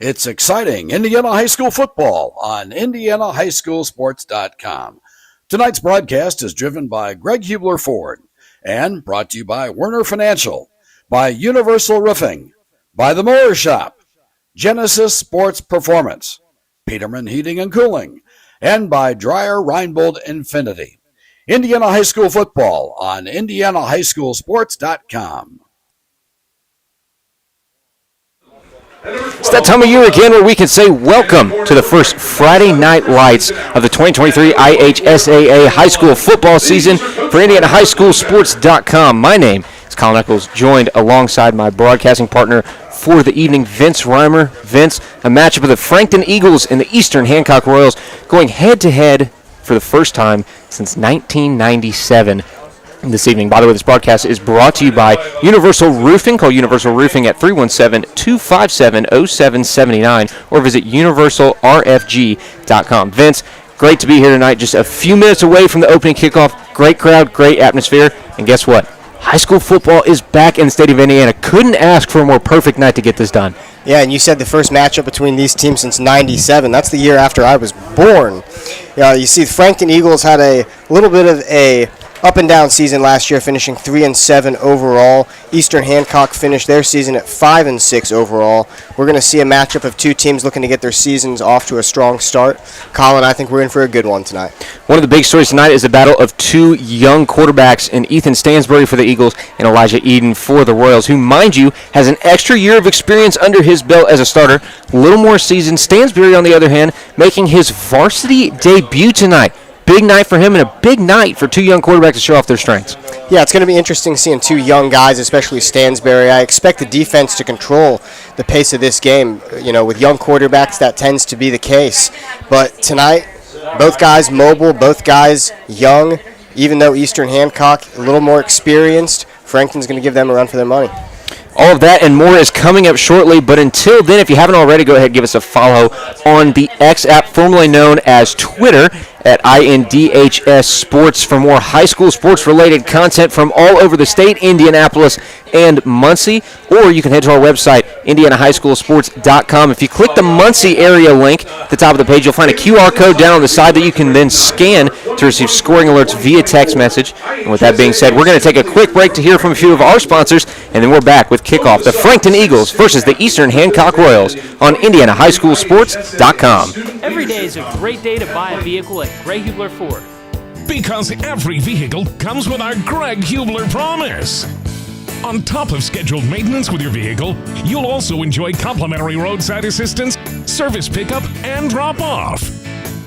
It's exciting Indiana high school football on IndianaHighSchoolSports.com. Tonight's broadcast is driven by Greg Hubler Ford and brought to you by Werner Financial, by Universal Roofing, by The Mower Shop, Genesis Sports Performance, Peterman Heating and Cooling, and by Dreyer Reinbold Infinity. Indiana high school football on IndianaHighSchoolSports.com. It's that time of year again where we can say welcome to the first Friday Night Lights of the 2023 IHSAA high school football season for IndianaHighSchoolSports.com. My name is Colin Eccles, joined alongside my broadcasting partner for the evening, Vince Reimer. Vince, a matchup of the Frankton Eagles and the Eastern Hancock Royals going head-to-head for the first time since 1997. This evening. By the way, this broadcast is brought to you by Universal Roofing. Call Universal Roofing at 317-257-0779 or visit universalrfg.com. Vince, great to be here tonight. Just a few minutes away from the opening kickoff. Great crowd, great atmosphere. And guess what? High school football is back in the state of Indiana. Couldn't ask for a more perfect night to get this done. Yeah, and you said the first matchup between these teams since '97. That's the year after I was born. You see, the Frankton Eagles had a little bit of a up and down season last year, finishing 3-7 overall. Eastern Hancock finished their season at 5-6 overall. We're going to see a matchup of two teams looking to get their seasons off to a strong start. Colin, I think we're in for a good one tonight. One of the big stories tonight is the battle of two young quarterbacks in Ethan Stansbury for the Eagles and Elijah Eden for the Royals, who, mind you, has an extra year of experience under his belt as a starter. A little more seasoned. Stansbury, on the other hand, making his varsity debut tonight. Big night for him and a big night for two young quarterbacks to show off their strengths. Yeah, it's going to be interesting seeing two young guys, especially Stansbury. I expect the defense to control the pace of this game. You know, with young quarterbacks, that tends to be the case. But tonight, both guys mobile, both guys young. Even though Eastern Hancock a little more experienced, Frankton's going to give them a run for their money. All of that and more is coming up shortly, but until then, if you haven't already, go ahead and give us a follow on the X app, formerly known as Twitter, at INDHS Sports for more high school sports-related content from all over the state, Indianapolis and Muncie. Or you can head to our website, IndianaHighSchoolSports.com. If you click the Muncie area link at the top of the page, you'll find a QR code down on the side that you can then scan to receive scoring alerts via text message. And with that being said, we're going to take a quick break to hear from a few of our sponsors, and then we're back with Kickoff, the Frankton Eagles versus the Eastern Hancock Royals on IndianaHighSchoolSports.com. Every day is a great day to buy a vehicle at Greg Hubler Ford. Because every vehicle comes with our Greg Hubler promise. On top of scheduled maintenance with your vehicle, you'll also enjoy complimentary roadside assistance, service pickup, and drop-off.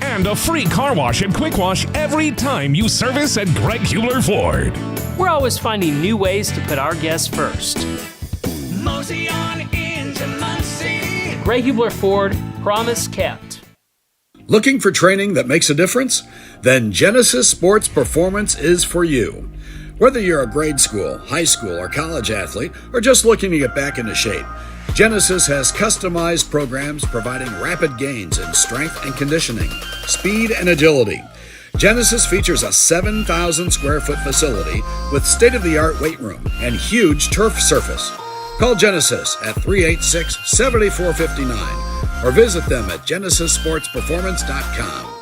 And a free car wash and quick wash every time you service at Greg Hubler Ford. We're always finding new ways to put our guests first. Mosey on into Muncie. Greg Hubler Ford, promise kept. Looking for training that makes a difference? Then Genesis Sports Performance is for you. Whether you're a grade school, high school, or college athlete, or just looking to get back into shape, Genesis has customized programs providing rapid gains in strength and conditioning, speed and agility. Genesis features a 7,000 square foot facility with state-of-the-art weight room and huge turf surface. Call Genesis at 386-7459 or visit them at GenesisSportsPerformance.com.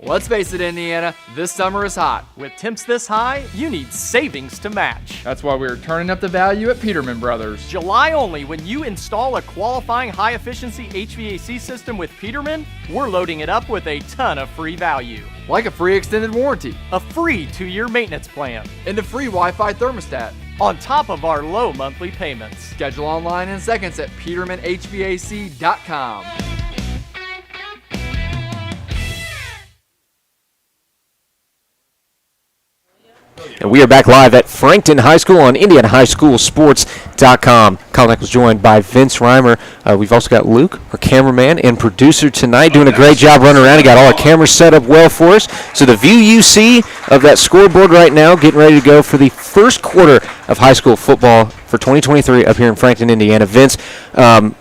Let's face it, Indiana, this summer is hot. With temps this high, you need savings to match. That's why we're turning up the value at Peterman Brothers. July only, when you install a qualifying high-efficiency HVAC system with Peterman, we're loading it up with a ton of free value. Like a free extended warranty, a free 2-year maintenance plan, and a free Wi-Fi thermostat, on top of our low monthly payments. Schedule online in seconds at PetermanHVAC.com. And we are back live at Frankton High School on IndianaHighSchoolSports.com. Colin Eccles joined by Vince Reimer. We've also got Luke, our cameraman and producer tonight, doing a great job running around. He got all our cameras set up well for us. So the view you see of that scoreboard right now, getting ready to go for the first quarter of high school football for 2023 up here in Frankton, Indiana. Vince,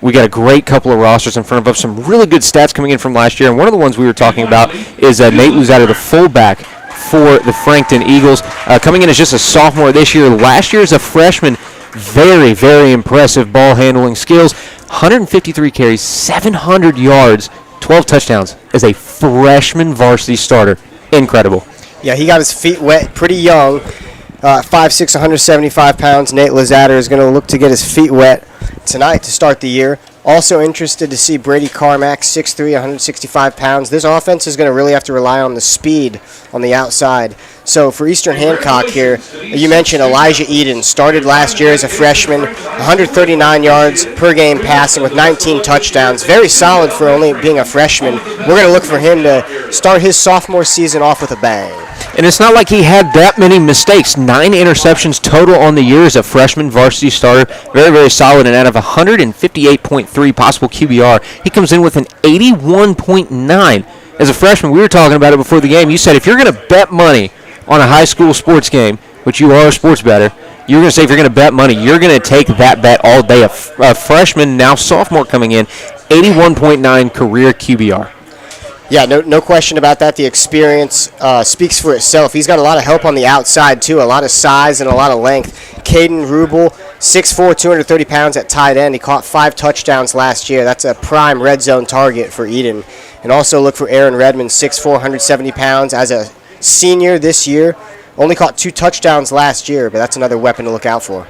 we got a great couple of rosters in front of us, some really good stats coming in from last year. And one of the ones we were talking about is Nate Luzato, the fullback for the Frankton Eagles, coming in as just a sophomore this year. Last year as a freshman, Very, very impressive ball handling skills. 153 carries, 700 yards, 12 touchdowns as a freshman varsity starter. Incredible. Yeah, he got his feet wet pretty young. 5'6", 175 pounds. Nate Lazatter is going to look to get his feet wet tonight to start the year. Also interested to see Brady Carmack, 6'3", 165 pounds. This offense is going to really have to rely on the speed on the outside. So for Eastern Hancock here, you mentioned Elijah Eden. Started last year as a freshman, 139 yards per game passing with 19 touchdowns. Very solid for only being a freshman. We're going to look for him to start his sophomore season off with a bang. And it's not like he had that many mistakes. 9 interceptions total on the year as a freshman varsity starter. Very, very solid. And out of 158.3 possible QBR, he comes in with an 81.9. As a freshman, we were talking about it before the game. You said if you're going to bet money on a high school sports game, which you are a sports bettor, you're going to say if you're going to bet money, you're going to take that bet all day. A freshman, now sophomore coming in, 81.9 career QBR. Yeah, no question about that. The experience speaks for itself. He's got a lot of help on the outside, too, a lot of size and a lot of length. Caden Rubel, 6'4", 230 pounds at tight end. He caught 5 touchdowns last year. That's a prime red zone target for Eden. And also look for Aaron Redmond, 6'4", 170 pounds. As a senior this year, only caught 2 touchdowns last year, but that's another weapon to look out for.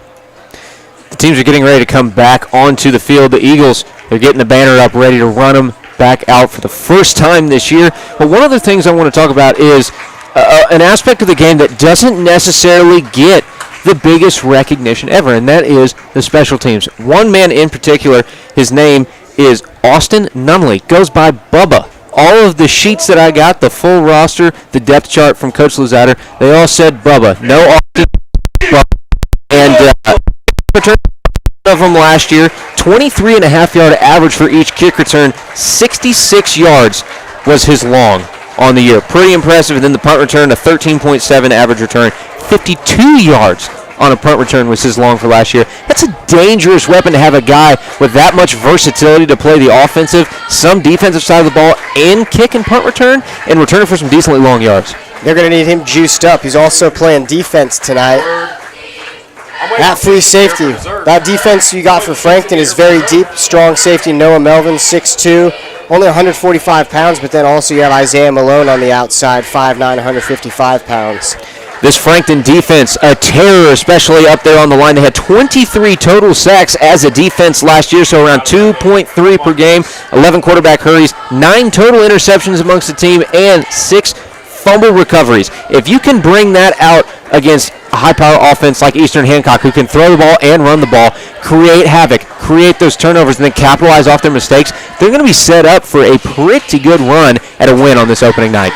The teams are getting ready to come back onto the field. The Eagles, they're getting the banner up, ready to run them back out for the first time this year. But one of the things I want to talk about is an aspect of the game that doesn't necessarily get the biggest recognition ever, and that is the special teams. One man in particular, his name is Austin Nunley, goes by Bubba. All of the sheets that I got, the full roster, the depth chart from Coach Lazatter, they all said Bubba. No Austin Bubba. And return of them last year, 23.5-yard average for each kick return, 66 yards was his long on the year. Pretty impressive. And then the punt return, a 13.7 average return, 52 yards on a punt return was his long for last year. That's a dangerous weapon to have a guy with that much versatility to play the offensive, some defensive side of the ball, and kick and punt return, and return for some decently long yards. They're going to need him juiced up. He's also playing defense tonight. At free safety. That defense you got for Frankton is very deep. Strong safety Noah Melvin, 6'2", only 145 pounds, but then also you have Isaiah Malone on the outside, 5'9", 155 pounds. This Frankton defense, a terror, especially up there on the line. They had 23 total sacks as a defense last year, so around 2.3 per game, 11 quarterback hurries, 9 total interceptions amongst the team, and 6 fumble recoveries. If you can bring that out against a high-power offense like Eastern Hancock, who can throw the ball and run the ball, create havoc, create those turnovers, and then capitalize off their mistakes, they're going to be set up for a pretty good run at a win on this opening night.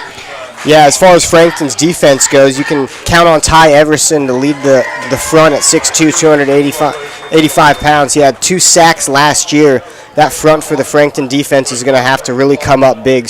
Yeah, as far as Frankton's defense goes, you can count on Ty Everson to lead the front at 6'2", 285 pounds. He had 2 sacks last year. That front for the Frankton defense is going to have to really come up big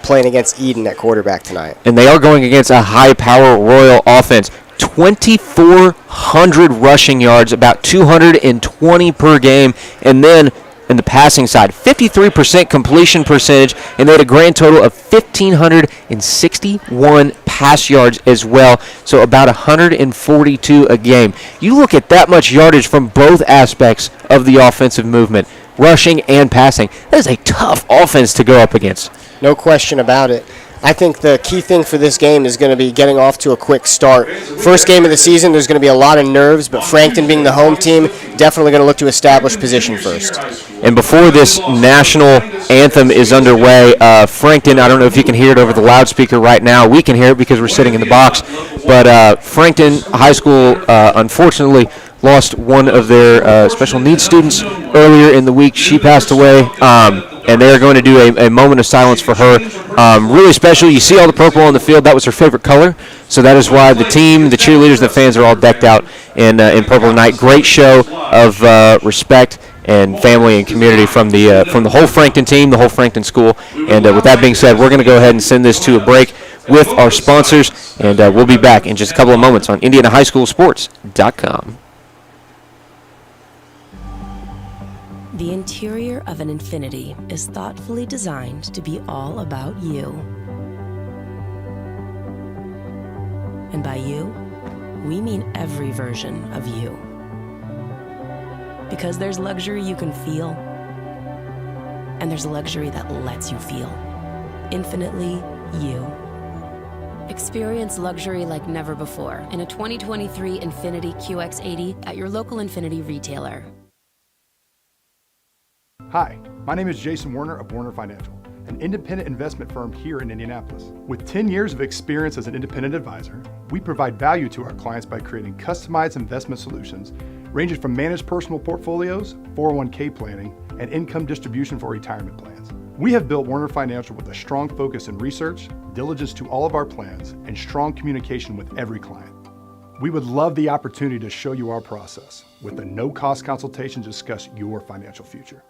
playing against Eden at quarterback tonight. And they are going against a high-power Royal offense. 2,400 rushing yards, about 220 per game, and then in the passing side, 53% completion percentage, and they had a grand total of 1,561 pass yards as well, so about 142 a game. You look at that much yardage from both aspects of the offensive movement, rushing and passing. That is a tough offense to go up against. No question about it. I think the key thing for this game is going to be getting off to a quick start. First game of the season, there's going to be a lot of nerves, but Frankton being the home team, definitely going to look to establish position first. And before this national anthem is underway, Frankton, I don't know if you can hear it over the loudspeaker right now. We can hear it because we're sitting in the box. But Frankton High School, unfortunately, lost one of their special needs students earlier in the week. She passed away. And they are going to do a moment of silence for her. Really special. You see all the purple on the field. That was her favorite color. So that is why the team, the cheerleaders, the fans are all decked out in purple tonight. Great show of respect and family and community from the whole Frankton team, the whole Frankton school. And with that being said, we're going to go ahead and send this to a break with our sponsors. And we'll be back in just a couple of moments on IndianaHighSchoolSports.com. The interior of an Infiniti is thoughtfully designed to be all about you. And by you, we mean every version of you. Because there's luxury you can feel, and there's luxury that lets you feel. Infinitely you. Experience luxury like never before in a 2023 Infiniti QX80 at your local Infiniti retailer. Hi, my name is Jason Werner of Werner Financial, an independent investment firm here in Indianapolis. With 10 years of experience as an independent advisor, we provide value to our clients by creating customized investment solutions ranging from managed personal portfolios, 401k planning, and income distribution for retirement plans. We have built Werner Financial with a strong focus in research, diligence to all of our plans, and strong communication with every client. We would love the opportunity to show you our process with a no-cost consultation to discuss your financial future.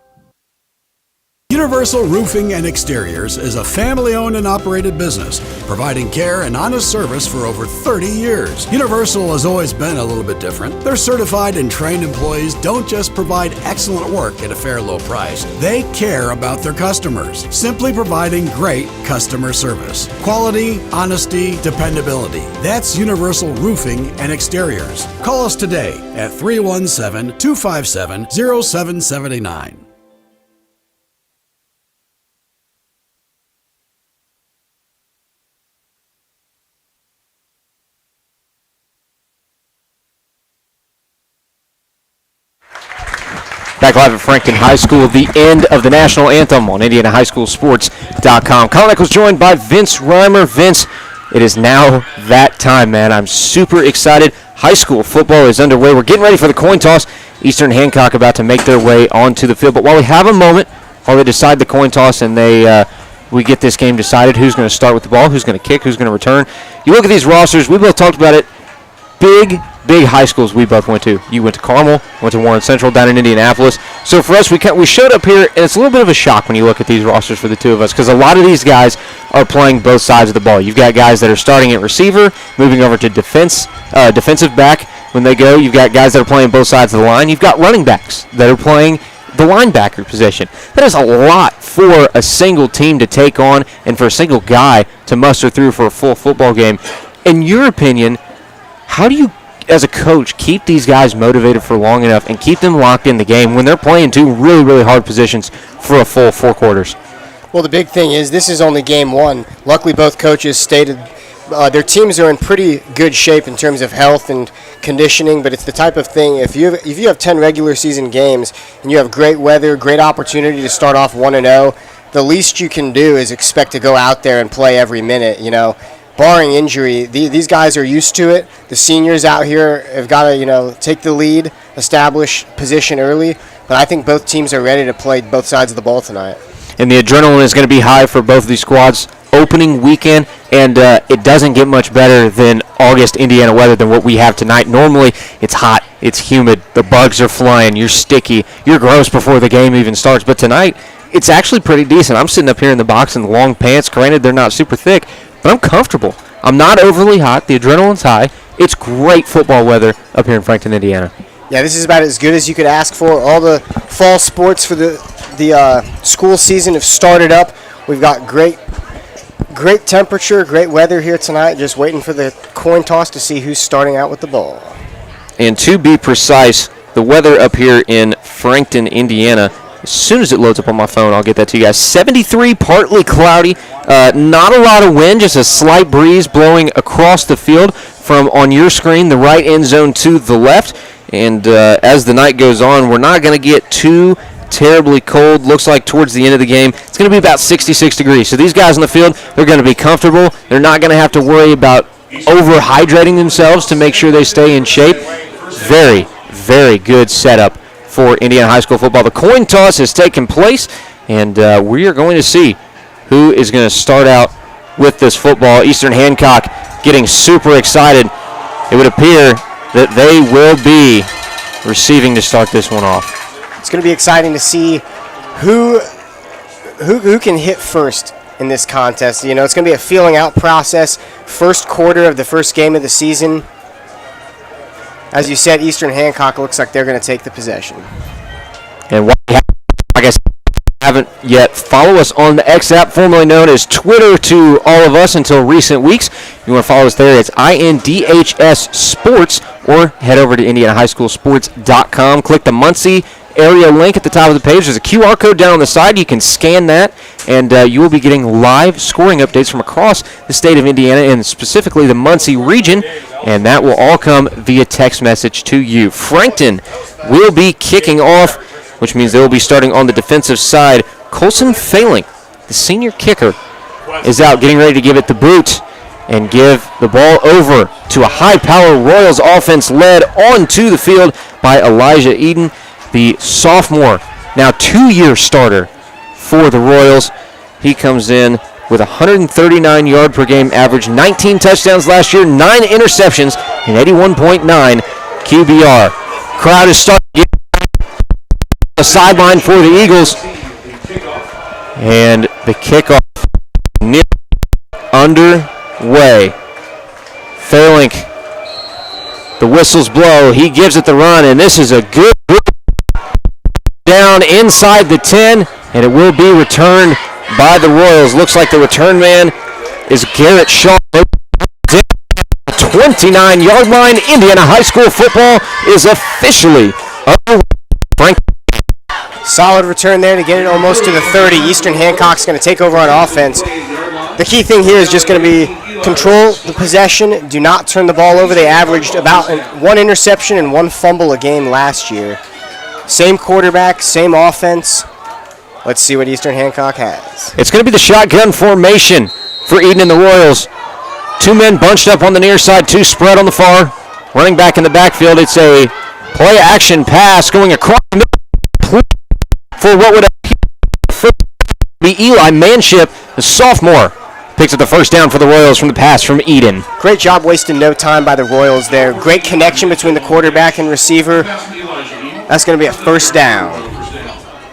Universal Roofing and Exteriors is a family-owned and operated business, providing care and honest service for over 30 years. Universal has always been a little bit different. Their certified and trained employees don't just provide excellent work at a fair low price. They care about their customers, simply providing great customer service. Quality, honesty, dependability. That's Universal Roofing and Exteriors. Call us today at 317-257-0779. Back live at Frankton High School, the end of the national anthem on IndianaHighSchoolSports.com. Colin Nichols joined by Vince Reimer. Vince, it is now that time, man. I'm super excited. High school football is underway. We're getting ready for the coin toss. Eastern Hancock about to make their way onto the field. But while we have a moment, while they decide the coin toss and we get this game decided, who's going to start with the ball, who's going to kick, who's going to return. You look at these rosters. We both talked about it. Big high schools we both went to. You went to Carmel, went to Warren Central down in Indianapolis. So for us, we showed up here, and it's a little bit of a shock when you look at these rosters for the two of us because a lot of these guys are playing both sides of the ball. You've got guys that are starting at receiver, moving over to defensive back when they go. You've got guys that are playing both sides of the line. You've got running backs that are playing the linebacker position. That is a lot for a single team to take on and for a single guy to muster through for a full football game. In your opinion, how do you, as a coach, keep these guys motivated for long enough and keep them locked in the game when they're playing two really, really hard positions for a full 4 quarters? Well, the big thing is this is only game one. Luckily, both coaches stated their teams are in pretty good shape in terms of health and conditioning, but it's the type of thing, if you have 10 regular season games and you have great weather, great opportunity to start off 1-0, the least you can do is expect to go out there and play every minute, Barring injury, these guys are used to it. The seniors out here have got to, take the lead, establish position early. But I think both teams are ready to play both sides of the ball tonight. And the adrenaline is going to be high for both of these squads. Opening weekend, and it doesn't get much better than August Indiana weather than what we have tonight. Normally, it's hot, it's humid, the bugs are flying, you're sticky, you're gross before the game even starts. But tonight, it's actually pretty decent. I'm sitting up here in the box in long pants. Granted, they're not super thick, but I'm comfortable. I'm not overly hot. The adrenaline's high. It's great football weather up here in Frankton, Indiana. Yeah, this is about as good as you could ask for. All the fall sports for the school season have started up. We've got great temperature, great weather here tonight. Just waiting for the coin toss to see who's starting out with the ball. And to be precise, the weather up here in Frankton, Indiana, as soon as it loads up on my phone, I'll get that to you guys. 73, partly cloudy, not a lot of wind, just a slight breeze blowing across the field from on your screen, the right end zone to the left. And as the night goes on, we're not going to get too terribly cold. Looks like towards the end of the game, it's going to be about 66 degrees. So these guys on the field, they're going to be comfortable. They're not going to have to worry about overhydrating themselves to make sure they stay in shape. Very, very good setup for Indiana high school football. The coin toss has taken place, and we are going to see who is going to start out with this football. Eastern Hancock getting super excited. It would appear that they will be receiving to start this one off. It's going to be exciting to see who can hit first in this contest. It's going to be a feeling out process. First quarter of the first game of the season. As you said, Eastern Hancock looks like they're going to take the possession. And what I guess haven't yet, follow us on the X app, formerly known as Twitter to all of us until recent weeks. If you want to follow us there, it's INDHS Sports, or head over to IndianaHighSchoolSports.com. Click the Muncie area link at the top of the page. There's a QR code down on the side. You can scan that, and you will be getting live scoring updates from across the state of Indiana, and specifically the Muncie region, and that will all come via text message to you. Frankton will be kicking off, which means they will be starting on the defensive side. Colson Failing, the senior kicker, is out getting ready to give it the boot and give the ball over to a high-power Royals offense led onto the field by Elijah Eden, the sophomore, now 2-year starter for the Royals. He comes in with 139 yard per game average, 19 touchdowns last year, 9 interceptions, and 81.9 QBR. Crowd is starting to get the sideline for the Eagles. And the kickoff nearly underway. Fairlink, the whistles blow. He gives it the run, and this is a good down inside the 10, and it will be returned by the Royals. Looks like the return man is Garrett Shaw. 29-yard line. Indiana High School football is officially underway. Solid return there to get it almost to the 30. Eastern Hancock's going to take over on offense. The key thing here is just going to be control the possession. Do not turn the ball over. They averaged about 1 interception and 1 fumble a game last year. Same quarterback, same offense. Let's see what Eastern Hancock has. It's going to be the shotgun formation for Eden and the Royals. 2 men bunched up on the near side, 2 spread on the far. Running back in the backfield, it's a play-action pass going across the middle for what would be Eli Manship, the sophomore. Picks up the first down for the Royals from the pass from Eden. Great job wasting no time by the Royals there. Great connection between the quarterback and receiver. That's going to be a first down.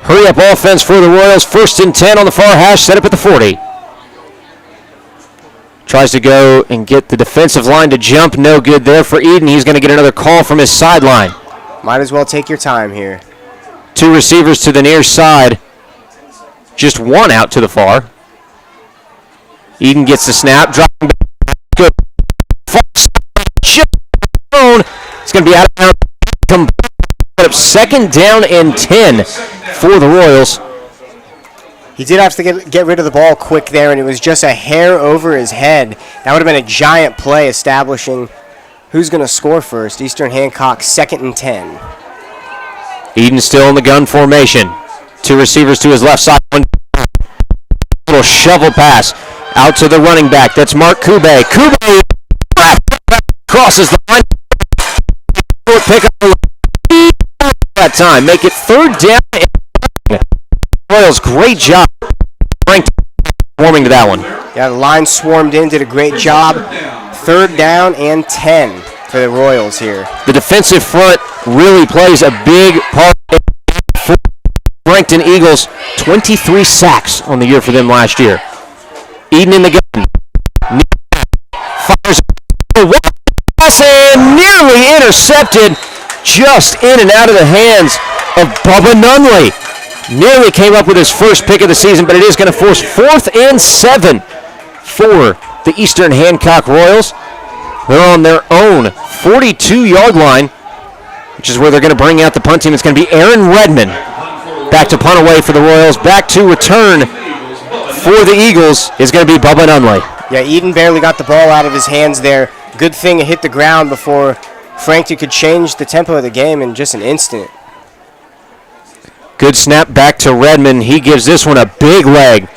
Hurry up offense for the Royals. 1st and 10 on the far hash, set up at the 40. Tries to go and get the defensive line to jump. No good there for Eden. He's going to get another call from his sideline. Might as well take your time here. 2 receivers to the near side. Just 1 out to the far. Eden gets the snap. Dropping back. Good. It's going to be out of bounds. Up 2nd down and 10 for the Royals. He did have to get rid of the ball quick there, and it was just a hair over his head. That would have been a giant play establishing who's going to score first. Eastern Hancock, 2nd and 10. Eden still in the gun formation. 2 receivers to his left side. Little shovel pass out to the running back. That's Mark Kube. Kube crosses the line. Pick up that time. Make it 3rd down. Royals, great job. Frankton warming to that one. Yeah, the line swarmed in, did a great job. 3rd down and 10 for the Royals here. The defensive front really plays a big part for Frankton Eagles. 23 sacks on the year for them last year. Eden in the gun. Fires and nearly intercepted. Just in and out of the hands of Bubba Nunley. Nearly came up with his first pick of the season, but it is going to force 4th and 7 for the Eastern Hancock Royals. They're on their own 42-yard line, which is where they're going to bring out the punt team. It's going to be Aaron Redmond. Back to punt away for the Royals. Back to return for the Eagles is going to be Bubba Nunley. Yeah, Eden barely got the ball out of his hands there. Good thing it hit the ground before Frankton could change the tempo of the game in just an instant. Good snap back to Redmond. He gives this one a big leg.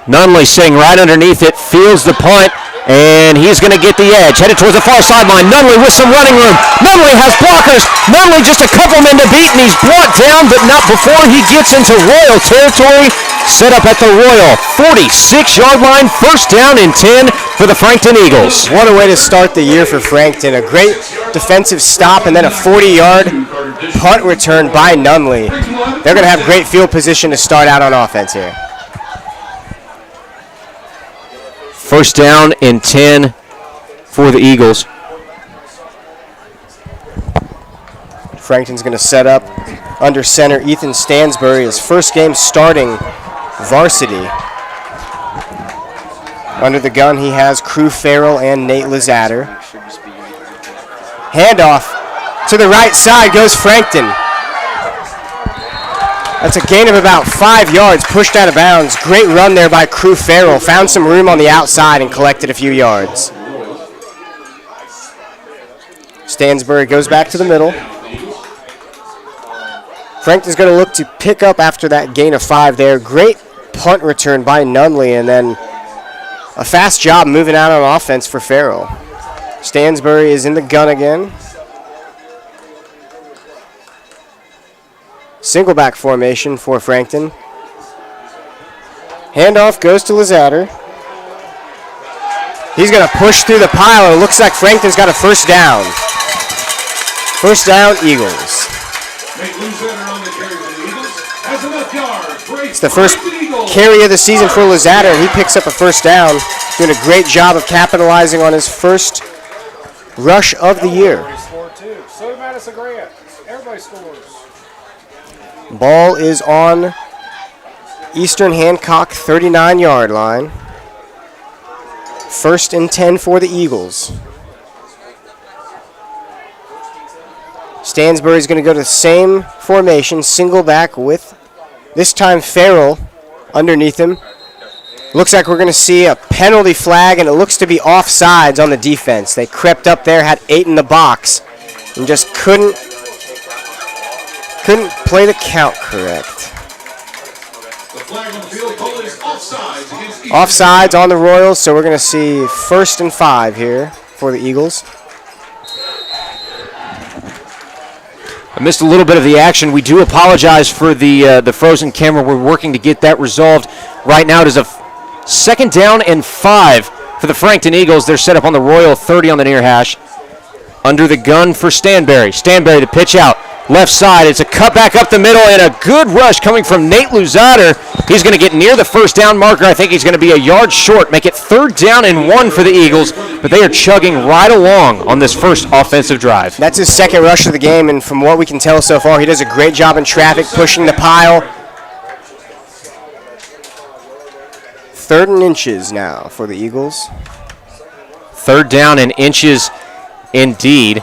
Nunley sitting right underneath it, fields the punt, and he's going to get the edge. Headed towards the far sideline. Nunley with some running room. Nunley has blockers. Nunley just a couple men to beat, and he's brought down, but not before he gets into Royal territory. Set up at the Royal 46-yard line. 1st down and 10 for the Frankton Eagles. What a way to start the year for Frankton. A great defensive stop and then a 40-yard punt return by Nunley. They're going to have great field position to start out on offense here. 1st down and 10 for the Eagles. Frankton's going to set up under center Ethan Stansbury, his first game starting varsity. Under the gun, he has Crew Farrell and Nate Lizatter. Handoff to the right side goes Frankton. That's a gain of about 5 yards, pushed out of bounds. Great run there by Crew Farrell. Found some room on the outside and collected a few yards. Stansbury goes back to the middle. Frankton's going to look to pick up after that gain of 5 there. Great punt return by Nunley, and then a fast job moving out on offense for Farrell. Stansbury is in the gun again. Single back formation for Frankton. Handoff goes to Lizatter. He's going to push through the pile. It looks like Frankton's got a first down. First down, Eagles. It's the first carry of the season for Lizatter, and he picks up a first down. Doing a great job of capitalizing on his first rush of the year. Ball is on Eastern Hancock 39-yard line. 1st and 10 for the Eagles. Stansbury's going to go to the same formation, single back with, this time, Farrell underneath him. Looks like we're going to see a penalty flag, and it looks to be offsides on the defense. They crept up there, had 8 in the box, and just couldn't play the count correct. The flag on the field call is offsides. Offsides on the Royals, so we're going to see 1st and 5 here for the Eagles. I missed a little bit of the action. We do apologize for the frozen camera. We're working to get that resolved. Right now it is a 2nd down and 5 for the Frankton Eagles. They're set up on the Royal 30 on the near hash. Under the gun for Stanberry. Stanberry to pitch out. Left side, it's a cut back up the middle, and a good rush coming from Nate Lizatter. He's going to get near the first down marker. I think he's going to be a yard short, make it 3rd down and 1 for the Eagles, but they are chugging right along on this first offensive drive. That's his 2nd rush of the game, and from what we can tell so far, he does a great job in traffic, pushing the pile. 3rd and inches now for the Eagles. 3rd down and inches indeed.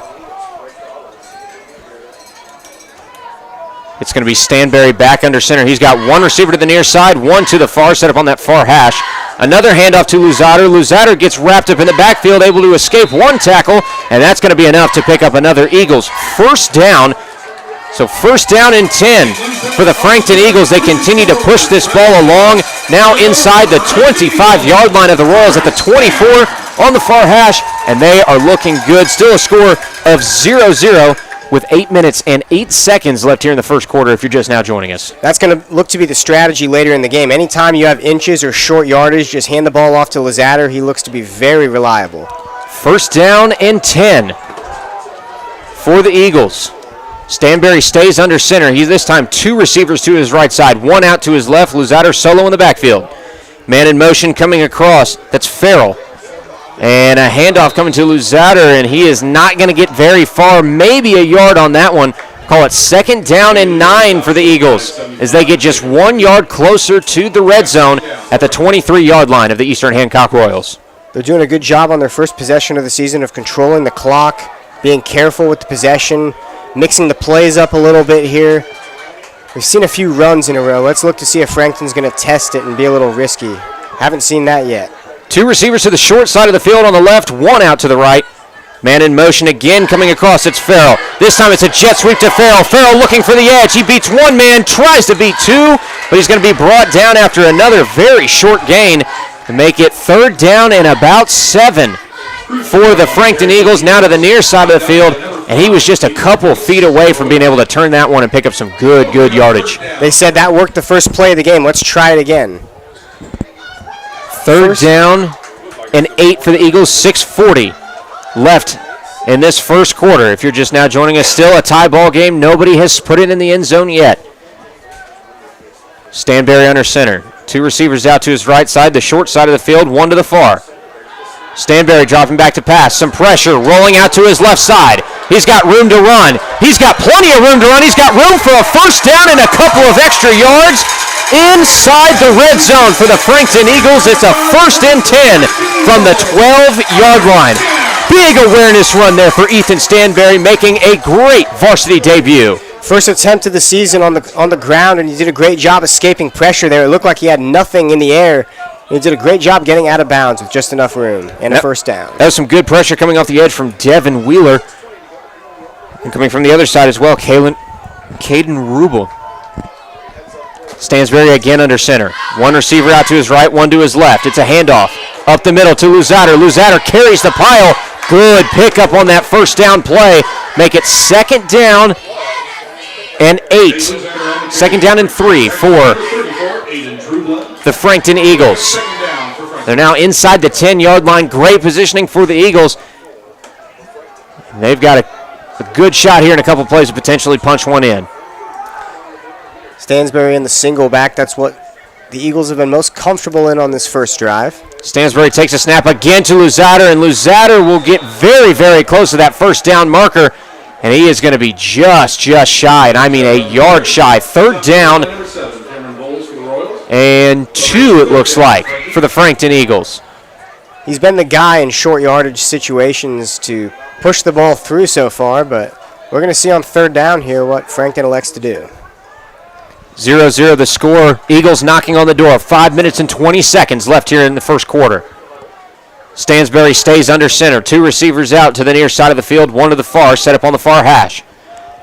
It's going to be Stanberry back under center. He's got 1 receiver to the near side, 1 to the far, set up on that far hash. Another handoff to Lizatter. Lizatter gets wrapped up in the backfield, able to escape 1 tackle, and that's going to be enough to pick up another Eagles first down. So 1st down and 10 for the Frankton Eagles. They continue to push this ball along. Now inside the 25-yard line of the Royals at the 24 on the far hash, and they are looking good. Still a score of 0-0. With 8 minutes and 8 seconds left here in the first quarter if you're just now joining us. That's going to look to be the strategy later in the game. Anytime you have inches or short yardage, just hand the ball off to Lizatter. He looks to be very reliable. 1st down and 10 for the Eagles. Stanberry stays under center. He's this time 2 receivers to his right side, 1 out to his left. Lizatter solo in the backfield. Man in motion coming across. That's Farrell. And a handoff coming to Lizatter, and he is not going to get very far, maybe a yard on that one. Call it 2nd down and 9 for the Eagles as they get just 1 yard closer to the red zone at the 23-yard line of the Eastern Hancock Royals. They're doing a good job on their first possession of the season of controlling the clock, being careful with the possession, mixing the plays up a little bit here. We've seen a few runs in a row. Let's look to see if Frankton's going to test it and be a little risky. Haven't seen that yet. 2 receivers to the short side of the field on the left, 1 out to the right. Man in motion again coming across. It's Farrell. This time it's a jet sweep to Farrell. Farrell looking for the edge. He beats 1 man, tries to beat 2, but he's going to be brought down after another very short gain to make it 3rd down and about 7 for the Frankton Eagles. Now to the near side of the field, and he was just a couple feet away from being able to turn that one and pick up some good yardage. They said that worked the first play of the game. Let's try it again. 3rd down and 8 for the Eagles, 6:40 left in this first quarter. If you're just now joining us, still a tie ball game. Nobody has put it in the end zone yet. Stanberry under center. 2 receivers out to his right side, the short side of the field, 1 to the far. Stanberry dropping back to pass. Some pressure, rolling out to his left side. He's got room to run. He's got plenty of room to run. He's got room for a first down and a couple of extra yards. inside the red zone for the Frankton Eagles. It's a 1st and 10 from the 12-yard line. Big awareness run there for Ethan Stanberry, making a great varsity debut. First attempt of the season on the ground, and he did a great job escaping pressure there. It looked like he had nothing in the air. He did a great job getting out of bounds with just enough room and a first down. That was some good pressure coming off the edge from Devin Wheeler. And coming from the other side as well, Caden Rubel. Stansberry again under center. One receiver out to his right, one to his left. It's a handoff up the middle to Luzader. Luzader carries the pile. Good pickup on that first down play. Make it 2nd down and 8. 2nd down and 3 for the Frankton Eagles. They're now inside the 10-yard line. Great positioning for the Eagles. They've got a good shot here in a couple plays to potentially punch one in. Stansberry in the single back. That's what the Eagles have been most comfortable in on this first drive. Stansberry takes a snap again to Luzader, and Luzader will get very, very close to that first down marker, and he is going to be just shy, and I mean a yard shy. 3rd down and 2, it looks like, for the Frankton Eagles. He's been the guy in short yardage situations to push the ball through so far, but we're going to see on 3rd down here what Frankton elects to do. 0-0 the score. Eagles knocking on the door. 5 minutes and 20 seconds left here in the first quarter. Stansberry stays under center. 2 receivers out to the near side of the field, one to the far, set up on the far hash.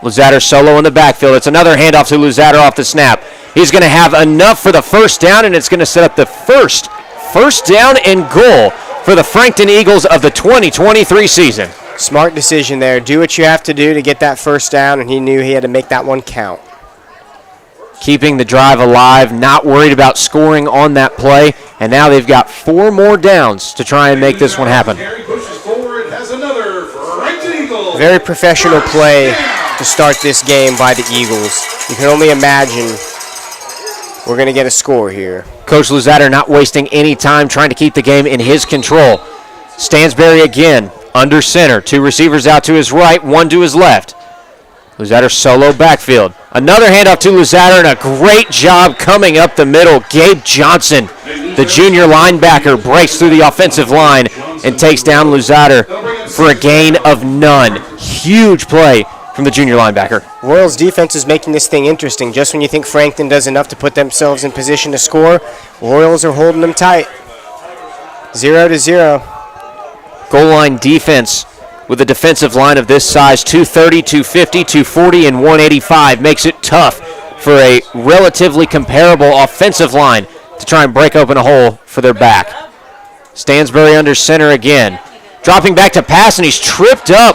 Luzader solo in the backfield. It's another handoff to Luzader off the snap. He's going to have enough for the first down, and it's going to set up the first down and goal for the Frankton Eagles of the 2023 season. Smart decision there. Do what you have to do to get that first down, and he knew he had to make that one count. Keeping the drive alive, not worried about scoring on that play, and now they've got 4 more downs to try and make this one happen. Very professional play to start this game by the Eagles. You can only imagine we're going to get a score here. Coach Luzader not wasting any time trying to keep the game in his control. Stansberry again under center. 2 receivers out to his right, 1 to his left. Luzader solo backfield. Another handoff to Luzader, and a great job coming up the middle. Gabe Johnson, the junior linebacker, breaks through the offensive line and takes down Luzader for a gain of none. Huge play from the junior linebacker. Royals defense is making this thing interesting. Just when you think Frankton does enough to put themselves in position to score, Royals are holding them tight. 0-0. Goal line defense with a defensive line of this size, 230, 250, 240, and 185, makes it tough for a relatively comparable offensive line to try and break open a hole for their back. Stansberry under center again. Dropping back to pass, and he's tripped up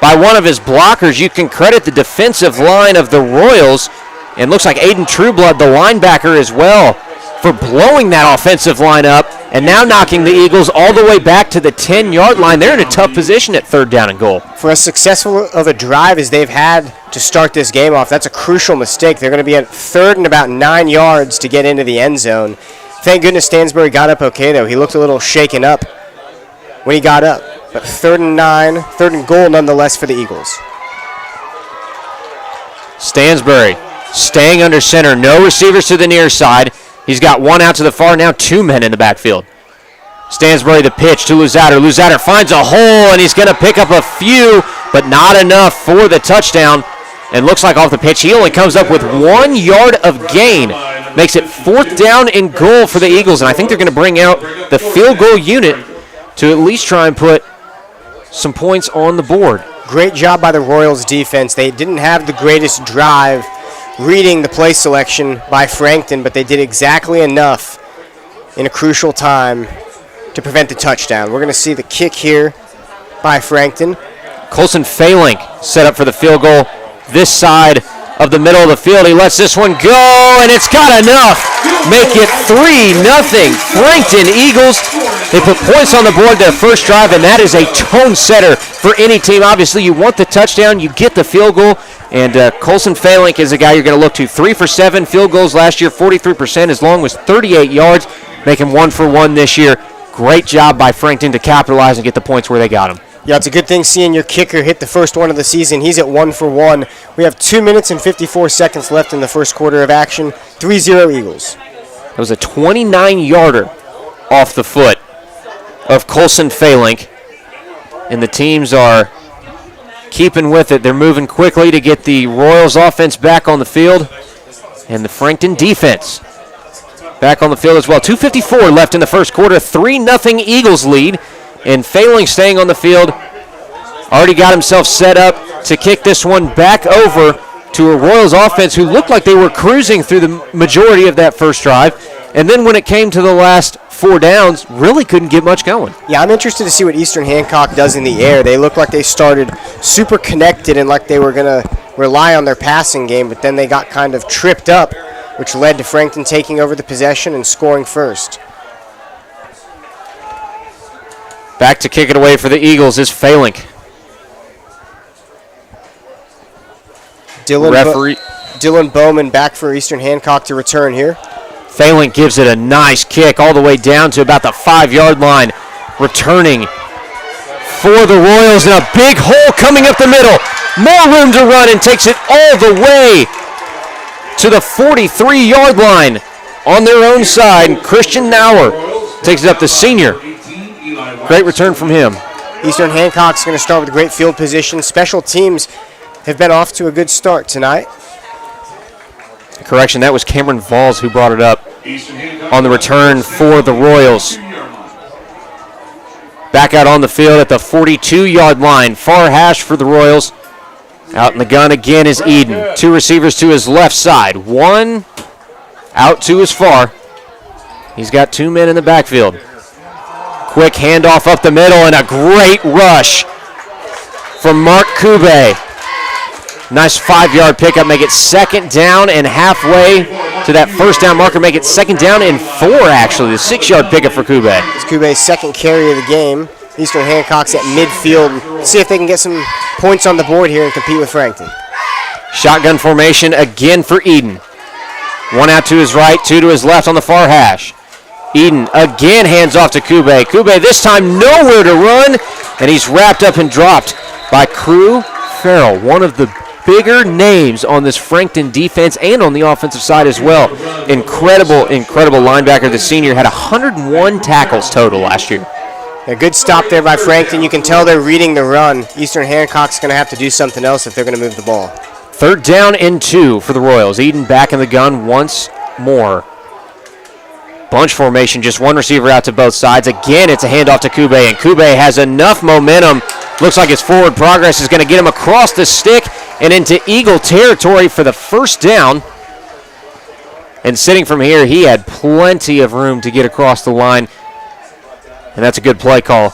by one of his blockers. You can credit the defensive line of the Royals, and looks like Aiden Trueblood, the linebacker as well, for blowing that offensive line up and now knocking the Eagles all the way back to the 10-yard line. They're in a tough position at 3rd down and goal. For as successful of a drive as they've had to start this game off, that's a crucial mistake. They're going to be at 3rd and about 9 yards to get into the end zone. Thank goodness Stansberry got up okay, though. He looked a little shaken up when he got up. But 3rd and 9, 3rd and goal nonetheless for the Eagles. Stansberry staying under center. No receivers to the near side. He's got 1 out to the far, now 2 men in the backfield. Stansberry the pitch to Luzader. Luzader finds a hole, and he's going to pick up a few, but not enough for the touchdown. And looks like off the pitch, he only comes up with 1 yard of gain. Makes it 4th down and goal for the Eagles, and I think they're going to bring out the field goal unit to at least try and put some points on the board. Great job by the Royals defense. They didn't have the greatest drive reading the play selection by Frankton, but they did exactly enough in a crucial time to prevent the touchdown. We're going to see the kick here by Frankton. Colson Fahlink set up for the field goal this side of the middle of the field. He lets this one go, and it's got enough. Make it 3-0. Frankton Eagles, they put points on the board their first drive, and that is a tone setter for any team. Obviously, you want the touchdown, you get the field goal, and Colson Fahlink is a guy you're going to look to. 3 for 7 field goals last year, 43%, as long as 38 yards, making 1 for 1 this year. Great job by Frankton to capitalize and get the points where they got them. Yeah, it's a good thing seeing your kicker hit the first one of the season. He's at 1 for 1. We have 2 minutes and 54 seconds left in the first quarter of action. 3-0 Eagles. It was a 29-yarder off the foot of Colson Phalink. And the teams are keeping with it. They're moving quickly to get the Royals offense back on the field. And the Frankton defense back on the field as well. 2:54 left in the first quarter. 3-0 Eagles lead. And Phalink staying on the field. Already got himself set up to kick this one back over to a Royals offense who looked like they were cruising through the majority of that first drive. And then when it came to the last 4 downs, really couldn't get much going. Yeah, I'm interested to see what Eastern Hancock does in the air. They look like they started super connected and like they were going to rely on their passing game, but then they got kind of tripped up, which led to Frankton taking over the possession and scoring first. Back to kick it away for the Eagles is Phalink. Dylan Bowman back for Eastern Hancock to return here. Phalink gives it a nice kick all the way down to about the 5-yard line. Returning for the Royals in a big hole coming up the middle. More room to run and takes it all the way to the 43-yard line on their own side. Christian Nauer takes it up, the senior. Great return from him. Eastern Hancock's going to start with a great field position. Special teams have been off to a good start tonight. Correction, that was Cameron Valls who brought it up on the return for the Royals. Back out on the field at the 42-yard line. Far hash for the Royals. Out in the gun again is Eden. 2 receivers to his left side. 1 out to his far. He's got 2 men in the backfield. Quick handoff up the middle and a great rush from Mark Kube. Nice 5-yard pickup. Make it 2nd down and halfway to that first down marker. Make it 2nd down and 4, actually. The 6-yard pickup for Kube. It's Kube's second carry of the game. Eastern Hancock's at midfield. See if they can get some points on the board here and compete with Frankton. Shotgun formation again for Eden. 1 out to his right, 2 to his left on the far hash. Eden again hands off to Kube. Kube this time nowhere to run, and he's wrapped up and dropped by Crew Farrell, one of the bigger names on this Frankton defense and on the offensive side as well. Incredible linebacker. The senior had 101 tackles total last year. A good stop there by Frankton. You can tell they're reading the run. Eastern Hancock's going to have to do something else if they're going to move the ball. 3rd down and 2 for the Royals. Eden back in the gun once more. Bunch formation, just 1 receiver out to both sides. Again, it's a handoff to Kube, and Kube has enough momentum. Looks like his forward progress is going to get him across the stick and into Eagle territory for the first down. And sitting from here, he had plenty of room to get across the line. And that's a good play call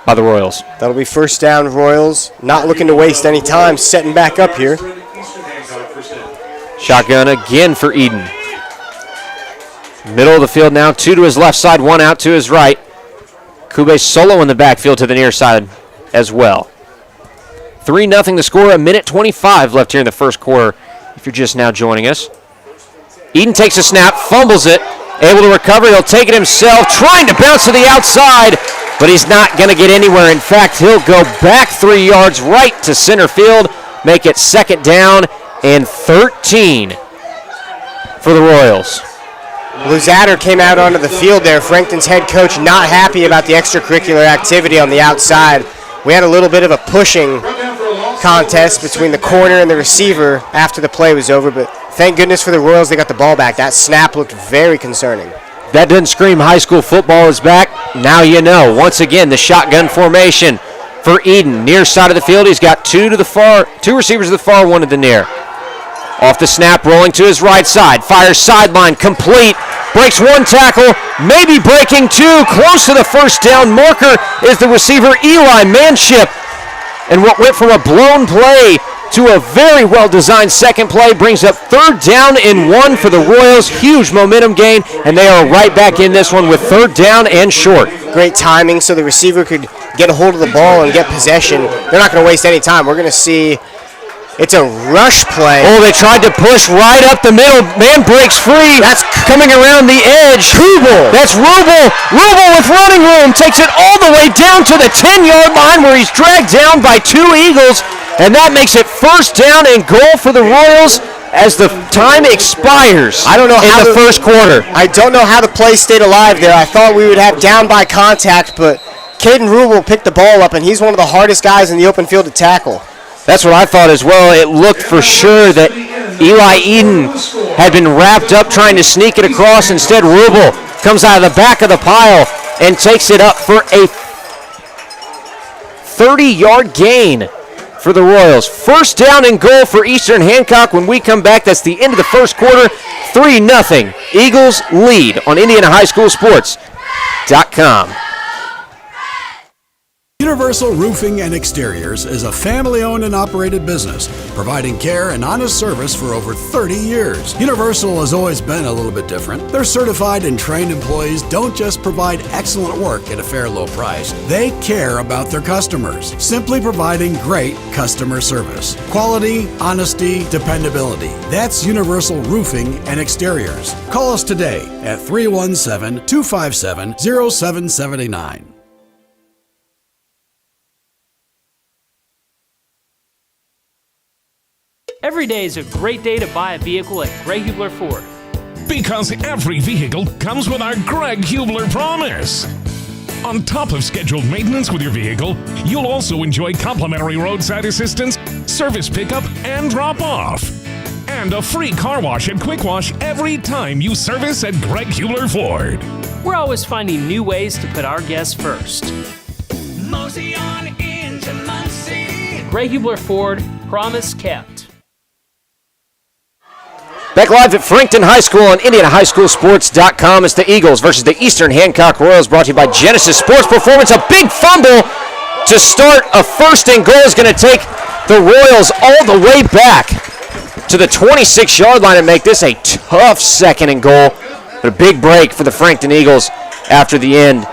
by the Royals. That'll be first down, Royals. Not looking to waste any time, setting back up here. Shotgun again for Eden. Middle of the field now, 2 to his left side, 1 out to his right. Kube solo in the backfield to the near side as well. 3-0 the score, 1:25 left here in the first quarter if you're just now joining us. Eden takes a snap, fumbles it, able to recover. He'll take it himself, trying to bounce to the outside, but he's not going to get anywhere. In fact, he'll go back 3 yards right to center field, make it 2nd down and 13 for the Royals. Luzader came out onto the field there. Frankton's head coach not happy about the extracurricular activity on the outside. We had a little bit of a pushing contest between the corner and the receiver after the play was over, but thank goodness for the Royals they got the ball back. That snap looked very concerning. That doesn't scream high school football is back. Now you know. Once again, the shotgun formation for Eden. Near side of the field, he's got 2 receivers to the far, 1 to the near. Off the snap, rolling to his right side. Fires sideline, complete. Breaks 1 tackle, maybe breaking 2. Close to the first down marker is the receiver Eli Manship. And what went from a blown play to a very well-designed second play brings up 3rd down and 1 for the Royals. Huge momentum gain, and they are right back in this one with 3rd down and short. Great timing so the receiver could get a hold of the ball and get possession. They're not going to waste any time. We're going to see It's a rush play. Oh, they tried to push right up the middle. Man breaks free. That's coming around the edge. Rubel. That's Rubel. Rubel with running room takes it all the way down to the 10-yard line where he's dragged down by 2 Eagles. And that makes it first down and goal for the Royals as the time expires. I don't know how in the first quarter. I don't know how the play stayed alive there. I thought we would have down by contact, but Caden Rubel picked the ball up, and he's one of the hardest guys in the open field to tackle. That's what I thought as well. It looked for sure that Eli Eden had been wrapped up trying to sneak it across. Instead, Rubel comes out of the back of the pile and takes it up for a 30-yard gain for the Royals. First down and goal for Eastern Hancock. When we come back, that's the end of the first quarter. 3-0. Eagles lead on IndianaHighSchoolSports.com. Universal Roofing and Exteriors is a family-owned and operated business, providing care and honest service for over 30 years. Universal has always been a little bit different. Their certified and trained employees don't just provide excellent work at a fair low price. They care about their customers, simply providing great customer service. Quality, honesty, dependability. That's Universal Roofing and Exteriors. Call us today at 317-257-0779. Every day is a great day to buy a vehicle at Greg Hubler Ford. Because every vehicle comes with our Greg Hubler promise. On top of scheduled maintenance with your vehicle, you'll also enjoy complimentary roadside assistance, service pickup, and drop-off. And a free car wash and quick wash every time you service at Greg Hubler Ford. We're always finding new ways to put our guests first. Mosey on into Muncie. Greg Hubler Ford, promise kept. Back live at Frankton High School on IndianaHighSchoolSports.com. It's the Eagles versus the Eastern Hancock Royals, brought to you by Genesis Sports Performance. A big fumble to start a first and goal is going to take the Royals all the way back to the 26-yard line and make this a tough second and goal. But a big break for the Frankton Eagles after the end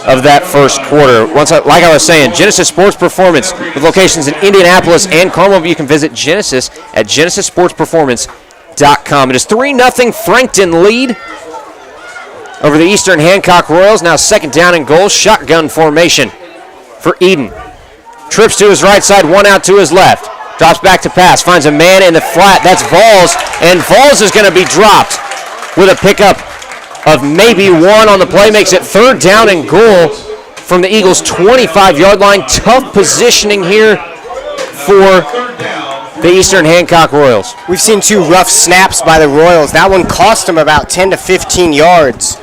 of that first quarter. Like I was saying, Genesis Sports Performance with locations in Indianapolis and Carmel. You can visit Genesis at GenesisSportsPerformance.com. It is 3-0 Frankton lead over the Eastern Hancock Royals. Now second down and goal. Shotgun formation for Eden. Trips to his right side, one out to his left. Drops back to pass, finds a man in the flat. That's Vols, and Vols is going to be dropped with a pickup of maybe one on the play. Makes it third down and goal from the Eagles' 25-yard line. Tough positioning here for the Eastern Hancock Royals. We've seen 2 rough snaps by the Royals. That one cost them about 10 to 15 yards.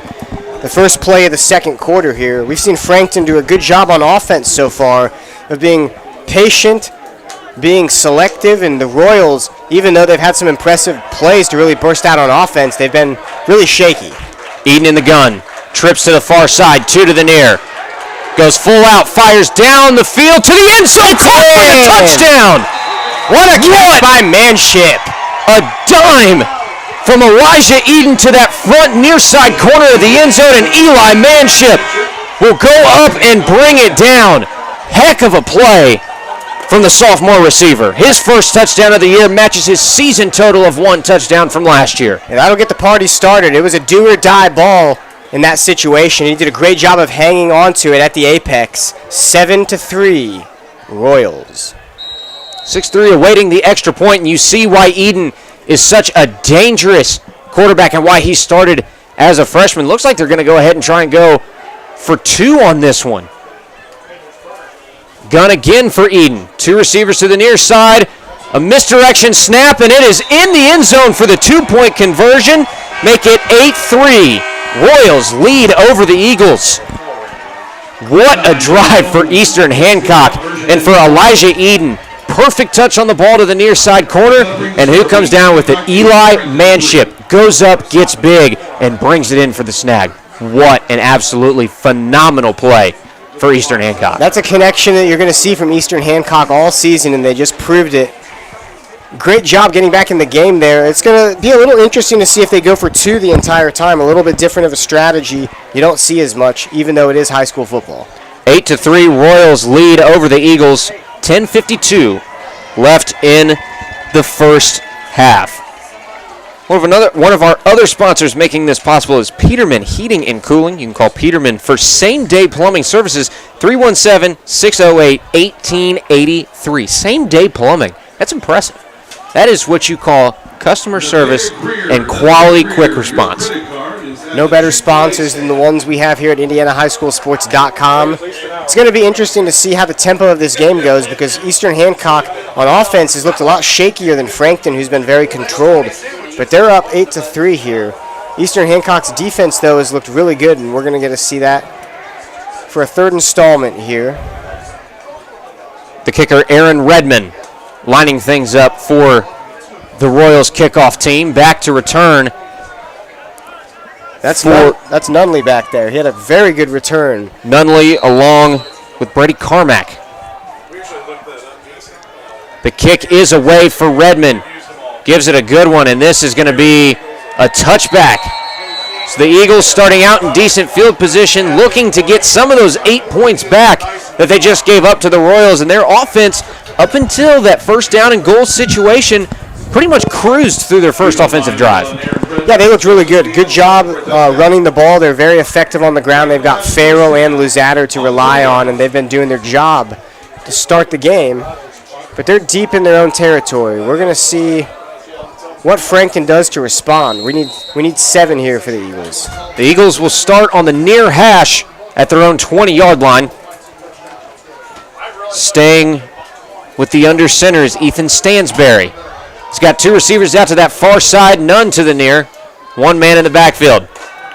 The first play of the second quarter here. We've seen Frankton do a good job on offense so far of being patient, being selective, and the Royals, even though they've had some impressive plays to really burst out on offense, they've been really shaky. Eden in the gun. Trips to the far side, 2 to the near. Goes full out, fires down the field to the end zone. Caught for a touchdown. What a catch by Manship. A dime from Elijah Eden to that front near side corner of the end zone, and Eli Manship will go up and bring it down. Heck of a play from the sophomore receiver. His first touchdown of the year matches his season total of 1 touchdown from last year. And that'll get the party started. It was a do-or-die ball in that situation. He did a great job of hanging on to it at the apex. 7-3, Royals. 6-3 awaiting the extra point, and you see why Eden is such a dangerous quarterback and why he started as a freshman. Looks like they're going to go ahead and try and go for 2 on this one. Gun again for Eden. 2 receivers to the near side. A misdirection snap, and it is in the end zone for the 2-point conversion. Make it 8-3. Royals lead over the Eagles. What a drive for Eastern Hancock and for Elijah Eden. Perfect touch on the ball to the near side corner, and who comes down with it? Eli Manship goes up, gets big, and brings it in for the snag. What an absolutely phenomenal play for Eastern Hancock. That's a connection that you're going to see from Eastern Hancock all season, and they just proved it. Great job getting back in the game there. It's going to be a little interesting to see if they go for 2 the entire time. A little bit different of a strategy. You don't see as much, even though it is high school football. 8-3 Royals lead over the Eagles. 10:52 left in the first half. One of our other sponsors making this possible is Peterman Heating and Cooling. You can call Peterman for same-day plumbing services, 317-608-1883. Same-day plumbing. That's impressive. That is what you call customer service and quality quick response. No better sponsors than the ones we have here at IndianaHighSchoolSports.com. It's going to be interesting to see how the tempo of this game goes because Eastern Hancock on offense has looked a lot shakier than Frankton, who's been very controlled. But they're up 8-3 here. Eastern Hancock's defense, though, has looked really good, and we're going to get to see that for a third installment here. The kicker, Aaron Redman, lining things up for the Royals kickoff team. Back to return. That's Nunley back there. He had a very good return. Nunley along with Brady Carmack. The kick is away for Redman. Gives it a good one, and this is going to be a touchback. So the Eagles starting out in decent field position, looking to get some of those 8 points back that they just gave up to the Royals. And their offense, up until that first down and goal situation, pretty much cruised through their first offensive drive. Yeah, they looked really good. Good job running the ball. They're very effective on the ground. They've got Farrell and Luzader to rely on, and they've been doing their job to start the game. But they're deep in their own territory. We're going to see what Frankton does to respond. We need 7 here for the Eagles. The Eagles will start on the near hash at their own 20-yard line. Staying with the under center is Ethan Stansberry. He's got 2 receivers out to that far side, none to the near. 1 man in the backfield.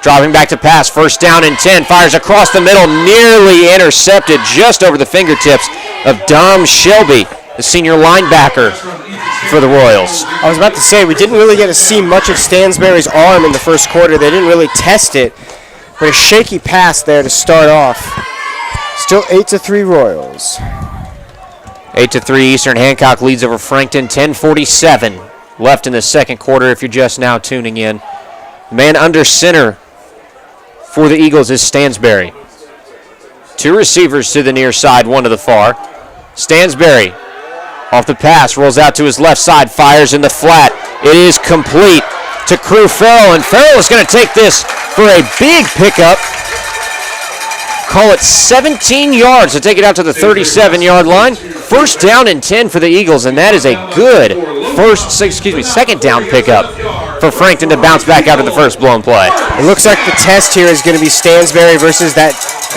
Dropping back to pass, first down and 10. Fires across the middle, nearly intercepted just over the fingertips of Dom Shelby, the senior linebacker for the Royals. I was about to say, we didn't really get to see much of Stansberry's arm in the first quarter. They didn't really test it, but a shaky pass there to start off. Still 8-3 Royals. 8-3 Eastern Hancock leads over Frankton, 10:47 left in the second quarter if you're just now tuning in. The man under center for the Eagles is Stansberry. 2 receivers to the near side, 1 to the far. Stansberry off the pass, rolls out to his left side, fires in the flat. It is complete to Crew Farrell, and Farrell is going to take this for a big pickup. Call it 17 yards to take it out to the 37-yard line. First down and 10 for the Eagles, and that is a good second down pickup for Frankton to bounce back out of the first blown play. It looks like the test here is going to be Stansberry versus that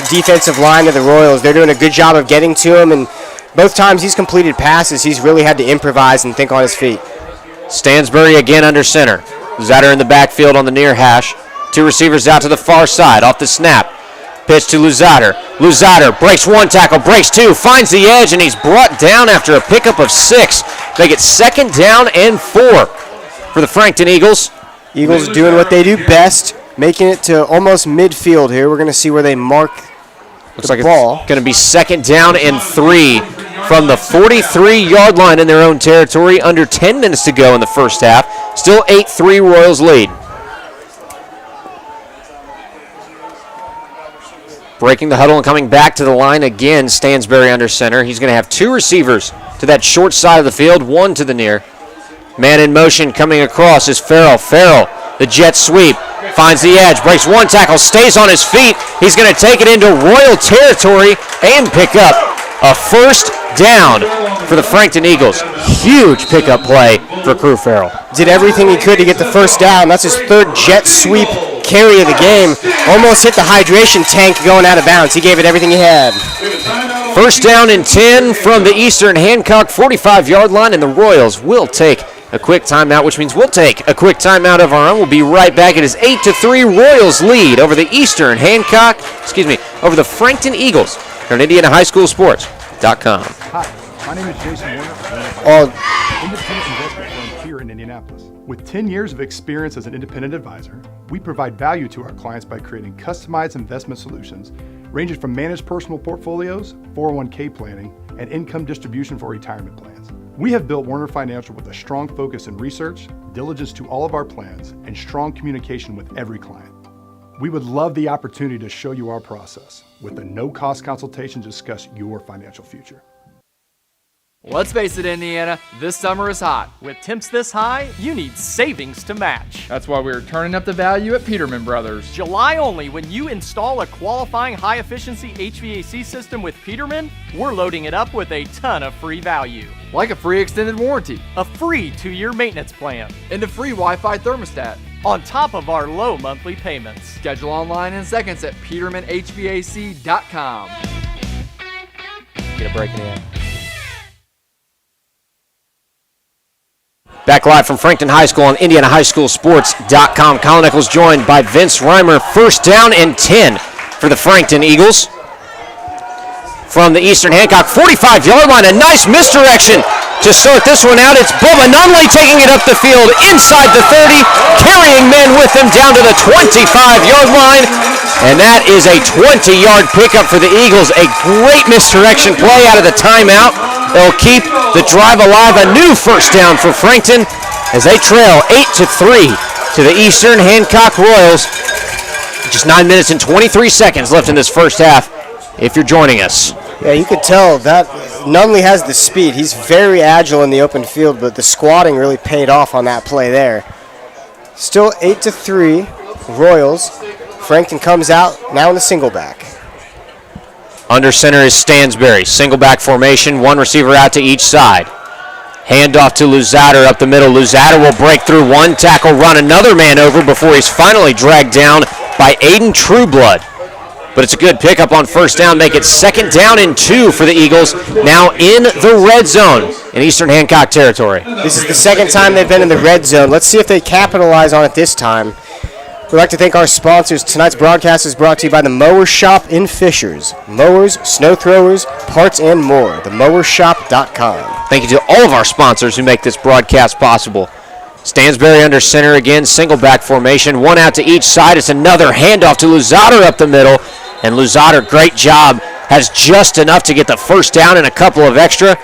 defensive line of the Royals. They're doing a good job of getting to him, and both times he's completed passes, he's really had to improvise and think on his feet. Stansberry again under center. Zatter in the backfield on the near hash. 2 receivers out to the far side off the snap. Pitch to Luzader. Luzader breaks 1 tackle, breaks 2, finds the edge, and he's brought down after a pickup of 6. They get second down and 4 for the Frankton Eagles. Eagles doing what they do best, making it to almost midfield here. We're going to see where they mark Looks like it's going to be second down and 3 from the 43-yard line in their own territory. Under 10 minutes to go in the first half. Still 8-3 Royals lead. Breaking the huddle and coming back to the line again, Stansberry under center. He's going to have 2 receivers to that short side of the field, 1 to the near. Man in motion coming across is Farrell. Farrell, the jet sweep, finds the edge, breaks 1 tackle, stays on his feet. He's going to take it into Royal territory and pick up a first down for the Frankton Eagles. Huge pickup play for Crew Farrell. Did everything he could to get the first down. That's his 3rd jet sweep carry of the game. Almost hit the hydration tank going out of bounds. He gave it everything he had. First down and 10 from the Eastern Hancock 45-yard line, and the Royals will take a quick timeout, which means we'll take a quick timeout of our own. We'll be right back. It is 8-3 Royals lead over the Eastern Hancock, over the Frankton Eagles here on IndianaHighSchoolSports.com. Hi, my name is Jason Warner, independent investment firm here in Indianapolis. With 10 years of experience as an independent advisor, we provide value to our clients by creating customized investment solutions ranging from managed personal portfolios, 401k planning, and income distribution for retirement plans. We have built Warner Financial with a strong focus in research, diligence to all of our plans, and strong communication with every client. We would love the opportunity to show you our process with a no-cost consultation to discuss your financial future. Let's face it, Indiana, this summer is hot. With temps this high, you need savings to match. That's why we're turning up the value at Peterman Brothers. July only, when you install a qualifying high-efficiency HVAC system with Peterman, we're loading it up with a ton of free value. Like a free extended warranty, a free 2-year maintenance plan, and a free Wi-Fi thermostat, on top of our low monthly payments. Schedule online in seconds at PetermanHVAC.com. Get a break in the end. Back live from Frankton High School on IndianaHighSchoolSports.com. Colin Nichols joined by Vince Reimer. First down and 10 for the Frankton Eagles. From the Eastern Hancock 45-yard line, a nice misdirection to start this one out. It's Bubba Nunley taking it up the field inside the 30, carrying men with him down to the 25-yard line. And that is a 20-yard pickup for the Eagles. A great misdirection play out of the timeout. They'll keep the drive alive. A new first down for Frankton as they trail 8-3 to the Eastern Hancock Royals. Just 9 minutes and 23 seconds left in this first half if you're joining us. Yeah, you could tell that Nunley has the speed. He's very agile in the open field, but the squatting really paid off on that play there. Still 8-3 Royals. Frankton comes out now in the single back. Under center is Stansberry. Single back formation, one receiver out to each side. Handoff to Luzader up the middle. Luzader will break through one tackle, run another man over before he's finally dragged down by Aiden Trueblood. But it's a good pickup on first down, make it 2nd down and 2 for the Eagles, now in the red zone in Eastern Hancock territory. This is the second time they've been in the red zone. Let's see if they capitalize on it this time. We'd like to thank our sponsors. Tonight's broadcast is brought to you by the Mower Shop in Fishers. Mowers, snow throwers, parts, and more. TheMowerShop.com. Thank you to all of our sponsors who make this broadcast possible. Stansberry under center again, single back formation, one out to each side. It's another handoff to Luzader up the middle. And Luzader, great job, has just enough to get the first down and a couple of extra.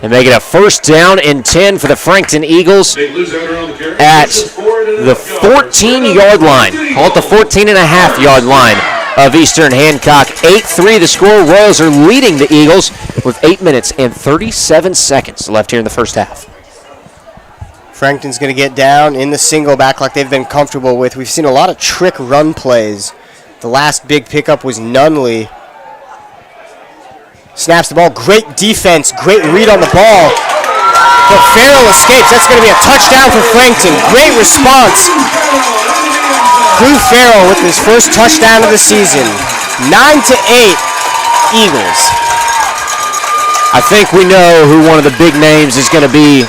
And make it a 1st down and 10 for the Frankton Eagles at the 14-yard line. Call it the 14.5-yard line of Eastern Hancock. 8-3 the score. Royals are leading the Eagles with 8 minutes and 37 seconds left here in the first half. Frankton's going to get down in the single back like they've been comfortable with. We've seen a lot of trick run plays. The last big pickup was Nunley. Snaps the ball. Great defense. Great read on the ball. But Farrell escapes. That's going to be a touchdown for Frankton. Great response. Drew Farrell with his first touchdown of the season. 9-8 Eagles. I think we know who one of the big names is going to be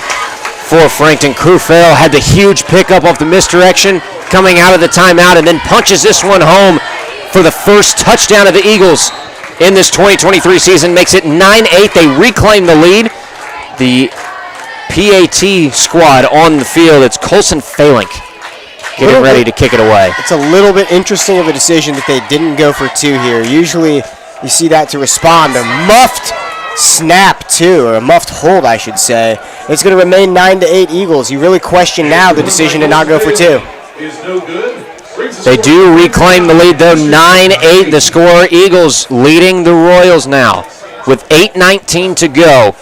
for Frankton. Crew Farrell had the huge pickup off the misdirection coming out of the timeout and then punches this one home for the first touchdown of the Eagles in this 2023 season. Makes it 9-8. They reclaim the lead. The PAT squad on the field. It's Colson Falink getting ready to kick it away. It's a little bit interesting of a decision that they didn't go for 2 here. Usually you see that to respond. A muffed snap too, or a muffed hold I should say. It's going to remain 9-8 Eagles. You really question now the decision to not go for 2. They do reclaim the lead though. 9-8 the score. Eagles leading the Royals now with 8:19 to go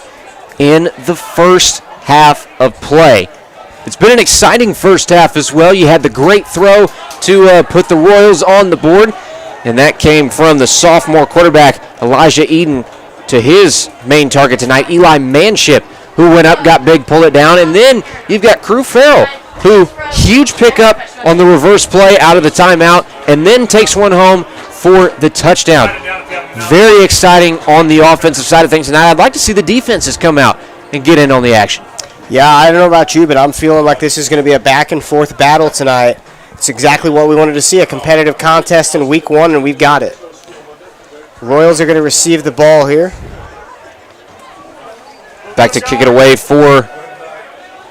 in the first half of play. It's been an exciting first half as well. You had the great throw to put the Royals on the board, and that came from the sophomore quarterback Elijah Eden to his main target tonight, Eli Manship, who went up, got big, pulled it down, and then you've got Crew Farrell, who huge pickup on the reverse play out of the timeout, and then takes one home for the touchdown. Very exciting on the offensive side of things tonight. I'd like to see the defenses come out and get in on the action. Yeah, I don't know about you, but I'm feeling like this is going to be a back-and-forth battle tonight. It's exactly what we wanted to see, a competitive contest in week 1, and we've got it. Royals are going to receive the ball here. Back to kick it away for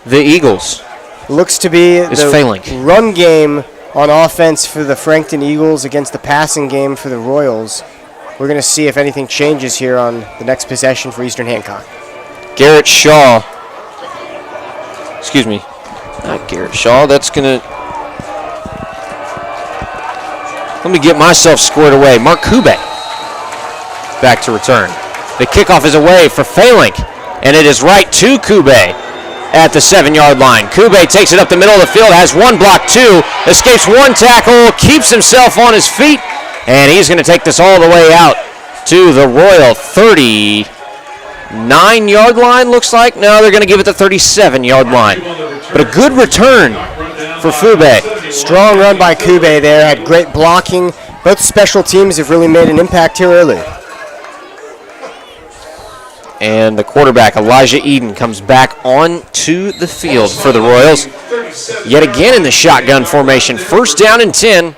the Eagles. Looks to be the run game on offense for the Frankton Eagles against the passing game for the Royals. We're going to see if anything changes here on the next possession for Eastern Hancock. Garrett Shaw. Excuse me. Not Garrett Shaw. That's going to... Let me get myself squared away. Mark Kubek back to return. The kickoff is away for Falink. and it is right to Kube at the 7-yard line. Kube takes it up the middle of the field, has one block, two, escapes one tackle, keeps himself on his feet, and he's going to take this all the way out to the Royal 39-yard line, looks like. No, they're going to give it the 37-yard line. But a good return for Fube. Strong run by Kube there, had great blocking. Both special teams have really made an impact here early. And the quarterback, Elijah Eden, comes back onto the field for the Royals. Yet again in the shotgun formation. First down and 10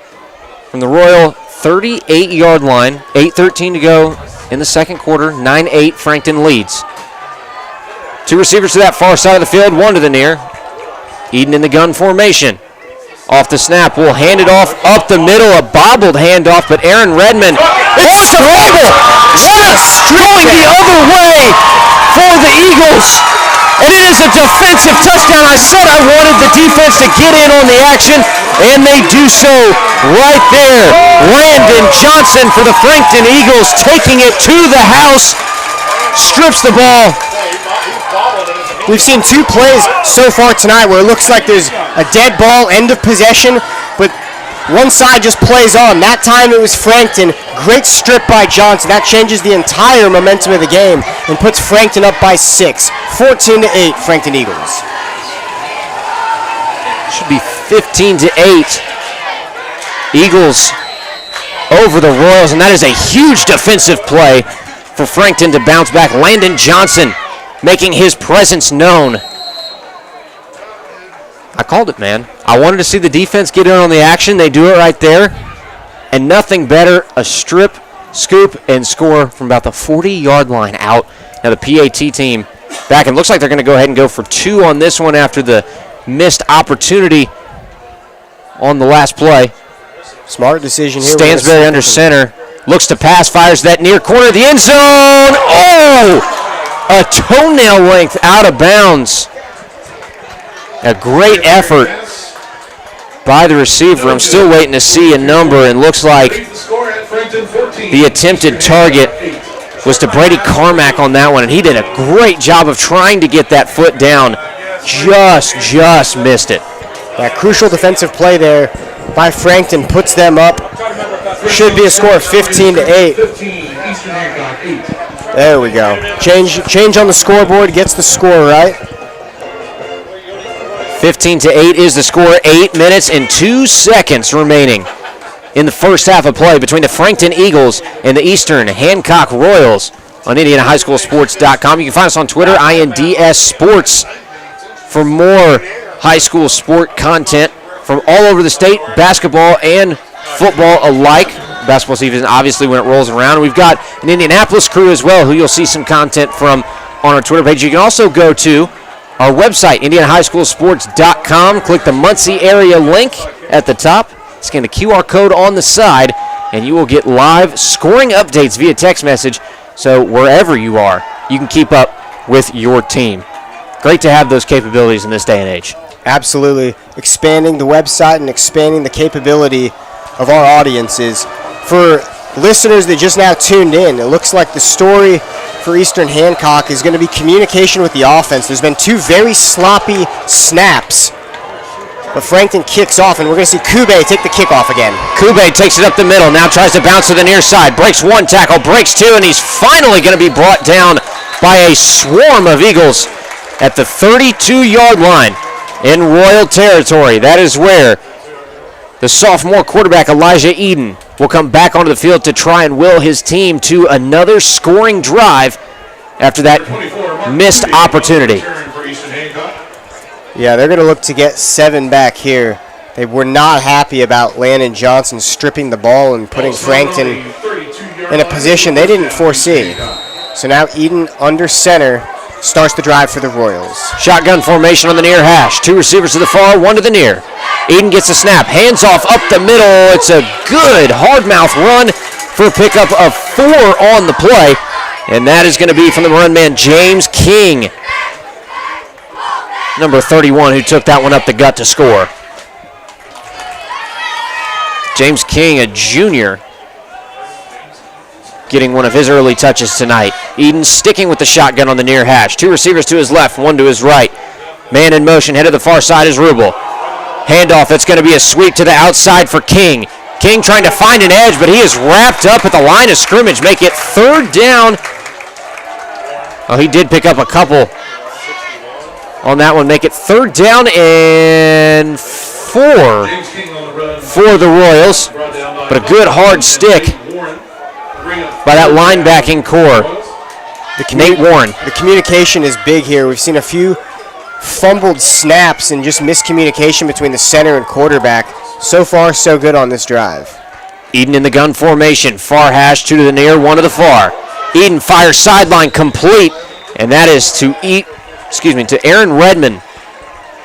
from the Royal 38-yard line. 8:13 to go in the second quarter. 9-8, Frankton leads. Two receivers to that far side of the field, one to the near. Eden in the gun formation. Off the snap, will hand it off up the middle, a bobbled handoff, but Aaron Redmond, it's a fumble! Just going the other way for the Eagles. And it is a defensive touchdown. I said I wanted the defense to get in on the action, and they do so right there. Landon Johnson for the Frankton Eagles, taking it to the house, strips the ball. We've seen two plays so far tonight where it looks like there's a dead ball, end of possession, but one side just plays on. That time it was Frankton. Great strip by Johnson. That changes the entire momentum of the game and puts Frankton up by 6. 14-8, Frankton Eagles. Should be 15-8. Eagles over the Royals, and that is a huge defensive play for Frankton to bounce back. Landon Johnson making his presence known. I called it, man. I wanted to see the defense get in on the action. They do it right there. And nothing better, a strip, scoop, and score from about the 40-yard line out. Now the PAT team back, and looks like they're going to go ahead and go for 2 on this one after the missed opportunity on the last play. Smart decision here. Stansberry under center. Looks to pass, fires that near corner of the end zone. Oh! A toenail length out of bounds. A great effort by the receiver. I'm still waiting to see a number, and looks like the attempted target was to Brady Carmack on that one, and he did a great job of trying to get that foot down. Just missed it. That crucial defensive play there by Frankton puts them up. Should be a score of 15-8. There we go. Change on the scoreboard gets the score right. 15-8 is the score. 8 minutes and 2 seconds remaining in the first half of play between the Frankton Eagles and the Eastern Hancock Royals on IndianaHighSchoolSports.com. You can find us on Twitter, INDS Sports, for more high school sport content from all over the state, basketball and football alike. Basketball season, obviously, when it rolls around. We've got an Indianapolis crew as well, who you'll see some content from on our Twitter page. You can also go to our website, IndianaHighSchoolSports.com. Click the Muncie area link at the top. Scan the QR code on the side, and you will get live scoring updates via text message. So wherever you are, you can keep up with your team. Great to have those capabilities in this day and age. Absolutely. Expanding the website and expanding the capability of our audiences. For listeners that just now tuned in, it looks like the story for Eastern Hancock is going to be communication with the offense. There's been 2 very sloppy snaps, but Frankton kicks off, and we're going to see Kube take the kickoff again. Kube takes it up the middle, now tries to bounce to the near side, breaks 1 tackle, breaks 2, and he's finally going to be brought down by a swarm of Eagles at the 32-yard line in Royal territory. That is where the sophomore quarterback, Elijah Eden, will come back onto the field to try and will his team to another scoring drive after that missed opportunity. Yeah, they're going to look to get 7 back here. They were not happy about Landon Johnson stripping the ball and putting Frankton in a position they didn't foresee. So now Eden under center starts the drive for the Royals. Shotgun formation on the near hash. 2 receivers to the far, 1 to the near. Eden gets a snap, hands off up the middle. It's a good hard mouth run for a pickup of 4 on the play. And that is going to be from the run man, James King, number 31, who took that one up the gut to score. James King, a junior, getting one of his early touches tonight. Eden sticking with the shotgun on the near hash. 2 receivers to his left, 1 to his right. Man in motion, head to the far side is Rubel. Handoff, it's going to be a sweep to the outside for King. King trying to find an edge, but he is wrapped up at the line of scrimmage. Make it 3rd down. Oh, he did pick up a couple on that one. Make it 3rd down and 4 for the Royals. But a good hard stick by that linebacking core. Nate Warren. The communication is big here. We've seen a few fumbled snaps and just miscommunication between the center and quarterback. So far, so good on this drive. Eden in the gun formation. Far hash, 2 to the near, 1 to the far. Eden fires sideline complete, and that is to Aaron Redmond.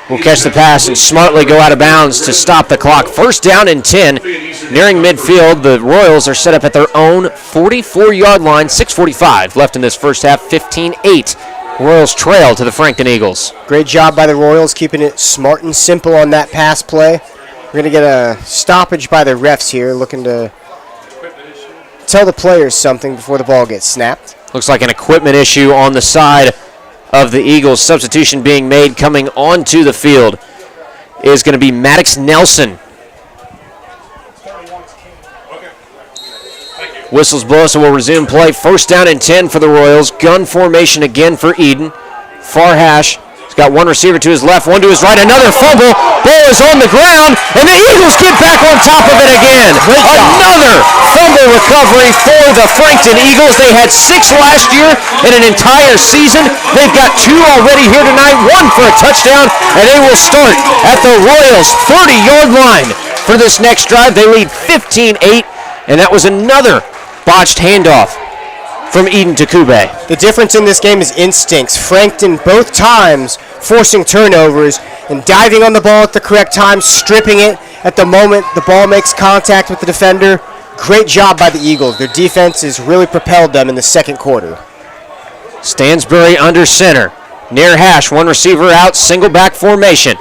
Will catch the pass and smartly go out of bounds to stop the clock. 1st down and 10. Nearing midfield, the Royals are set up at their own 44-yard line. 6:45 left in this first half. 15-8. Royals trail to the Frankton Eagles. Great job by the Royals, keeping it smart and simple on that pass play. We're going to get a stoppage by the refs here, looking to tell the players something before the ball gets snapped. Looks like an equipment issue on the side of the Eagles. Substitution being made coming onto the field is going to be Maddox Nelson. Whistles blow, so we'll resume play. 1st down and 10 for the Royals. Gun formation again for Eden. Far hash. He's got 1 receiver to his left, 1 to his right. Another fumble. Ball is on the ground, and the Eagles get back on top of it again. Another fumble recovery for the Frankton Eagles. They had 6 last year in an entire season. They've got 2 already here tonight, 1 for a touchdown, and they will start at the Royals' 30-yard line for this next drive. They lead 15-8, and that was another botched handoff from Eden to Kube. The difference in this game is instincts. Frankton both times forcing turnovers and diving on the ball at the correct time, stripping it at the moment the ball makes contact with the defender. Great job by the Eagles. Their defense has really propelled them in the 2nd quarter. Stansbury under center. Near hash, 1 receiver out, single back formation.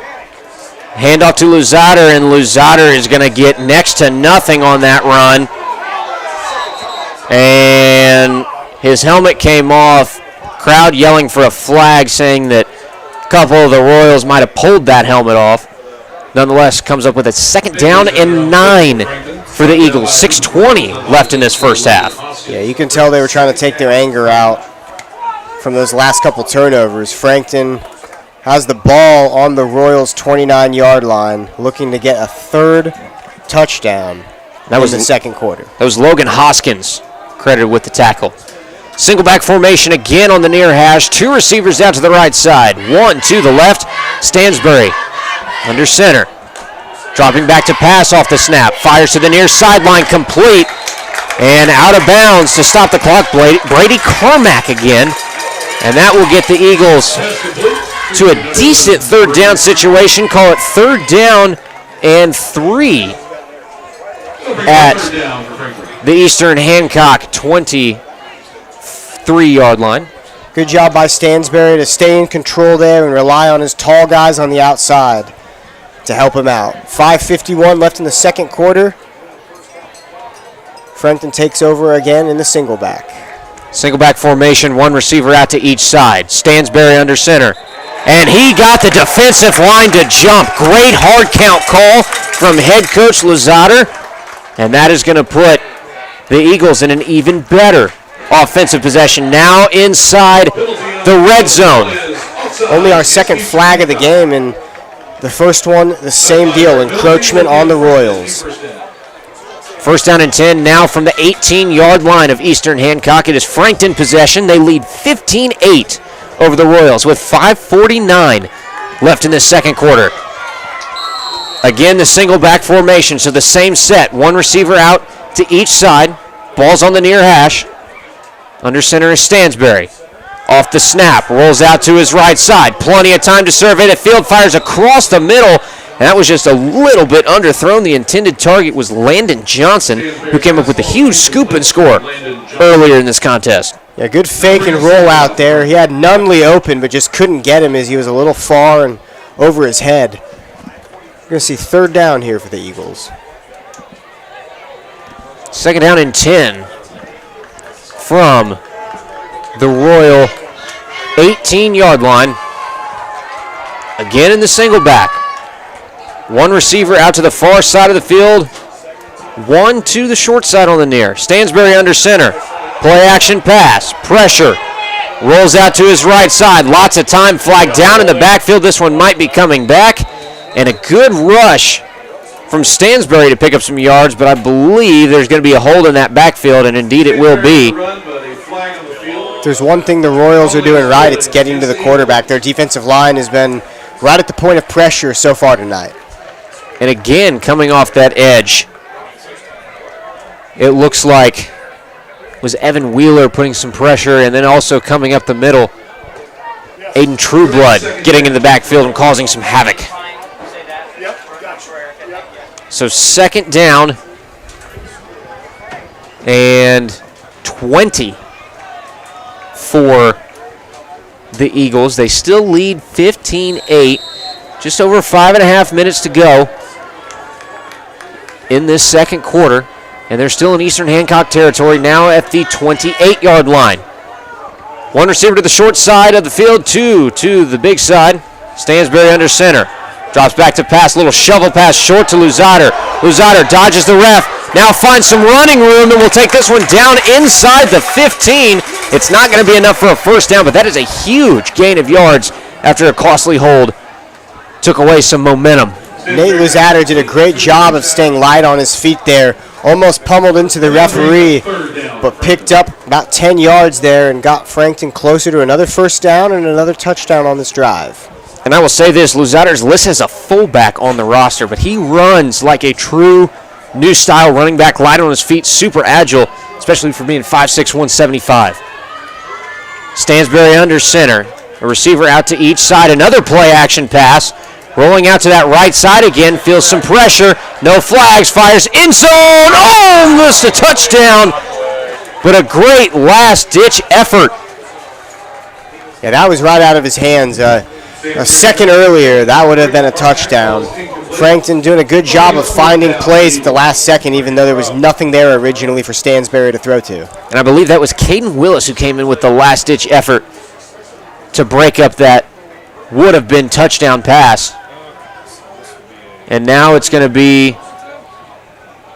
Handoff to Luzader, and Luzader is going to get next to nothing on that run. And his helmet came off. Crowd yelling for a flag, saying that a couple of the Royals might have pulled that helmet off. Nonetheless, comes up with a 2nd down and 9 for the Eagles. 6:20 left in this first half. Yeah, you can tell they were trying to take their anger out from those last couple turnovers. Frankton has the ball on the Royals' 29-yard line, looking to get a 3rd touchdown. That was in the 2nd quarter. That was Logan Hoskins credited with the tackle. Single back formation again on the near hash. 2 receivers out to the right side. 1 to the left. Stansbury under center. Dropping back to pass off the snap. Fires to the near sideline, complete. And out of bounds to stop the clock. Brady Carmack again. And that will get the Eagles to a decent 3rd down situation. Call it 3rd down and 3 at the Eastern Hancock 23-yard line. Good job by Stansbury to stay in control there and rely on his tall guys on the outside to help him out. 5:51 left in the 2nd quarter. Frankton takes over again in the single back. Single back formation, 1 receiver out to each side. Stansbury under center. And he got the defensive line to jump. Great hard count call from head coach Luzader. And that is going to put the Eagles in an even better offensive possession now inside the red zone. Only our 2nd flag of the game, and the first one, the same deal, encroachment on the Royals. 1st down and 10 now from the 18-yard line of Eastern Hancock. It is Frankton possession. They lead 15-8 over the Royals with 5:49 left in the 2nd quarter. Again, the single back formation, so the same set. 1 receiver out to each side. Ball's on the near hash. Under center is Stansbury. Off the snap, rolls out to his right side. Plenty of time to survey the field, fires across the middle. And that was just a little bit underthrown. The intended target was Landon Johnson, who came up with a huge scoop and score earlier in this contest. Yeah, good fake and roll out there. He had Nunley open, but just couldn't get him as he was a little far and over his head. We're going to see 3rd down here for the Eagles. 2nd down and 10. from the Royal 18-yard line. Again in the single back. One receiver out to the far side of the field. One to the short side on the near. Stansbury under center. Play action pass. Pressure. Rolls out to his right side. Lots of time. Flag down in the backfield. This one might be coming back. And a good rush from Stansbury to pick up some yards, but I believe there's going to be a hold in that backfield, and indeed it will be. There's one thing the Royals are doing right. It's getting to the quarterback. Their defensive line has been right at the point of pressure so far tonight. And again, coming off that edge, it looks like it was Evan Wheeler putting some pressure, and then also coming up the middle, Aiden Trueblood getting in the backfield and causing some havoc. So second down and 20 for the Eagles. They still lead 15-8. Just over 5.5 minutes to go in this second quarter. And they're still in Eastern Hancock territory now at the 28-yard line. One receiver to the short side of the field, two to the big side. Stansbury under center. Drops back to pass, little shovel pass short to Luzader. Luzader dodges the ref. Now finds some running room and will take this one down inside the 15. It's not going to be enough for a first down, but that is a huge gain of yards after a costly hold. Took away some momentum. Nate Luzader did a great job of staying light on his feet there. Almost pummeled into the referee, but picked up about 10 yards there and got Frankton closer to another first down and another touchdown on this drive. And I will say this, Luzader's listed as a fullback on the roster, but he runs like a true new style running back, light on his feet, super agile, especially for being 5'6", 175. Stansbury under center. A receiver out to each side. Another play action pass. Rolling out to that right side again. Feels some pressure. No flags. Fires end zone. Oh, missed a touchdown. But a great last-ditch effort. Yeah, that was right out of his hands. A second earlier, that would have been a touchdown. Frankton doing a good job of finding plays at the last second, even though there was nothing there originally for Stansbury to throw to. And I believe that was Caden Willis who came in with the last-ditch effort to break up that would have been touchdown pass. And now it's going to be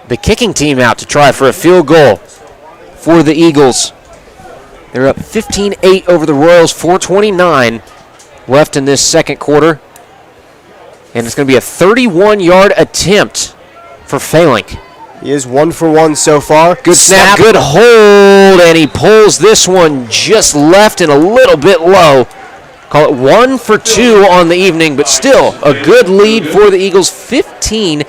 the kicking team out to try for a field goal for the Eagles. They're up 15-8 over the Royals, 4:29 left in this second quarter. And it's going to be a 31-yard attempt for Phalank. He is 1 for 1 so far. Good snap, good hold, and he pulls this one just left and a little bit low. Call it 1 for 2 on the evening, but still a good lead for the Eagles, 15-8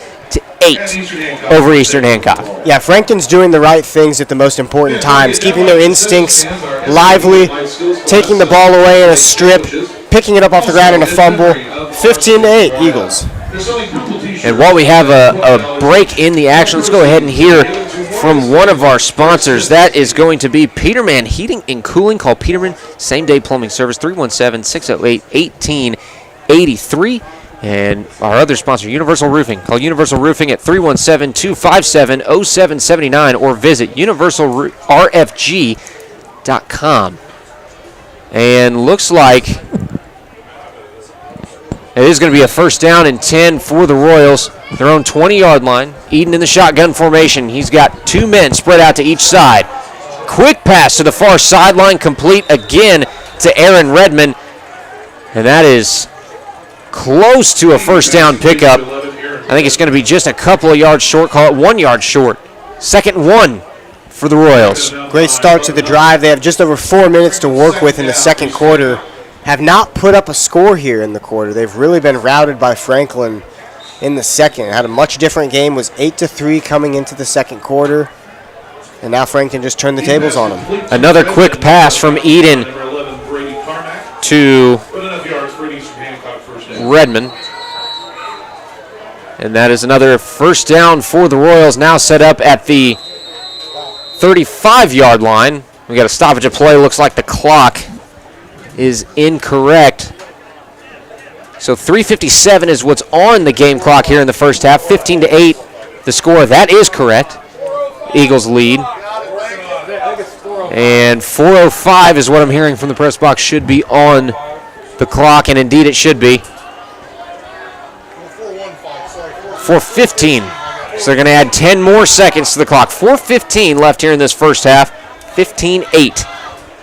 over Eastern Hancock. Yeah, Frankton's doing the right things at the most important times, keeping their instincts lively, taking the ball away in a strip, picking it up off the ground in a fumble. 15-8, Eagles. And while we have a break in the action, let's go ahead and hear from one of our sponsors. That is going to be Peterman Heating and Cooling. Call Peterman, same-day plumbing service, 317-608-1883. And our other sponsor, Universal Roofing. Call Universal Roofing at 317-257-0779 or visit universalrfg.com. And looks like it is going to be a first down and 10 for the Royals. Their own 20-yard line. Eden in the shotgun formation. He's got two men spread out to each side. Quick pass to the far sideline, complete again to Aaron Redmond. And that is close to a first down pickup. I think it's going to be just a couple of yards short. Call it 1 yard short. Second and 1 for the Royals. Great start to the drive. They have just over 4 minutes to work with in the second quarter. Have not put up a score here in the quarter. They've really been routed by Franklin in the second. Had a much different game. Was 8-3 coming into the second quarter. And now Frankton just turned the tables on them. Another quick pass from Eden to Redmond. And that is another first down for the Royals, now set up at the 35-yard line. We got a stoppage of play. Looks like the clock is incorrect. So 3:57 is what's on the game clock here in the first half. 15-8 the score. That is correct. Eagles lead. And 4:05 is what I'm hearing from the press box should be on the clock, and indeed it should be. 4:15. So they're going to add 10 more seconds to the clock. 4:15 left here in this first half. 15-8.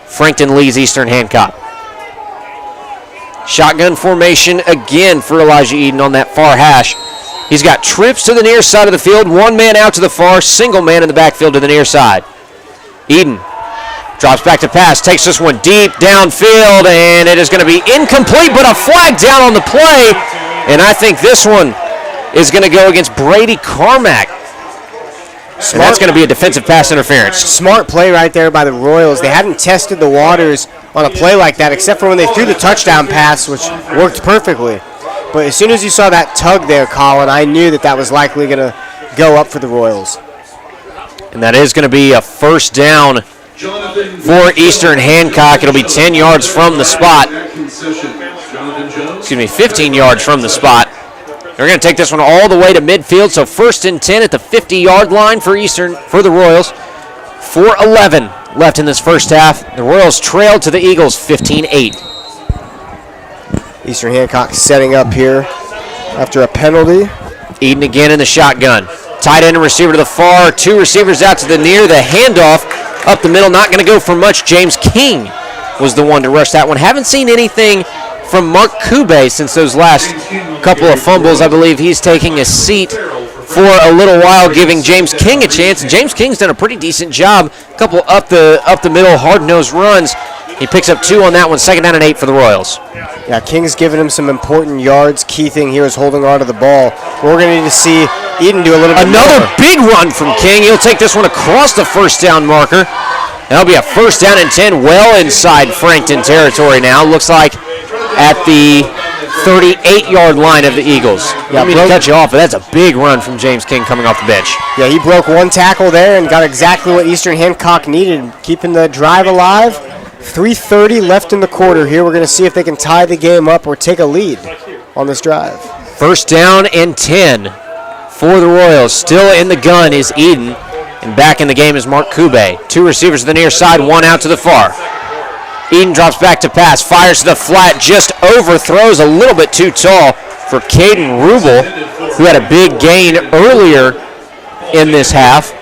Frankton leads Eastern Hancock. Shotgun formation again for Elijah Eden on that far hash. He's got trips to the near side of the field, one man out to the far, single man in the backfield to the near side. Eden drops back to pass, takes this one deep downfield, and it is going to be incomplete, but a flag down on the play, and I think this one is going to go against Brady Carmack. And that's going to be a defensive pass interference. Smart play right there by the Royals. They hadn't tested the waters on a play like that, except for when they threw the touchdown pass, which worked perfectly. But as soon as you saw that tug there, Colin, I knew that was likely going to go up for the Royals. And that is going to be a first down for Eastern Hancock. It'll be 10 yards from the spot. 15 yards from the spot. They're going to take this one all the way to midfield, so 1st and 10 at the 50-yard line for the Royals. 4:11 left in this first half. The Royals trailed to the Eagles 15-8. Eastern Hancock setting up here after a penalty. Eden again in the shotgun. Tight end and receiver to the far. 2 receivers out to the near. The handoff up the middle. Not going to go for much. James King was the one to rush that one. Haven't seen anything from Mark Kube since those last couple of fumbles. I believe he's taking a seat for a little while, giving James King a chance. James King's done a pretty decent job. A couple up the middle, hard-nosed runs. He picks up 2 on that one. 2nd down and 8 for the Royals. Yeah, King's given him some important yards. Key thing here is holding on to the ball. We're going to need to see Eden do a little bit Another more. Big run from King. He'll take this one across the first down marker. That'll be a 1st down and 10 well inside Frankton territory now. Looks like at the 38-yard line of the Eagles. Yeah, I mean to cut you off, but that's a big run from James King coming off the bench. Yeah, he broke 1 tackle there and got exactly what Eastern Hancock needed, keeping the drive alive. 3:30 left in the quarter here. We're going to see if they can tie the game up or take a lead on this drive. 1st down and 10 for the Royals. Still in the gun is Eden, and back in the game is Mark Kube. 2 receivers to the near side, 1 out to the far. Eden drops back to pass, fires to the flat, just overthrows a little bit too tall for Caden Rubel, who had a big gain earlier in this half.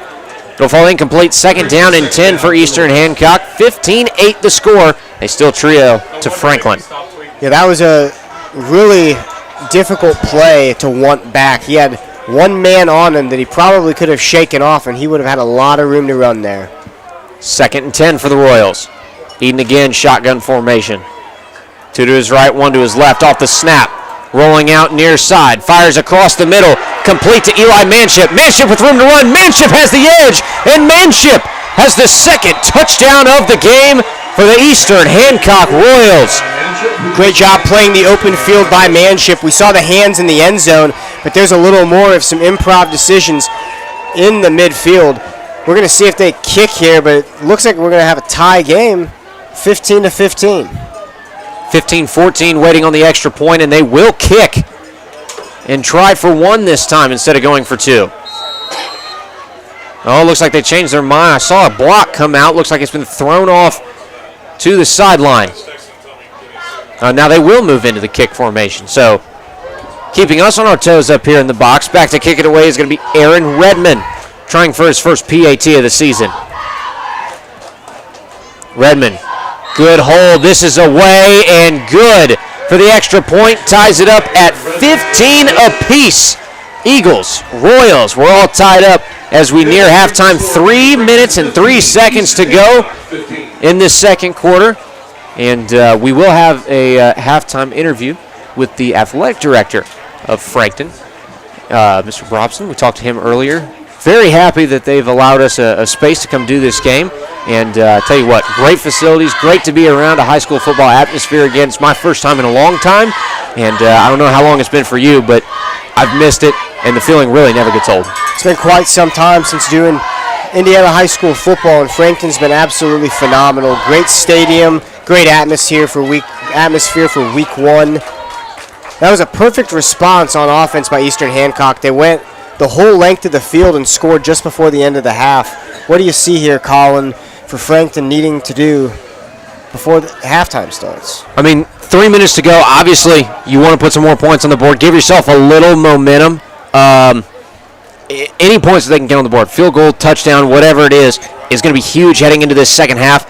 It'll fall incomplete. 2nd down and 10 for Eastern Hancock. 15-8 the score. They still trio to Franklin. Yeah, that was a really difficult play to want back. He had 1 man on him that he probably could have shaken off, and he would have had a lot of room to run there. 2nd and 10 for the Royals. Eden again, shotgun formation. 2 to his right, 1 to his left. Off the snap. Rolling out near side. Fires across the middle. Complete to Eli Manship. Manship with room to run. Manship has the edge. And Manship has the 2nd touchdown of the game for the Eastern Hancock Royals. Great job playing the open field by Manship. We saw the hands in the end zone, but there's a little more of some improv decisions in the midfield. We're going to see if they kick here, but it looks like we're going to have a tie game, 15-15. 15-14 waiting on the extra point, and they will kick and try for 1 this time instead of going for 2. Oh, looks like they changed their mind. I saw a block come out. Looks like it's been thrown off to the sideline. Now they will move into the kick formation. So keeping us on our toes up here in the box. Back to kick it away is going to be Aaron Redmond, trying for his first PAT of the season. Redmond, good hold. This is away and good for the extra point. Ties it up at 15 apiece. Eagles, Royals, we're all tied up as we near halftime. 3 minutes and 3 seconds to go in this second quarter. And we will have a halftime interview with the athletic director of Frankton, Mr. Brobson. We talked to him earlier. Very happy that they've allowed us a space to come do this game. And tell you what, great facilities, great to be around a high school football atmosphere again. It's my first time in a long time, and I don't know how long it's been for you, but I've missed it, and the feeling really never gets old. It's been quite some time since doing Indiana high school football, and Frankton's been absolutely phenomenal. Great stadium, great atmosphere for week 1. That was a perfect response on offense by Eastern Hancock. They went the whole length of the field and scored just before the end of the half. What do you see here, Colin? for Frankton needing to do before the halftime starts? I mean, 3 minutes to go. Obviously, you want to put some more points on the board. Give yourself a little momentum. Any points that they can get on the board, field goal, touchdown, whatever it is going to be huge heading into this second half.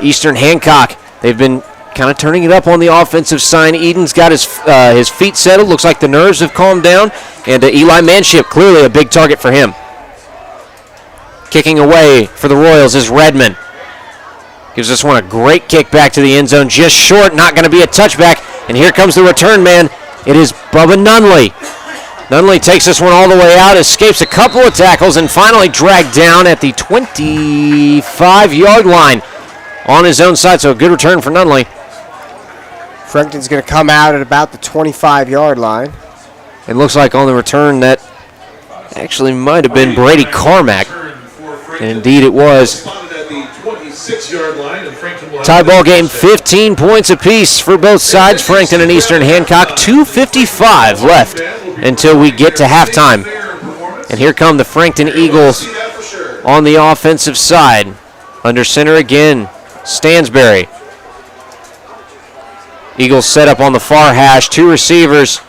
Eastern Hancock, they've been kind of turning it up on the offensive side. Eden's got his feet settled. Looks like the nerves have calmed down. And Eli Manship, clearly a big target for him. Kicking away for the Royals is Redmond. Gives this one a great kick back to the end zone. Just short, not going to be a touchback. And here comes the return man. It is Bubba Nunley. Nunley takes this one all the way out, escapes a couple of tackles, and finally dragged down at the 25-yard line on his own side. So a good return for Nunley. Frankton's going to come out at about the 25-yard line. It looks like on the return that actually might have been Brady Carmack. And indeed it was. Tie ball game, 15 points apiece for both sides. Frankton and Eastern Hancock, 2:55 left until we get to halftime. And here come the Frankton Eagles on the offensive side. Under center again, Stansberry. Eagles set up on the far hash, 2 receivers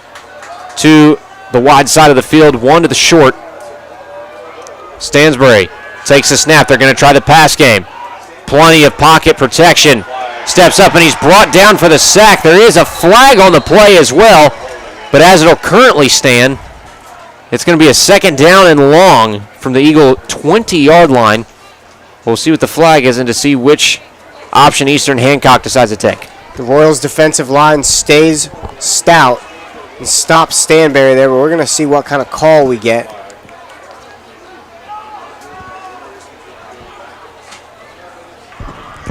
to the wide side of the field, 1 to the short. Stansberry takes the snap. They're going to try the pass game. Plenty of pocket protection. Steps up and he's brought down for the sack. There is a flag on the play as well, but as it'll currently stand, it's going to be a second down and long from the Eagle 20-yard line. We'll see what the flag is and to see which option Eastern Hancock decides to take. The Royals' defensive line stays stout and stops Stanberry there, but we're going to see what kind of call we get.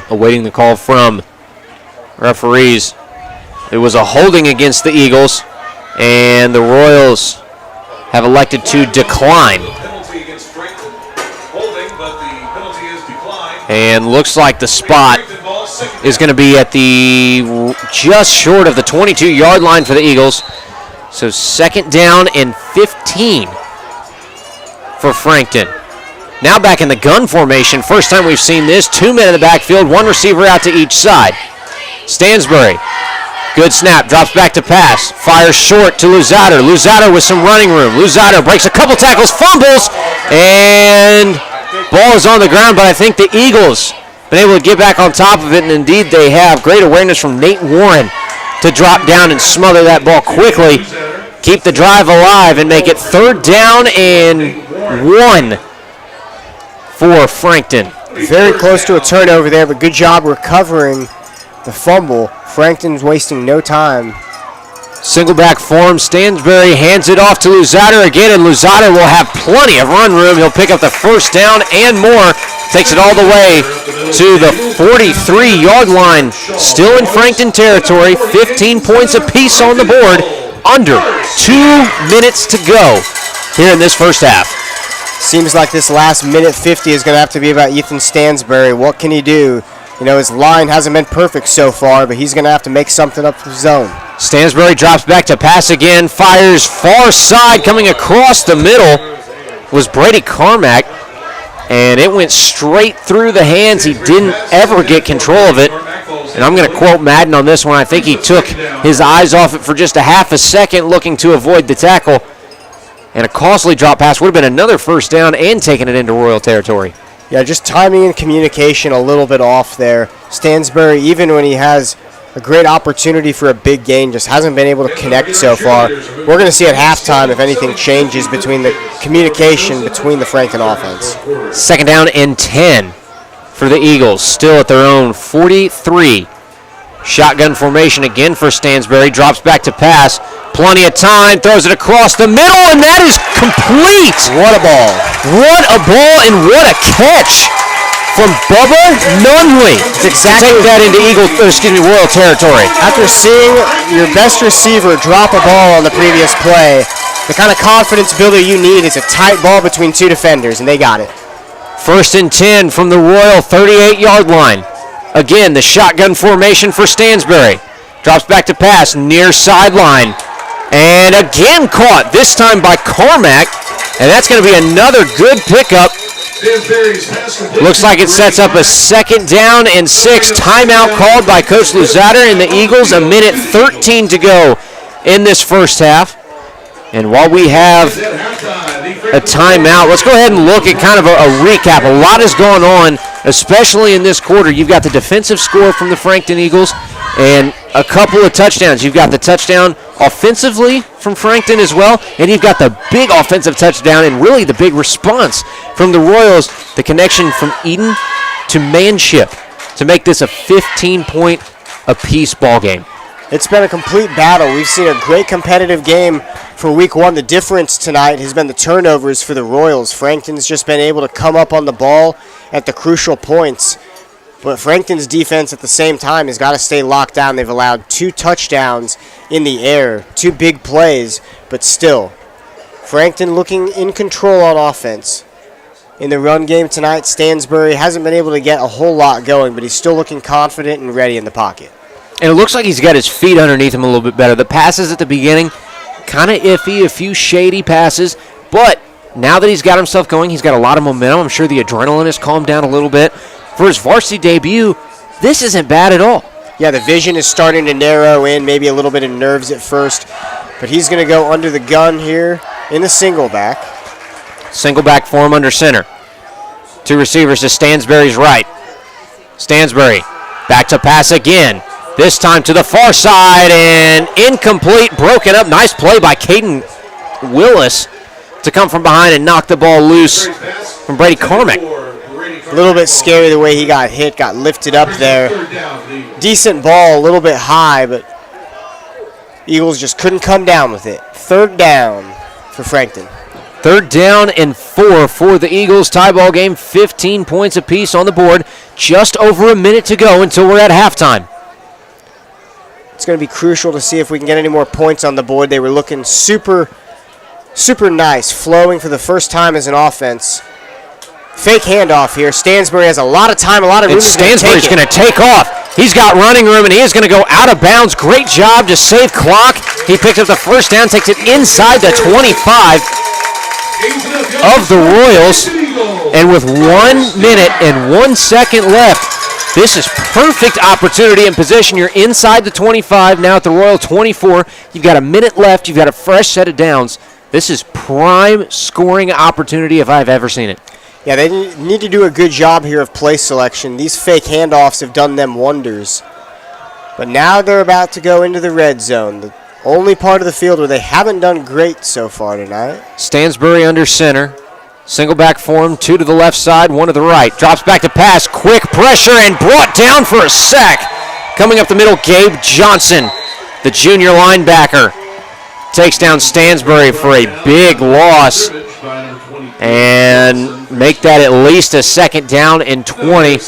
Awaiting the call from referees. It was a holding against the Eagles, and the Royals have elected to decline. And looks like the spot is going to be at the just short of the 22-yard line for the Eagles. So second down and 15 for Frankton. Now back in the gun formation. First time we've seen this. 2 men in the backfield, 1 receiver out to each side. Stansberry, good snap, drops back to pass. Fires short to Luzader. Luzader with some running room. Luzader breaks a couple tackles, fumbles, and ball is on the ground, but I think the Eagles been able to get back on top of it, and indeed they have. Great awareness from Nate Warren to drop down and smother that ball quickly, keep the drive alive, and make it third down and 1 for Frankton. Very close to a turnover there, but good job recovering the fumble. Frankton's wasting no time. Single back form. Stansberry hands it off to Luzader again, and Luzader will have plenty of run room. He'll pick up the first down and more. Takes it all the way to the 43-yard line. Still in Frankton territory. 15 points apiece on the board. Under 2 minutes to go here in this first half. Seems like this last minute 50 is going to have to be about Ethan Stansberry. What can he do? You know, his line hasn't been perfect so far, but he's going to have to make something up of his own. Stansberry drops back to pass again, fires far side, coming across the middle was Brady Carmack, and it went straight through the hands. He didn't ever get control of it, and I'm going to quote Madden on this one. I think he took his eyes off it for just a half a second, looking to avoid the tackle, and a costly drop pass would have been another first down and taking it into Royal territory. Yeah, just timing and communication a little bit off there. Stansberry, even when he has a great opportunity for a big gain, just hasn't been able to connect so far. We're going to see at halftime if anything changes between the communication between the Frankton offense. Second down and 10 for the Eagles, still at their own 43. Shotgun formation again for Stansberry, drops back to pass. Plenty of time, throws it across the middle, and that is complete. What a ball. What a ball, and what a catch from Bubba Nunley. Exactly. Take that into Royal territory. After seeing your best receiver drop a ball on the previous play, the kind of confidence builder you need is a tight ball between 2 defenders, and they got it. First and 10 from the Royal 38-yard line. Again, the shotgun formation for Stansberry. Drops back to pass, near sideline. And again caught, this time by Carmack. And that's going to be another good pickup Stansberry's pass complete. Looks like it sets up a 2nd down and 6. Timeout called by Coach Luzader and the Eagles. A minute 13 to go in this first half. And while we have a timeout, let's go ahead and look at kind of a recap. A lot is going on, especially in this quarter. You've got the defensive score from the Frankton Eagles and a couple of touchdowns. You've got the touchdown offensively from Frankton as well, and you've got the big offensive touchdown and really the big response from the Royals, the connection from Eden to Manship to make this a 15-point apiece ball game. It's been a complete battle. We've seen a great competitive game for week 1. The difference tonight has been the turnovers for the Royals. Frankton's just been able to come up on the ball at the crucial points. But Frankton's defense at the same time has got to stay locked down. They've allowed 2 touchdowns in the air, 2 big plays, but still, Frankton looking in control on offense. In the run game tonight, Stansbury hasn't been able to get a whole lot going, but he's still looking confident and ready in the pocket. And it looks like he's got his feet underneath him a little bit better. The passes at the beginning, kind of iffy, a few shady passes, but now that he's got himself going, he's got a lot of momentum. I'm sure the adrenaline has calmed down a little bit. For his varsity debut, this isn't bad at all. Yeah, the vision is starting to narrow in, maybe a little bit of nerves at first, but he's going to go under the gun here in the single back. Single back for him under center. 2 receivers to Stansbury's right. Stansbury back to pass again. This time to the far side and incomplete, broken up. Nice play by Caden Willis to come from behind and knock the ball loose from Brady Carmack. A little bit scary the way he got hit, got lifted up there. Decent ball, a little bit high, but Eagles just couldn't come down with it. 3rd down for Frankton. 3rd down and 4 for the Eagles. Tie ball game, 15 points apiece on the board. Just over a minute to go until we're at halftime. It's going to be crucial to see if we can get any more points on the board. They were looking super nice, flowing for the first time as an offense. Fake handoff here. Stansbury has a lot of time, a lot of room. And Stansbury's going to take off. He's got running room, and he is going to go out of bounds. Great job to save clock. He picks up the 1st down, takes it inside the 25 of the Royals. And with 1 minute and 1 second left, this is perfect opportunity and position. You're inside the 25, now at the Royal 24. You've got a minute left. You've got a fresh set of downs. This is prime scoring opportunity if I've ever seen it. Yeah, they need to do a good job here of play selection. These fake handoffs have done them wonders. But now they're about to go into the red zone, the only part of the field where they haven't done great so far tonight. Stansbury under center. Single back for him, 2 to the left side, 1 to the right. Drops back to pass, quick pressure, and brought down for a sack. Coming up the middle, Gabe Johnson, the junior linebacker, takes down Stansbury for a big loss and make that at least a 2nd down and 20.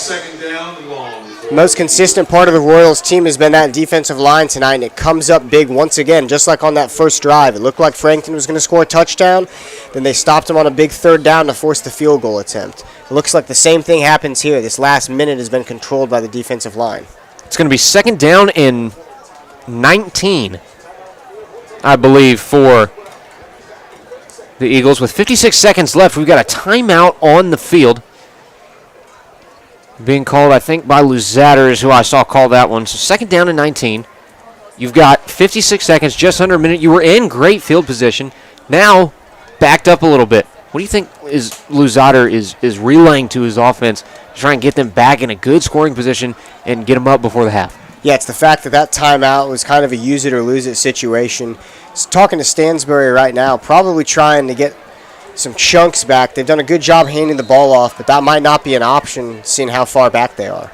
Most consistent part of the Royals team has been that defensive line tonight, and it comes up big once again, just like on that first drive. It looked like Frankton was going to score a touchdown, then they stopped him on a big 3rd down to force the field goal attempt. It looks like the same thing happens here. This last minute has been controlled by the defensive line. It's going to be 2nd down and 19, I believe, for the Eagles. With 56 seconds left, we've got a timeout on the field. Being called, I think, by Luzader is who I saw call that one. So 2nd down and 19. You've got 56 seconds, just under a minute. You were in great field position. Now, backed up a little bit. What do you think is Luzader is relaying to his offense to try and get them back in a good scoring position and get them up before the half? Yeah, it's the fact that timeout was kind of a use it or lose it situation. He's talking to Stansbury right now, probably trying to get some chunks back. They've done a good job handing the ball off, but that might not be an option seeing how far back they are.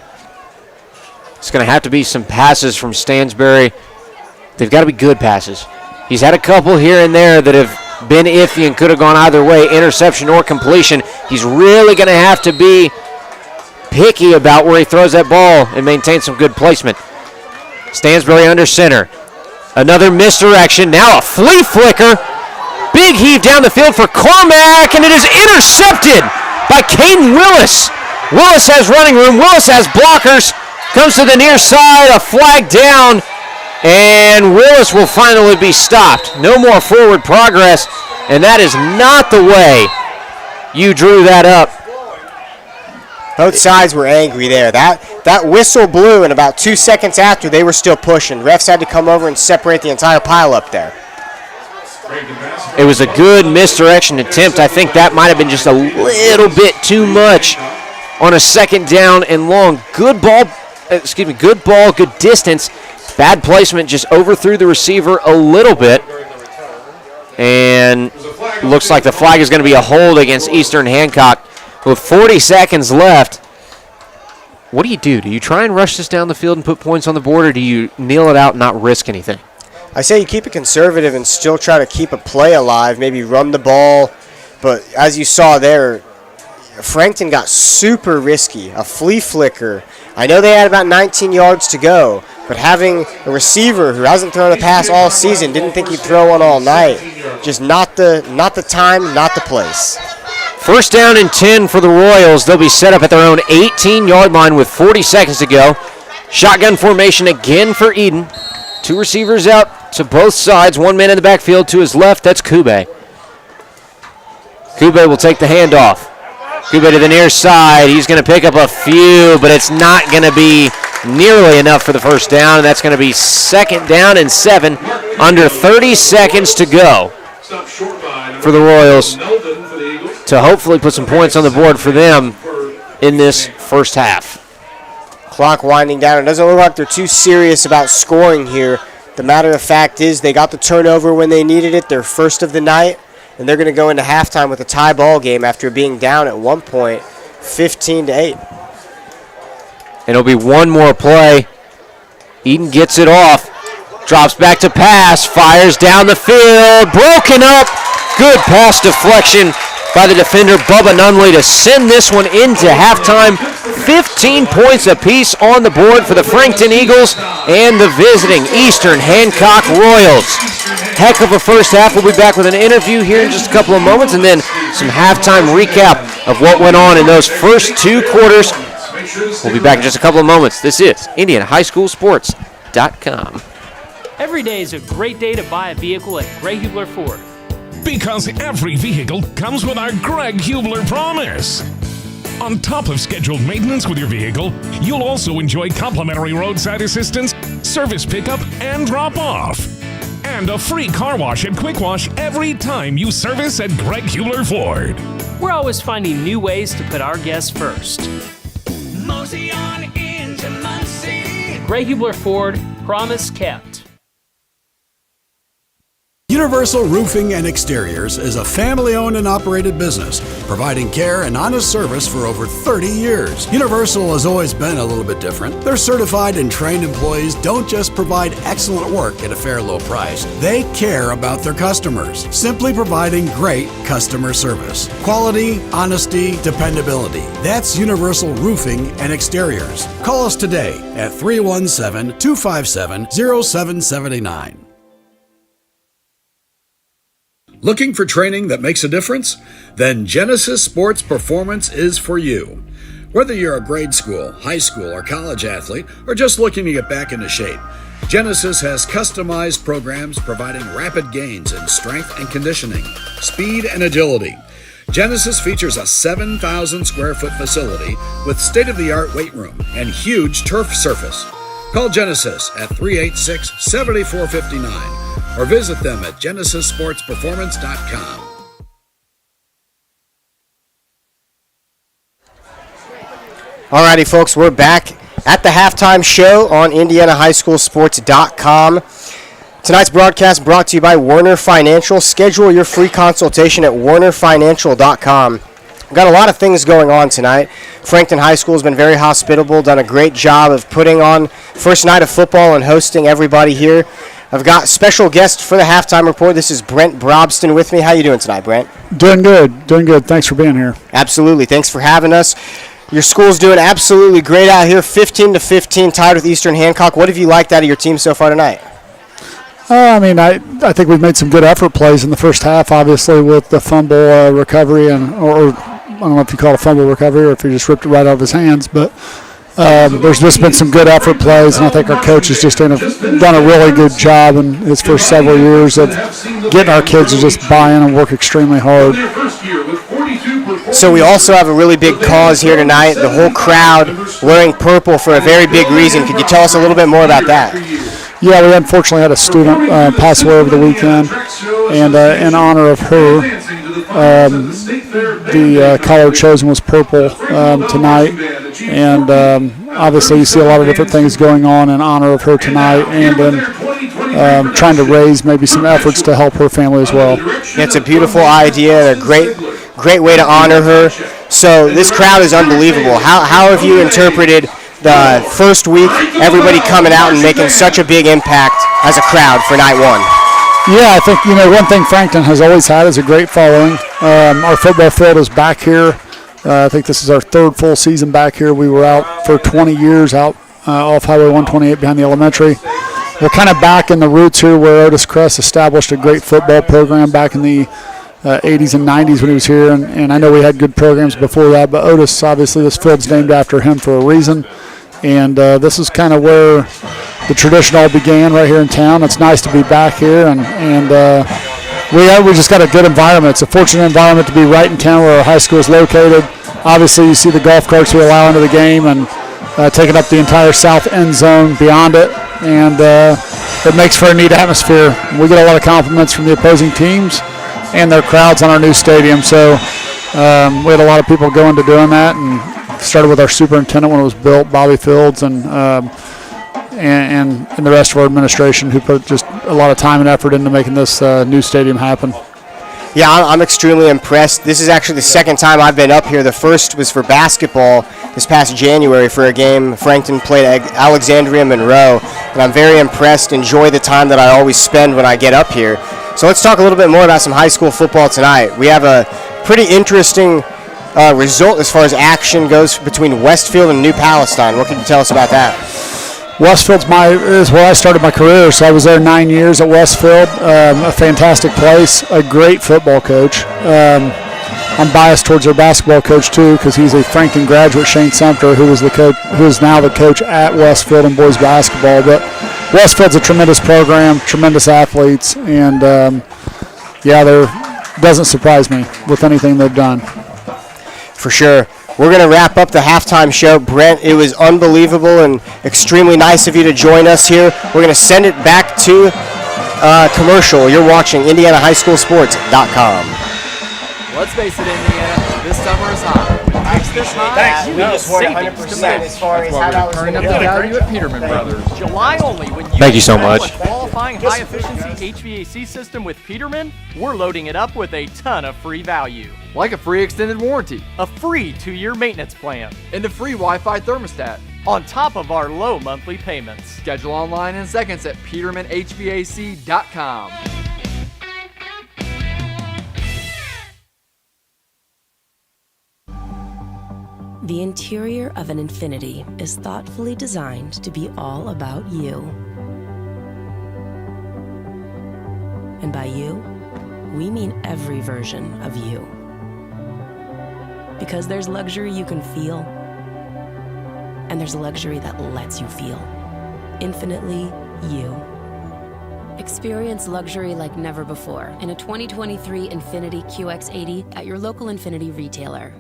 It's going to have to be some passes from Stansbury. They've got to be good passes. He's had a couple here and there that have been iffy and could have gone either way, interception or completion. He's really going to have to be picky about where he throws that ball and maintain some good placement. Stansbury under center. Another misdirection. Now a flea flicker. Big heave down the field for Carmack, and it is intercepted by Caden Willis. Willis has running room. Willis has blockers. Comes to the near side, a flag down, and Willis will finally be stopped. No more forward progress, and that is not the way you drew that up Both sides were angry there. That whistle blew, and about 2 seconds after, they were still pushing. Refs had to come over and separate the entire pile up there. It was a good misdirection attempt. I think that might have been just a little bit too much on a second down and long. Good ball, good distance. Bad placement, just overthrew the receiver a little bit. And looks like the flag is going to be a hold against Eastern Hancock with 40 seconds left. What do? Do you try and rush this down the field and put points on the board, or do you kneel it out and not risk anything? I say you keep it conservative and still try to keep a play alive, maybe run the ball. But as you saw there, Frankton got super risky, a flea flicker. I know they had about 19 yards to go, but having a receiver who hasn't thrown a pass all season, didn't think he'd throw one all night, just not the time, not the place. First down and 10 for the Royals. They'll be set up at their own 18-yard line with 40 seconds to go. Shotgun formation again for Eden. Two receivers out to both sides. One man in the backfield to his left. That's Kube. Kube will take the handoff. Kube to the near side. He's going to pick up a few, but it's not going to be nearly enough for the first down, and that's going to be second down and 7. Under 30 seconds to go for the Royals to hopefully put some points on the board for them in this first half. Clock winding down. It doesn't look like they're too serious about scoring here. The matter of fact is they got the turnover when they needed it, their first of the night, and they're going to go into halftime with a tie ball game after being down at one point, 15-8. And it'll be one more play. Eden gets it off, drops back to pass, fires down the field, broken up. Good pass deflection by the defender, Bubba Nunley, to send this one into halftime. 15 points apiece on the board for the Frankton Eagles and the visiting Eastern Hancock Royals. Heck of a first half. We'll be back with an interview here in just a couple of moments, and then some halftime recap of what went on in those first two quarters. We'll be back in just a couple of moments. This is IndianaHighSchoolSports.com. Every day is a great day to buy a vehicle at Gray Hubler Ford. Because every vehicle comes with our Greg Hubler promise. On top of scheduled maintenance with your vehicle, you'll also enjoy complimentary roadside assistance, service pickup, and drop-off. And a free car wash and quick wash every time you service at Greg Hubler Ford. We're always finding new ways to put our guests first. Mosey on into Muncie. Gray Hubler Ford, promise kept. Universal Roofing and Exteriors is a family-owned and operated business, providing care and honest service for over 30 years. Universal has always been a little bit different. Their certified and trained employees don't just provide excellent work at a fair low price. They care about their customers, simply providing great customer service. Quality, honesty, dependability. That's Universal Roofing and Exteriors. Call us today at 317-257-0779. Looking for training that makes a difference? Then Genesis Sports Performance is for you. Whether you're a grade school, high school, or college athlete, or just looking to get back into shape, Genesis has customized programs providing rapid gains in strength and conditioning, speed and agility. Genesis features a 7,000 square foot facility with state-of-the-art weight room and huge turf surface. Call Genesis at 386-7459. or visit them at GenesisSportsPerformance.com. Alrighty, folks, we're back at the halftime show on IndianaHighSchoolSports.com. Tonight's broadcast brought to you by Werner Financial. Schedule your free consultation at WernerFinancial.com. We've got a lot of things going on tonight. Frankton High School has been very hospitable, done a great job of putting on first night of football and hosting everybody here. I've got special guest for the halftime report. This is Brent Brobston with me. How you doing tonight, Brent? Doing good. Thanks for being here. Absolutely. Thanks for having us. Your school's doing absolutely great out here, 15-15, tied with Eastern Hancock. What have you liked out of your team so far tonight? I think we've made some good effort plays in the first half, obviously, with the fumble recovery, or I don't know if you call it a fumble recovery or if he just ripped it right out of his hands, but there's just been some good effort plays, and I think our coach has just done a really good job in his first several years of getting our kids to just buy in and work extremely hard. So we also have a really big cause here tonight. The whole crowd wearing purple for a very big reason. Could you tell us a little bit more about that? Yeah, we unfortunately had a student pass away over the weekend, and in honor of her, the color chosen was purple tonight, and obviously you see a lot of different things going on in honor of her tonight, and then trying to raise maybe some efforts to help her family as well. It's a beautiful idea and a great way to honor her. So this crowd is unbelievable. How have you interpreted the first week, everybody coming out and making such a big impact as a crowd for night one? Yeah, I think, one thing Frankton has always had is a great following. Our football field is back here. I think this is our third full season back here. We were out for 20 years out off Highway 128 behind the elementary. We're kind of back in the roots here where Otis Kress established a great football program back in the 80s and 90s when he was here, and I know we had good programs before that, but Otis, obviously this field's named after him for a reason, and this is kind of where the tradition all began right here in town. It's nice to be back here, and we just got a good environment. It's a fortunate environment to be right in town where our high school is located. Obviously you see the golf carts we allow into the game, and taking up the entire south end zone beyond it, and it makes for a neat atmosphere. We get a lot of compliments from the opposing teams and their crowds on our new stadium, so we had a lot of people going to doing that, and started with our superintendent when it was built, Bobby Fields, and the rest of our administration who put just a lot of time and effort into making this new stadium happen. Yeah, I'm extremely impressed. This is actually the second time I've been up here. The first was for basketball this past January for a game Frankton played at Alexandria Monroe, and I'm very impressed. Enjoy the time that I always spend when I get up here. So let's talk a little bit more about some high school football tonight. We have a pretty interesting result as far as action goes between Westfield and New Palestine. What can you tell us about that? Westfield's is where I started my career, so I was there 9 years at Westfield. A fantastic place, a great football coach. I'm biased towards their basketball coach too, because he's a Frankton graduate, Shane Sumter, who is now the coach at Westfield in boys basketball. But Westfield's a tremendous program, tremendous athletes, and doesn't surprise me with anything they've done. For sure. We're going to wrap up the halftime show. Brent, it was unbelievable and extremely nice of you to join us here. We're going to send it back to commercial. You're watching IndianaHighSchoolSports.com. Let's face it, Indiana, this summer is hot. We just were 100% as far as how that was going to go. Value at Peterman Brothers. July only when you Thank you so much. a qualifying high-efficiency HVAC system with Peterman, we're loading it up with a ton of free value. Like a free extended warranty, A free 2-year maintenance plan, and a free Wi-Fi thermostat. on top of our low monthly payments. Schedule online in seconds at PetermanHVAC.com. The interior of an Infiniti is thoughtfully designed to be all about you. And by you, we mean every version of you. Because there's luxury you can feel, and there's luxury that lets you feel. Infinitely you. Experience luxury like never before in a 2023 Infiniti QX80 at your local Infiniti retailer.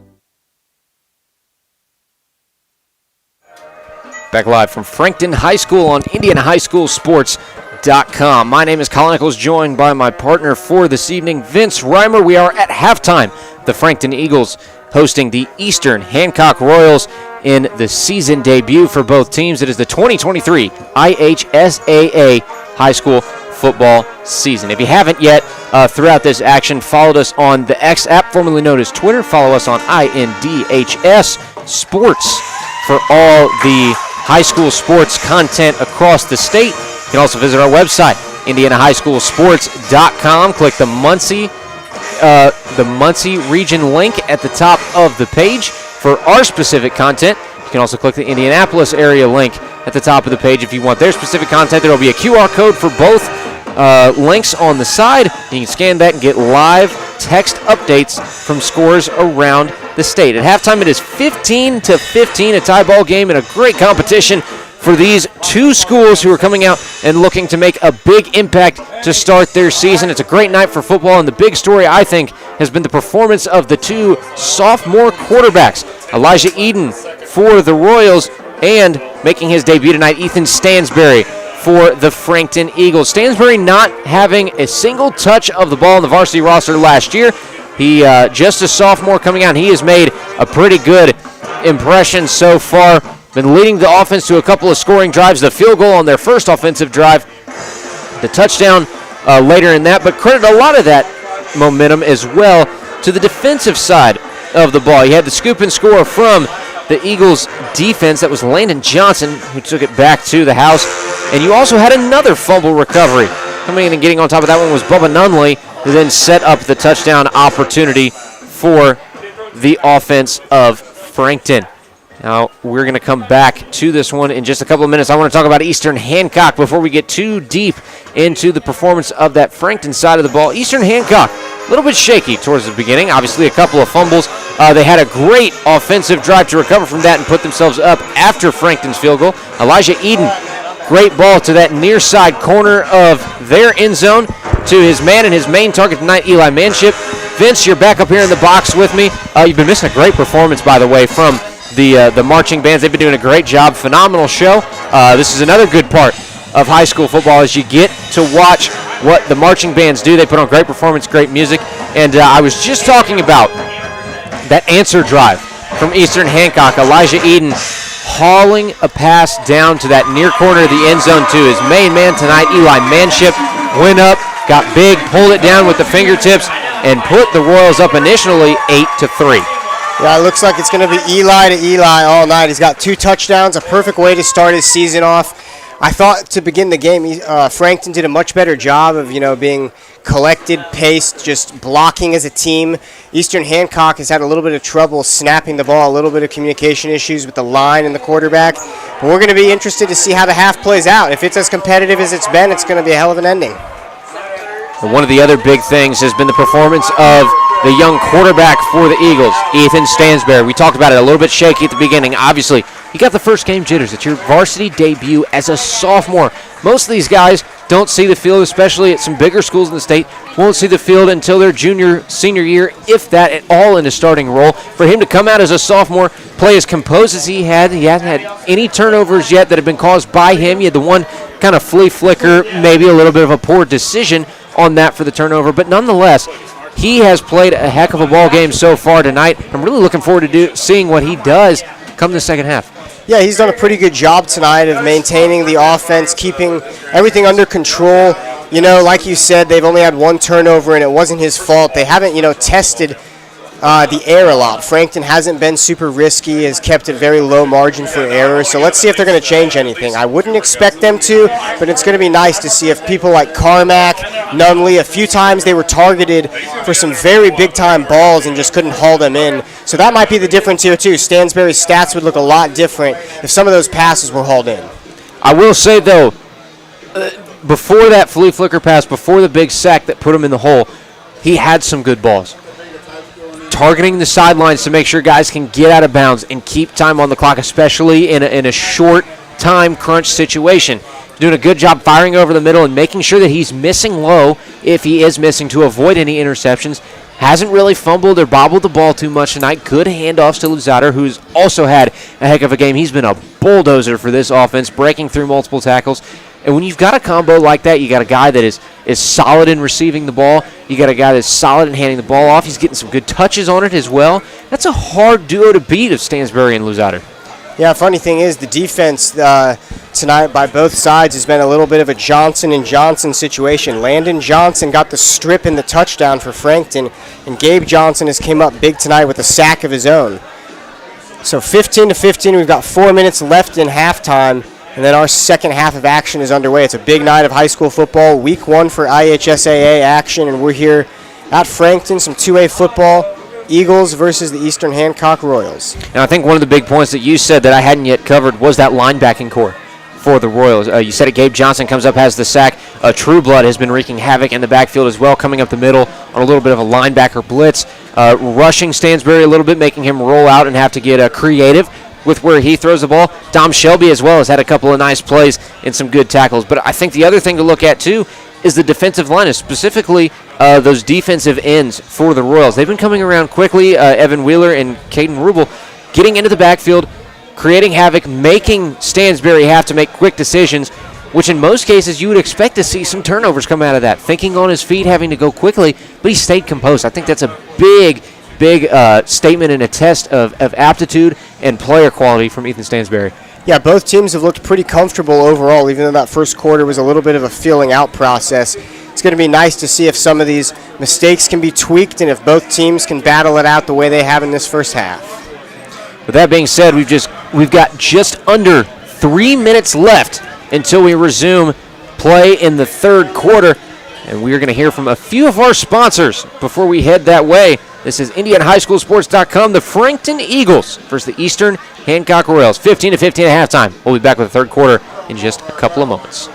Back live from Frankton High School on IndianaHighSchoolSports.com. My name is Colin Nichols, joined by my partner for this evening, Vince Reimer. We are at halftime. The Frankton Eagles hosting the Eastern Hancock Royals in the season debut for both teams. It is the 2023 IHSAA High School football season. If you haven't yet, throughout this action, followed us on the X app, formerly known as Twitter. Follow us on INDHS Sports for all the high school sports content across the state. You can also visit our website, IndianaHighSchoolSports.com. Click the Muncie region link at the top of the page for our specific content. You can also click the Indianapolis area link at the top of the page if you want their specific content. There will be a QR code for both links on the side. You can scan that and get live text updates from scores around the state. At halftime, it is 15-15, a tie ball game and a great competition for these two schools who are coming out and looking to make a big impact to start their season. It's a great night for football, and the big story, I think, has been the performance of the two sophomore quarterbacks, Elijah Eden for the Royals, and making his debut tonight, Ethan Stansberry for the Frankton Eagles. Stansberry not having a single touch of the ball on the varsity roster last year. He just a sophomore coming out. He has made a pretty good impression so far. Been leading the offense to a couple of scoring drives. The field goal on their first offensive drive. The touchdown later in that. But credit a lot of that momentum as well to the defensive side of the ball. You had the scoop and score from the Eagles defense. That was Landon Johnson who took it back to the house. And you also had another fumble recovery. Coming in and getting on top of that one was Bubba Nunley, who then set up the touchdown opportunity for the offense of Frankton. Now, we're going to come back to this one in just a couple of minutes. I want to talk about Eastern Hancock before we get too deep into the performance of that Frankton side of the ball. Eastern Hancock, a little bit shaky towards the beginning. Obviously, a couple of fumbles. They had a great offensive drive to recover from that and put themselves up after Frankton's field goal. Elijah Eden, great ball to that near side corner of their end zone to his man and his main target tonight, Eli Manship. Vince, you're back up here in the box with me. You've been missing a great performance, by the way, from the marching bands. They've been doing a great job. Phenomenal show. This is another good part of high school football as you get to watch what the marching bands do. They put on great performance, great music. And I was just talking about that answer drive from Eastern Hancock. Elijah Eden hauling a pass down to that near corner of the end zone to his main man tonight, Eli Manship. Went up, got big, pulled it down with the fingertips, and put the Royals up initially 8-3. Yeah, it looks like it's going to be Eli to Eli all night. He's got 2 touchdowns, a perfect way to start his season off. I thought to begin the game, Frankton did a much better job of, being collected, paced, just blocking as a team. Eastern Hancock has had a little bit of trouble snapping the ball, a little bit of communication issues with the line and the quarterback. But we're going to be interested to see how the half plays out. If it's as competitive as it's been, it's going to be a hell of an ending. And one of the other big things has been the performance of the young quarterback for the Eagles, Ethan Stansberry. We talked about it, a little bit shaky at the beginning. Obviously, you got the first game jitters. It's your varsity debut as a sophomore. Most of these guys don't see the field, especially at some bigger schools in the state, won't see the field until their junior, senior year, if that at all, in a starting role. For him to come out as a sophomore, play as composed as he hasn't had any turnovers yet that have been caused by him. You had the one kind of flea flicker, maybe a little bit of a poor decision on that for the turnover, but nonetheless, he has played a heck of a ball game so far tonight. I'm really looking forward to seeing what he does come the second half. Yeah, he's done a pretty good job tonight of maintaining the offense, keeping everything under control. Like you said, they've only had 1 turnover, and it wasn't his fault. They haven't, tested the air a lot. Frankton hasn't been super risky, has kept a very low margin for error. So let's see if they're going to change anything. I wouldn't expect them to, but it's going to be nice to see if people like Carmack, Nunley, a few times they were targeted for some very big-time balls and just couldn't haul them in. So that might be the difference here, too. Stansberry's stats would look a lot different if some of those passes were hauled in. I will say, though, before that flea flicker pass, before the big sack that put him in the hole, he had some good balls. Targeting the sidelines to make sure guys can get out of bounds and keep time on the clock, especially in a short time crunch situation. Doing a good job firing over the middle and making sure that he's missing low if he is missing to avoid any interceptions. Hasn't really fumbled or bobbled the ball too much tonight. Good handoffs to Luzader, who's also had a heck of a game. He's been a bulldozer for this offense, breaking through multiple tackles. And when you've got a combo like that, you got a guy that is solid in receiving the ball. You got a guy that's solid in handing the ball off. He's getting some good touches on it as well. That's a hard duo to beat of Stansberry and Luzader. Yeah, funny thing is the defense tonight by both sides has been a little bit of a Johnson and Johnson situation. Landon Johnson got the strip and the touchdown for Frankton, and Gabe Johnson has came up big tonight with a sack of his own. So 15-15, we've got 4 minutes left in halftime. And then our second half of action is underway. It's a big night of high school football, week 1 for IHSAA action, and we're here at Frankton, some 2A football, Eagles versus the Eastern Hancock Royals. Now, I think one of the big points that you said that I hadn't yet covered was that linebacking core for the Royals. You said it, Gabe Johnson comes up, has the sack. True Blood has been wreaking havoc in the backfield as well, coming up the middle on a little bit of a linebacker blitz, rushing Stansberry a little bit, making him roll out and have to get creative with where he throws the ball. Dom Shelby as well has had a couple of nice plays and some good tackles. But I think the other thing to look at, too, is the defensive line, specifically those defensive ends for the Royals. They've been coming around quickly. Evan Wheeler and Caden Rubel getting into the backfield, creating havoc, making Stansbury have to make quick decisions, which in most cases you would expect to see some turnovers come out of that. Thinking on his feet, having to go quickly, but he stayed composed. I think that's a big statement and a test of aptitude and player quality from Ethan Stansbury. Yeah, both teams have looked pretty comfortable overall, even though that first quarter was a little bit of a feeling out process. It's going to be nice to see if some of these mistakes can be tweaked and if both teams can battle it out the way they have in this first half. With that being said, we've got just under 3 minutes left until we resume play in the third quarter, and we're going to hear from a few of our sponsors before we head that way. This is IndianaHighSchoolSports.com. The Frankton Eagles versus the Eastern Hancock Royals. 15-15 at halftime. We'll be back with the third quarter in just a couple of moments.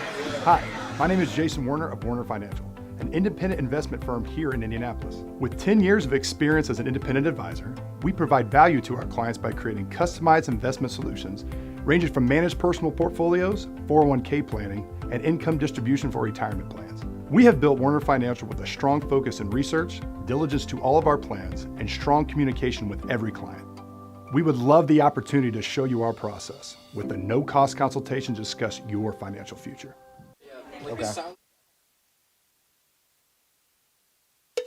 Hi, my name is Jason Werner of Werner Financial, an independent investment firm here in Indianapolis. With 10 years of experience as an independent advisor, we provide value to our clients by creating customized investment solutions ranging from managed personal portfolios, 401k planning, and income distribution for retirement plans. We have built Werner Financial with a strong focus in research, diligence to all of our plans, and strong communication with every client. We would love the opportunity to show you our process with a no-cost consultation to discuss your financial future. Okay.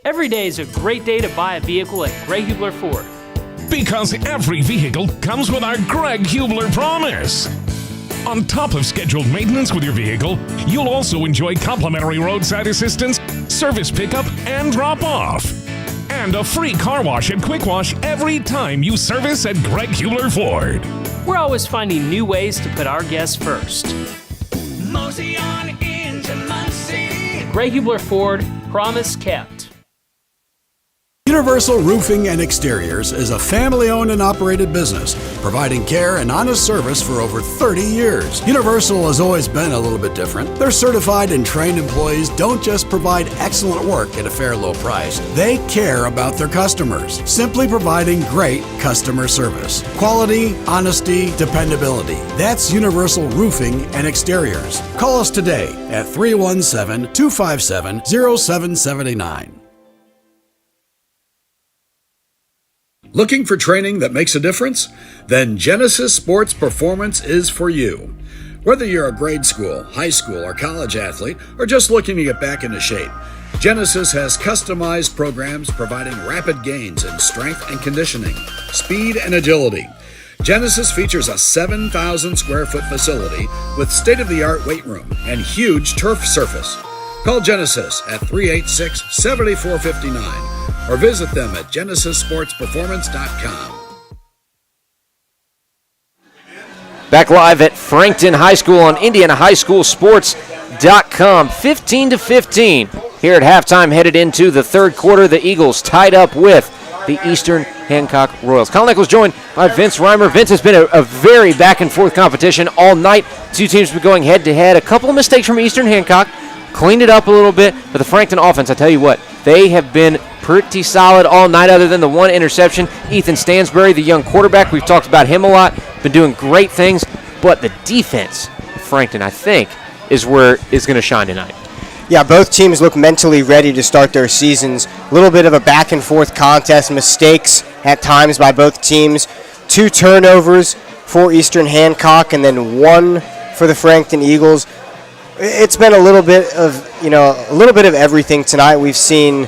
Every day is a great day to buy a vehicle at Gray Hubler Ford. Because every vehicle comes with our Greg Hubler promise. On top of scheduled maintenance with your vehicle, you'll also enjoy complimentary roadside assistance, service pickup, and drop-off. And a free car wash and quick wash every time you service at Greg Hubler Ford. We're always finding new ways to put our guests first. Mosey on into Muncie. Gray Hubler Ford, promise kept. Universal Roofing and Exteriors is a family-owned and operated business, providing care and honest service for over 30 years. Universal has always been a little bit different. Their certified and trained employees don't just provide excellent work at a fair low price. They care about their customers, simply providing great customer service. Quality, honesty, dependability. That's Universal Roofing and Exteriors. Call us today at 317-257-0779. Looking for training that makes a difference? Then Genesis Sports Performance is for you. Whether you're a grade school, high school, or college athlete, or just looking to get back into shape, Genesis has customized programs providing rapid gains in strength and conditioning, speed and agility. Genesis features a 7,000 square foot facility with state-of-the-art weight room and huge turf surface. Call Genesis at 386-7459 or visit them at GenesisSportsPerformance.com. Back live at Frankton High School on IndianaHighSchoolSports.com. 15-15 here at halftime, headed into the third quarter. The Eagles tied up with the Eastern Hancock Royals. Colin Nichols joined by Vince Reimer. Vince, has been a very back-and-forth competition all night. Two teams have been going head-to-head. A couple of mistakes from Eastern Hancock. Cleaned it up a little bit, but the Frankton offense, I tell you what, they have been pretty solid all night other than the one interception. Ethan Stansbury, the young quarterback, we've talked about him a lot, been doing great things, but the defense, Frankton, I think, is where it's going to shine tonight. Yeah, both teams look mentally ready to start their seasons. A little bit of a back-and-forth contest, mistakes at times by both teams. 2 turnovers for Eastern Hancock and then 1 for the Frankton Eagles. It's been a little bit of everything tonight. We've seen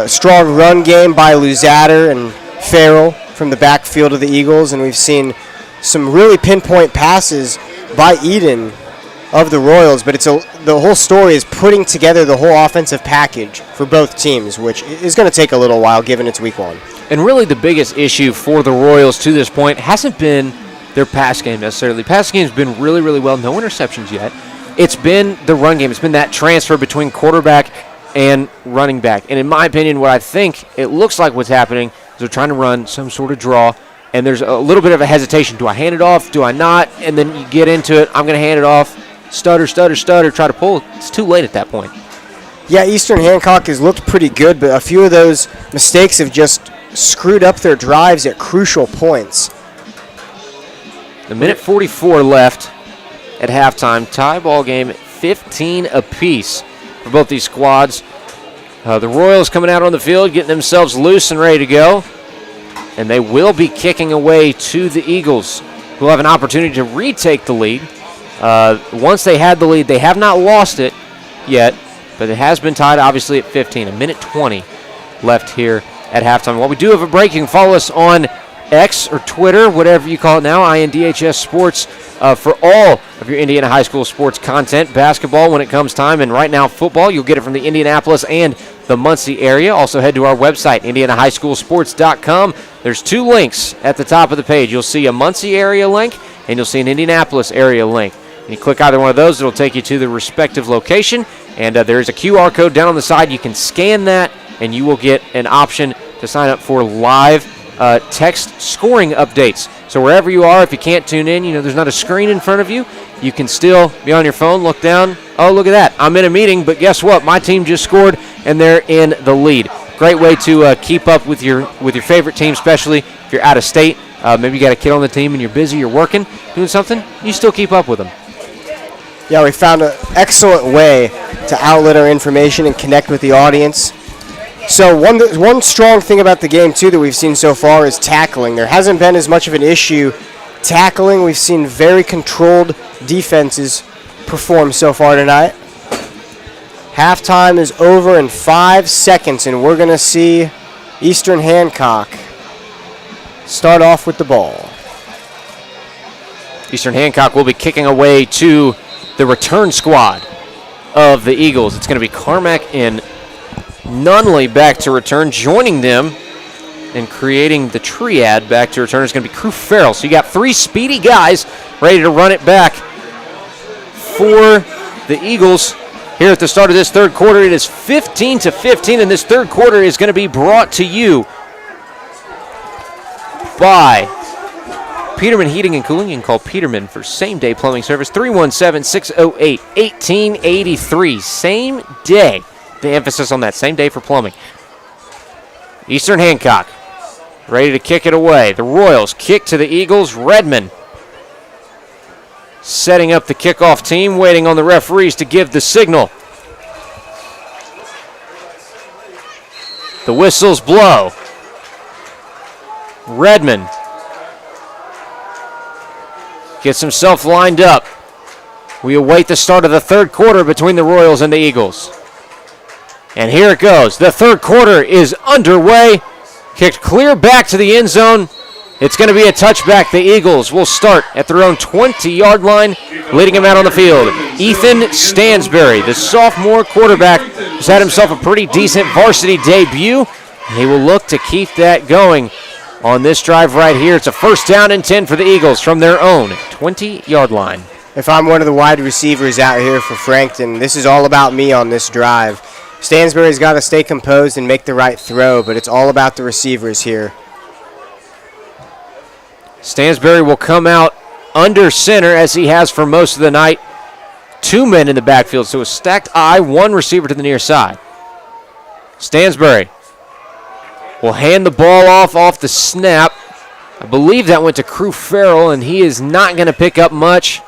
strong run game by Luzader and Farrell from the backfield of the Eagles, and we've seen some really pinpoint passes by Eden of the Royals. But the whole story is putting together the whole offensive package for both teams, which is going to take a little while given it's week 1. And really the biggest issue for the Royals to this point hasn't been their pass game necessarily. Pass game's been really, really well. No interceptions yet. It's been the run game. It's been that transfer between quarterback and running back. And in my opinion, what I think it looks like what's happening is they're trying to run some sort of draw, and there's a little bit of a hesitation. Do I hand it off? Do I not? And then you get into it. I'm going to hand it off. Stutter, try to pull. It's too late at that point. Yeah, Eastern Hancock has looked pretty good, but a few of those mistakes have just screwed up their drives at crucial points. The minute 44 left at halftime. Tie ball game, 15 apiece for both these squads. The Royals coming out on the field, getting themselves loose and ready to go. And they will be kicking away to the Eagles, who will have an opportunity to retake the lead. Once they had the lead, they have not lost it yet, but it has been tied, obviously, at 15. 1:20 left here at halftime. While we do have a break, you can follow us on X or Twitter, whatever you call it now, INDHS Sports, for all of your Indiana high school sports content. Basketball when it comes time, and right now football. You'll get it from the Indianapolis and the Muncie area. Also head to our website, indianahighschoolsports.com. There's 2 links at the top of the page. You'll see a Muncie area link, and you'll see an Indianapolis area link. And you click either one of those, it'll take you to the respective location, and there's a QR code down on the side. You can scan that, and you will get an option to sign up for live text scoring updates. So wherever you are, if you can't tune in, there's not a screen in front of you, you can still be on your phone, look down. Oh, look at that. I'm in a meeting, but guess what? My team just scored, and they're in the lead. Great way to keep up with your favorite team, especially if you're out of state. Maybe you got a kid on the team and you're busy, you're working, doing something. You still keep up with them. Yeah, we found an excellent way to outlet our information and connect with the audience. So one strong thing about the game, too, that we've seen so far is tackling. There hasn't been as much of an issue tackling. We've seen very controlled defenses perform so far tonight. Halftime is over in 5 seconds, and we're going to see Eastern Hancock start off with the ball. Eastern Hancock will be kicking away to the return squad of the Eagles. It's going to be Carmack and Nunley back to return. Joining them and creating the triad back to return is going to be Crew Farrell. So you got 3 speedy guys ready to run it back for the Eagles here at the start of this third quarter. It is 15-15, and this third quarter is going to be brought to you by Peterman Heating and Cooling. You can call Peterman for same-day plumbing service, 317-608-1883. Same day. The emphasis on that, same day for plumbing. Eastern Hancock ready to kick it away. The Royals kick to the Eagles. Redmond setting up the kickoff team, waiting on the referees to give the signal. The whistles blow. Redmond gets himself lined up. We await the start of the third quarter between the Royals and the Eagles. And here it goes. The third quarter is underway. Kicked clear back to the end zone. It's going to be a touchback. The Eagles will start at their own 20-yard line, leading him out on the field. Ethan Stansberry, the sophomore quarterback, has had himself a pretty decent varsity debut. He will look to keep that going on this drive right here. It's a 1st down and 10 for the Eagles from their own 20-yard line. If I'm one of the wide receivers out here for Frankton, this is all about me on this drive. Stansberry's got to stay composed and make the right throw, but it's all about the receivers here. Stansberry will come out under center as he has for most of the night. 2 men in the backfield, so a stacked I, 1 receiver to the near side. Stansberry will hand the ball off the snap. I believe that went to Crew Farrell, and he is not going to pick up much.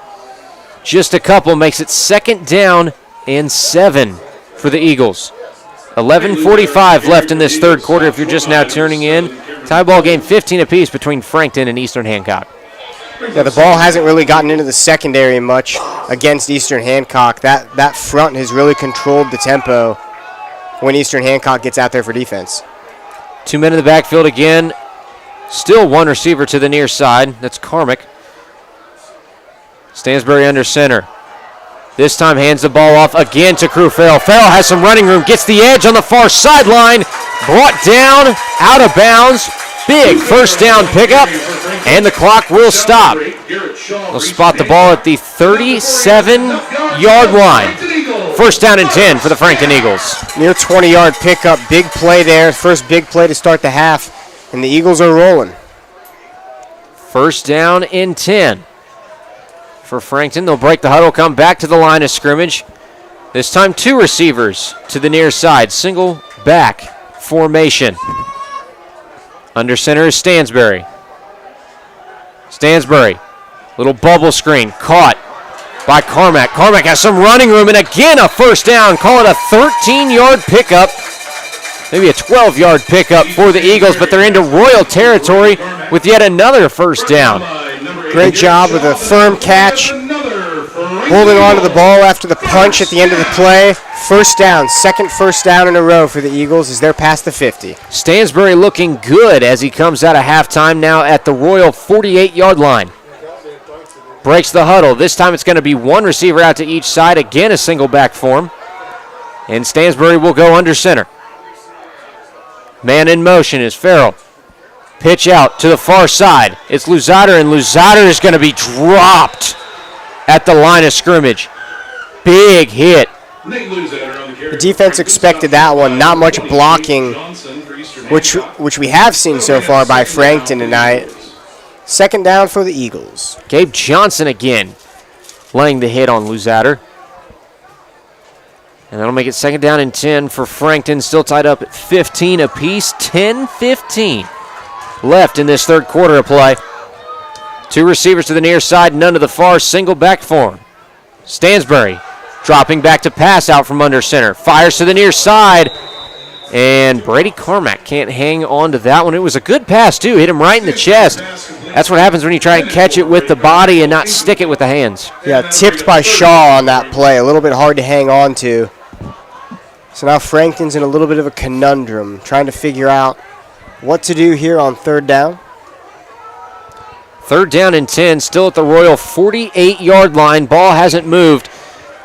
Just a couple, makes it 2nd down and 7 for the Eagles. 11:45 left in this third quarter if you're just now tuning in. Tie ball game 15 apiece between Frankton and Eastern Hancock. Yeah, the ball hasn't really gotten into the secondary much against Eastern Hancock. That front has really controlled the tempo when Eastern Hancock gets out there for defense. 2 men in the backfield again. Still 1 receiver to the near side. That's Carmack. Stansberry under center. This time hands the ball off again to Crew Farrell. Farrell has some running room, gets the edge on the far sideline, brought down, out of bounds. Big 1st down pickup, and the clock will stop. They'll spot the ball at the 37-yard line. 1st down and 10 for the Frankton Eagles. Near 20-yard pickup, big play there. First big play to start the half, and the Eagles are rolling. 1st down and 10. For Frankton, they'll break the huddle, come back to the line of scrimmage. This time 2 receivers to the near side. Single back formation. Under center is Stansberry. Stansberry, little bubble screen, caught by Carmack. Carmack has some running room, and again a 1st down. Call it a 13-yard pickup maybe a 12-yard pickup for the Eagles, but they're into Royal territory with yet another first down. Great job with a firm catch, holding on to the ball after the punch at the end of the play. First down, second first down in a row for the Eagles as they're past the 50. Stansbury looking good as he comes out of halftime now at the Royal 48-yard line. Breaks the huddle. This time it's going to be one receiver out to each side. Again, a single back form. And Stansbury will go under center. Man in motion is Farrell. Pitch out to the far side. It's Luzader, and Luzader is going to be dropped at the line of scrimmage. Big hit. The defense expected that one. Not much blocking, which we have seen so far by Frankton tonight. Second down for the Eagles. Gabe Johnson again laying the hit on Luzader. And that'll make it second down and 10 for Frankton. Still tied up at 15 apiece. 10-15 left in this third quarter of play. Two receivers to the near side, none to the far. Single back form. Stansbury dropping back to pass out from under center. Fires to the near side. And Brady Carmack can't hang on to that one. It was a good pass, too. Hit him right in the chest. That's what happens when you try and catch it with the body and not stick it with the hands. Yeah, tipped by Shaw on that play. A little bit hard to hang on to. So now Frankton's in a little bit of a conundrum, trying to figure out what to do here on third down. Third down and 10, still at the Royal 48-yard line. Ball hasn't moved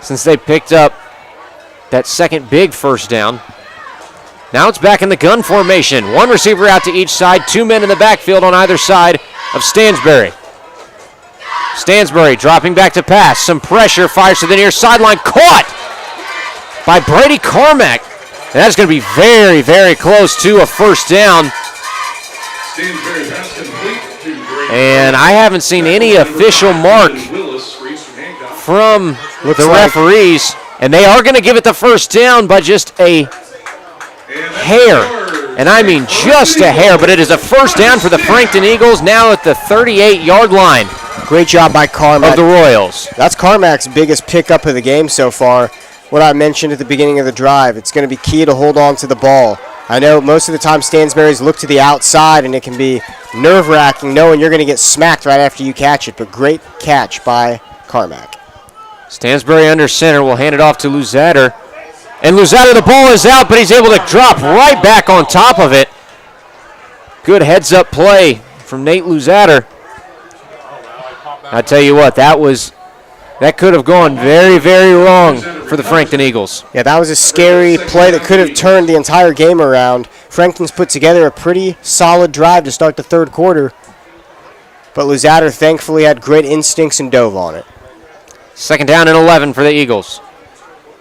since they picked up that second big first down. Now it's back in the gun formation. One receiver out to each side, two men in the backfield on either side of Stansbury. Stansbury dropping back to pass. Some pressure, fires to the near sideline. Caught by Brady Carmack. And that's going to be very, very close to a first down. And I haven't seen any official mark from the referees. And they are going to give it the first down by just a hair. And I mean just a hair, but it is a first down for the Frankton Eagles now at the 38-yard line. Great job by Carmack. Of the Royals. That's Carmack's biggest pickup of the game so far. What I mentioned at the beginning of the drive, it's going to be key to hold on to the ball. I know most of the time Stansbury's look to the outside, and it can be nerve-wracking knowing you're going to get smacked right after you catch it, but great catch by Carmack. Stansbury under center will hand it off to Luzader. And Luzader, the ball is out, but he's able to drop right back on top of it. Good heads-up play from Nate Luzader. I tell you what, that could have gone very, very wrong for the Frankton Eagles. Yeah, that was a scary play that could have turned the entire game around. Frankton's put together a pretty solid drive to start the third quarter, but Luzader thankfully had great instincts and dove on it. Second down and 11 for the Eagles.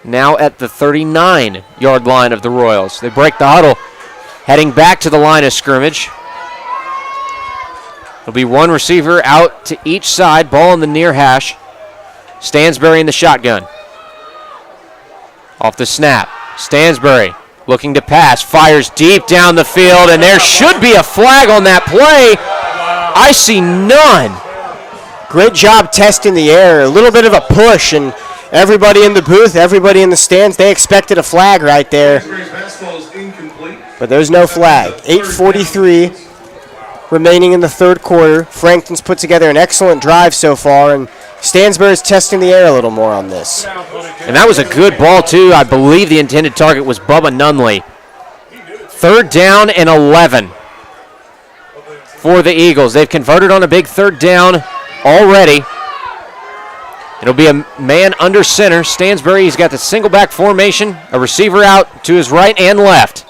Now at the 39-yard line of the Royals. They break the huddle, heading back to the line of scrimmage. There'll be one receiver out to each side, ball in the near hash. Stansbury in the shotgun. Off the snap. Stansbury looking to pass, fires deep down the field, and there should be a flag on that play. I see none. Great job testing the air. A little bit of a push, and everybody in the booth, everybody in the stands, they expected a flag right there. But there's no flag. 8:43 remaining in the third quarter. Frankton's put together an excellent drive so far, and Stansbury's testing the air a little more on this. And that was a good ball, too. I believe the intended target was Bubba Nunley. Third down and 11 for the Eagles. They've converted on a big third down already. It'll be a man under center. Stansbury, he's got the single back formation, a receiver out to his right and left.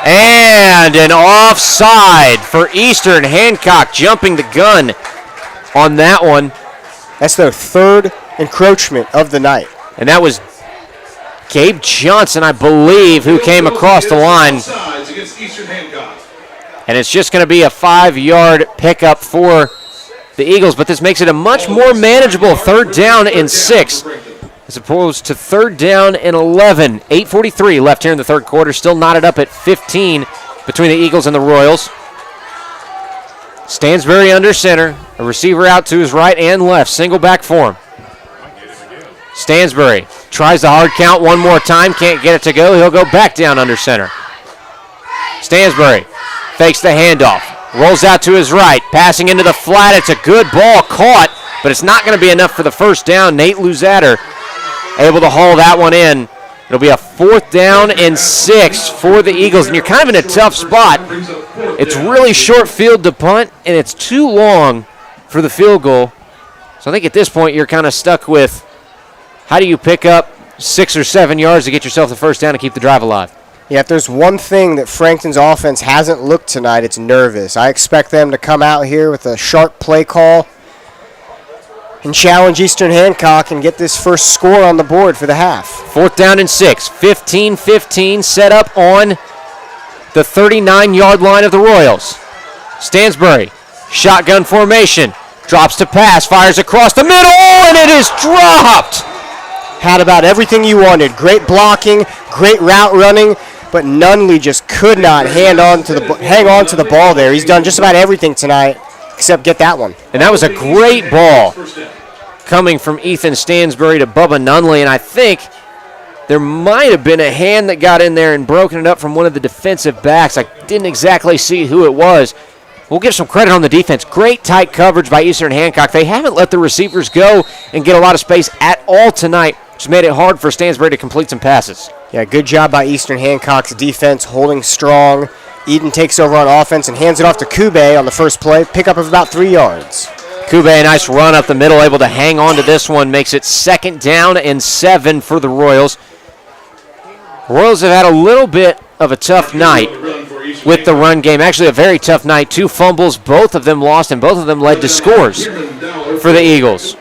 And an offside for Eastern. Hancock jumping the gun on that one. That's their third encroachment of the night. And that was Gabe Johnson, I believe, who came across the line. And it's just going to be a 5-yard pickup for the Eagles, but this makes it a much more manageable third down and 6 as opposed to third down and 11. 8:43 left here in the third quarter, still knotted up at 15 between the Eagles and the Royals. Stansbury under center, a receiver out to his right and left, single back form. Stansbury tries the hard count one more time, can't get it to go. He'll go back down under center. Stansbury fakes the handoff, rolls out to his right, passing into the flat. It's a good ball, caught, but it's not going to be enough for the first down. Nate Luzatter able to haul that one in. It'll be a 4th down and 6 for the Eagles, and you're kind of in a tough spot. It's really short field to punt, and it's too long for the field goal. So I think at this point you're kind of stuck with how do you pick up 6 or 7 yards to get yourself the first down and keep the drive alive. Yeah, if there's one thing that Frankton's offense hasn't looked tonight, it's nervous. I expect them to come out here with a sharp play call and challenge Eastern Hancock and get this first score on the board for the half. 4th down and 6, 15-15, set up on the 39-yard line of the Royals. Stansbury, shotgun formation, drops to pass, fires across the middle, and it is dropped. Had about everything you wanted. Great blocking, great route running, but Nunley just could not hang on to the ball there. He's done just about everything tonight except get that one. And that was a great ball coming from Ethan Stansbury to Bubba Nunley, and I think there might have been a hand that got in there and broken it up from one of the defensive backs. I didn't exactly see who it was. We'll give some credit on the defense. Great tight coverage by Eastern Hancock. They haven't let the receivers go and get a lot of space at all tonight, which made it hard for Stansbury to complete some passes. Yeah, good job by Eastern Hancock's defense holding strong. Eden takes over on offense and hands it off to Kube on the first play. Pickup of about 3 yards. Kube, a nice run up the middle, able to hang on to this one. Makes it 2nd down and 7 for the Royals. Royals have had a little bit of a tough night with the run game. Actually, a very tough night. 2 fumbles, both of them lost, and both of them led to scores for the Eagles.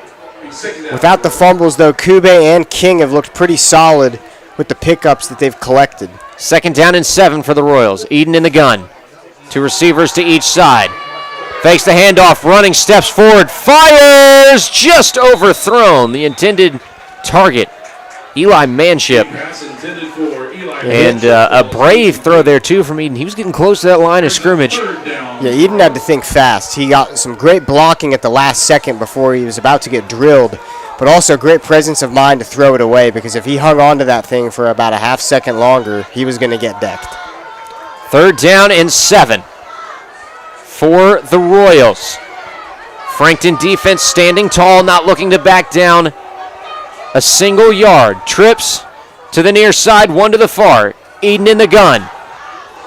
Without the fumbles, though, Kube and King have looked pretty solid with the pickups that they've collected. 2nd down and 7 for the Royals. Eden in the gun. 2 receivers to each side. Fakes the handoff, running, steps forward, fires, just overthrown. The intended target, Eli Manship. And a brave throw there, too, from Eden. He was getting close to that line of scrimmage. Yeah, Eden had to think fast. He got some great blocking at the last second before he was about to get drilled, but also great presence of mind to throw it away, because if he hung on to that thing for about a half second longer, he was going to get decked. 3rd down and 7 for the Royals. Frankton defense standing tall, not looking to back down a single yard. Trips to the near side, 1 to the far. Eden in the gun.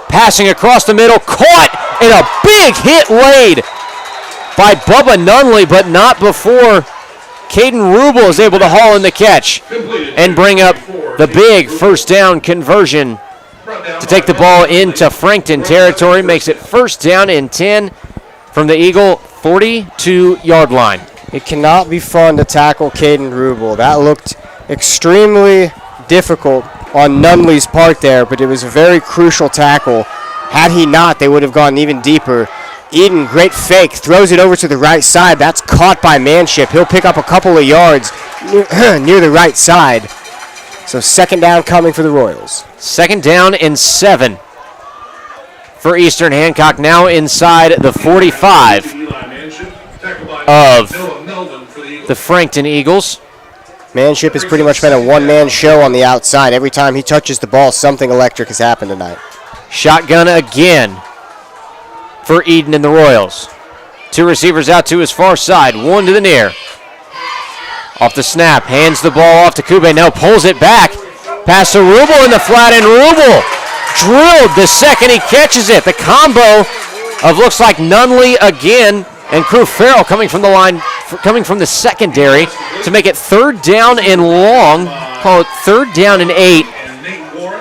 Passing across the middle, caught, and a big hit laid by Bubba Nunley, but not before Caden Rubel is able to haul in the catch and bring up the big first down conversion to take the ball into Frankton territory. Makes it 1st down and 10 from the Eagle 42-yard line. It cannot be fun to tackle Caden Rubel. That looked extremely difficult on Nunley's part there, but it was a very crucial tackle. Had he not, they would have gone even deeper. Eden, great fake, throws it over to the right side. That's caught by Manship. He'll pick up a couple of yards near the right side. So 2nd down coming for the Royals. 2nd down and 7 for Eastern Hancock, now inside the 45 of the Frankton Eagles. Manship has pretty much been a one-man show on the outside. Every time he touches the ball, something electric has happened tonight. Shotgun again for Eden and the Royals. 2 receivers out to his far side, 1 to the near. Off the snap, hands the ball off to Kube, now pulls it back. Pass to Rubel in the flat, and Rubel drilled the second he catches it. The combo of looks like Nunley again and Crew Farrell coming from the line, coming from the secondary to make it 3rd down and long. Call it 3rd down and 8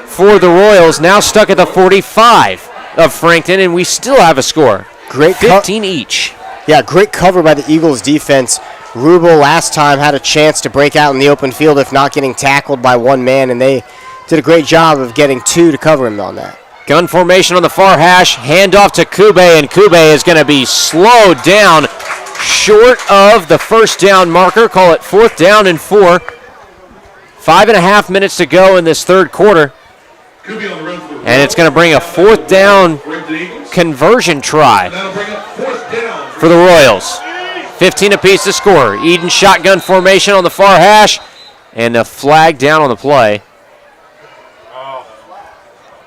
for the Royals, now stuck at the 45 of Frankton, and we still have a score. Great 15 each. Yeah, great cover by the Eagles defense. Rubel last time had a chance to break out in the open field if not getting tackled by 1 man, and they did a great job of getting 2 to cover him on that. Gun formation on the far hash, handoff to Kube, and Kube is going to be slowed down short of the first down marker. Call it 4th down and 4. 5.5 minutes to go in this 3rd quarter. And it's going to bring a 4th down conversion try for the Royals. 15 apiece to score. Eden shotgun formation on the far hash, and a flag down on the play.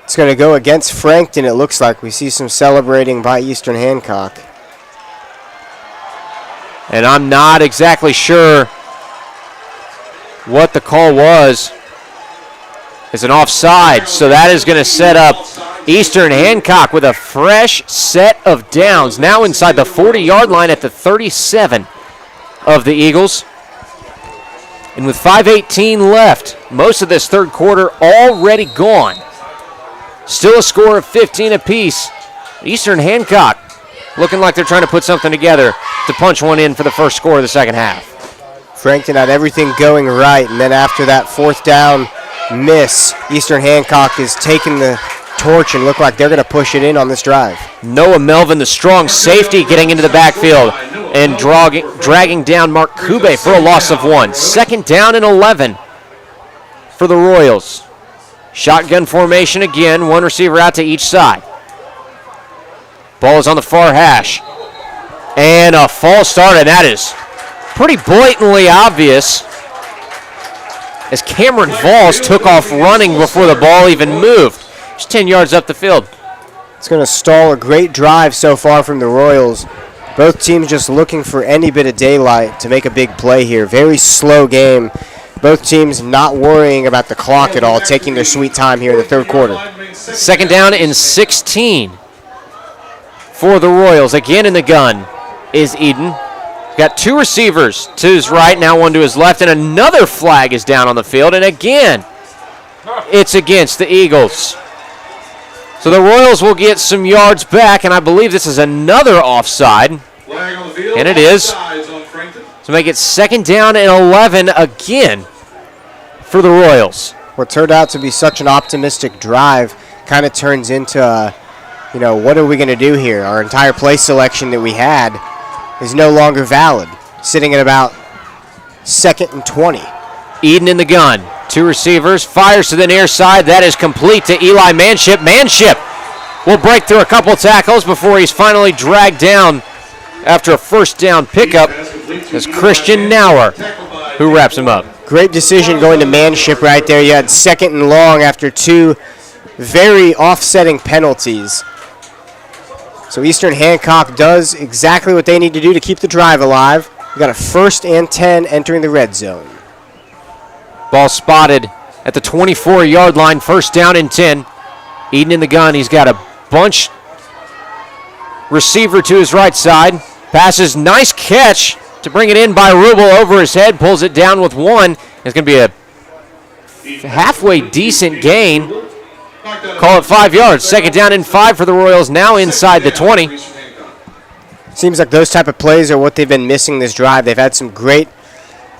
It's going to go against Frankton, it looks like. We see some celebrating by Eastern Hancock. And I'm not exactly sure what the call was. It's an offside, so that is going to set up Eastern Hancock with a fresh set of downs. Now inside the 40-yard line at the 37 of the Eagles. And with 5:18 left, most of this third quarter already gone. Still a score of 15 apiece. Eastern Hancock looking like they're trying to put something together to punch one in for the first score of the second half. Frankton had everything going right, and then after that fourth down miss, Eastern Hancock is taking the torch and look like they're going to push it in on this drive. Noah Melvin, the strong safety, getting into the backfield and dragging down Mark Kube for a loss of 1. Second down and 11 for the Royals. Shotgun formation again, one receiver out to each side. Ball is on the far hash. And a false start, and that is pretty blatantly obvious as Cameron Vols took off running before the ball even moved. Just 10 yards up the field. It's going to stall a great drive so far from the Royals. Both teams just looking for any bit of daylight to make a big play here. Very slow game. Both teams not worrying about the clock at all, taking their sweet time here in the third quarter. Second down and 16 for the Royals. Again in the gun is Eden. Got two receivers to his right, now one to his left, and another flag is down on the field, and again, it's against the Eagles. So the Royals will get some yards back, and I believe this is another offside, and it is. To make it second down and 11 again for the Royals. What turned out to be such an optimistic drive kind of turns into, what are we going to do here? Our entire play selection that we had is no longer valid, sitting at about 2nd and 20. Eden in the gun. Two receivers, fires to the near side. That is complete to Eli Manship. Manship will break through a couple tackles before he's finally dragged down after a first down pickup. As Christian Nauer who wraps him up. Great decision going to Manship right there. You had 2nd and long after two very offsetting penalties. So Eastern Hancock does exactly what they need to do to keep the drive alive. We got a 1st and 10 entering the red zone. Ball spotted at the 24-yard line, first down and 10. Eden in the gun. He's got a bunch receiver to his right side. Passes, nice catch to bring it in by Rubel over his head. Pulls it down with one. It's going to be a halfway decent gain. Call it 5 yards. Second down and 5 for the Royals, now inside the 20. Seems like those type of plays are what they've been missing this drive. They've had some great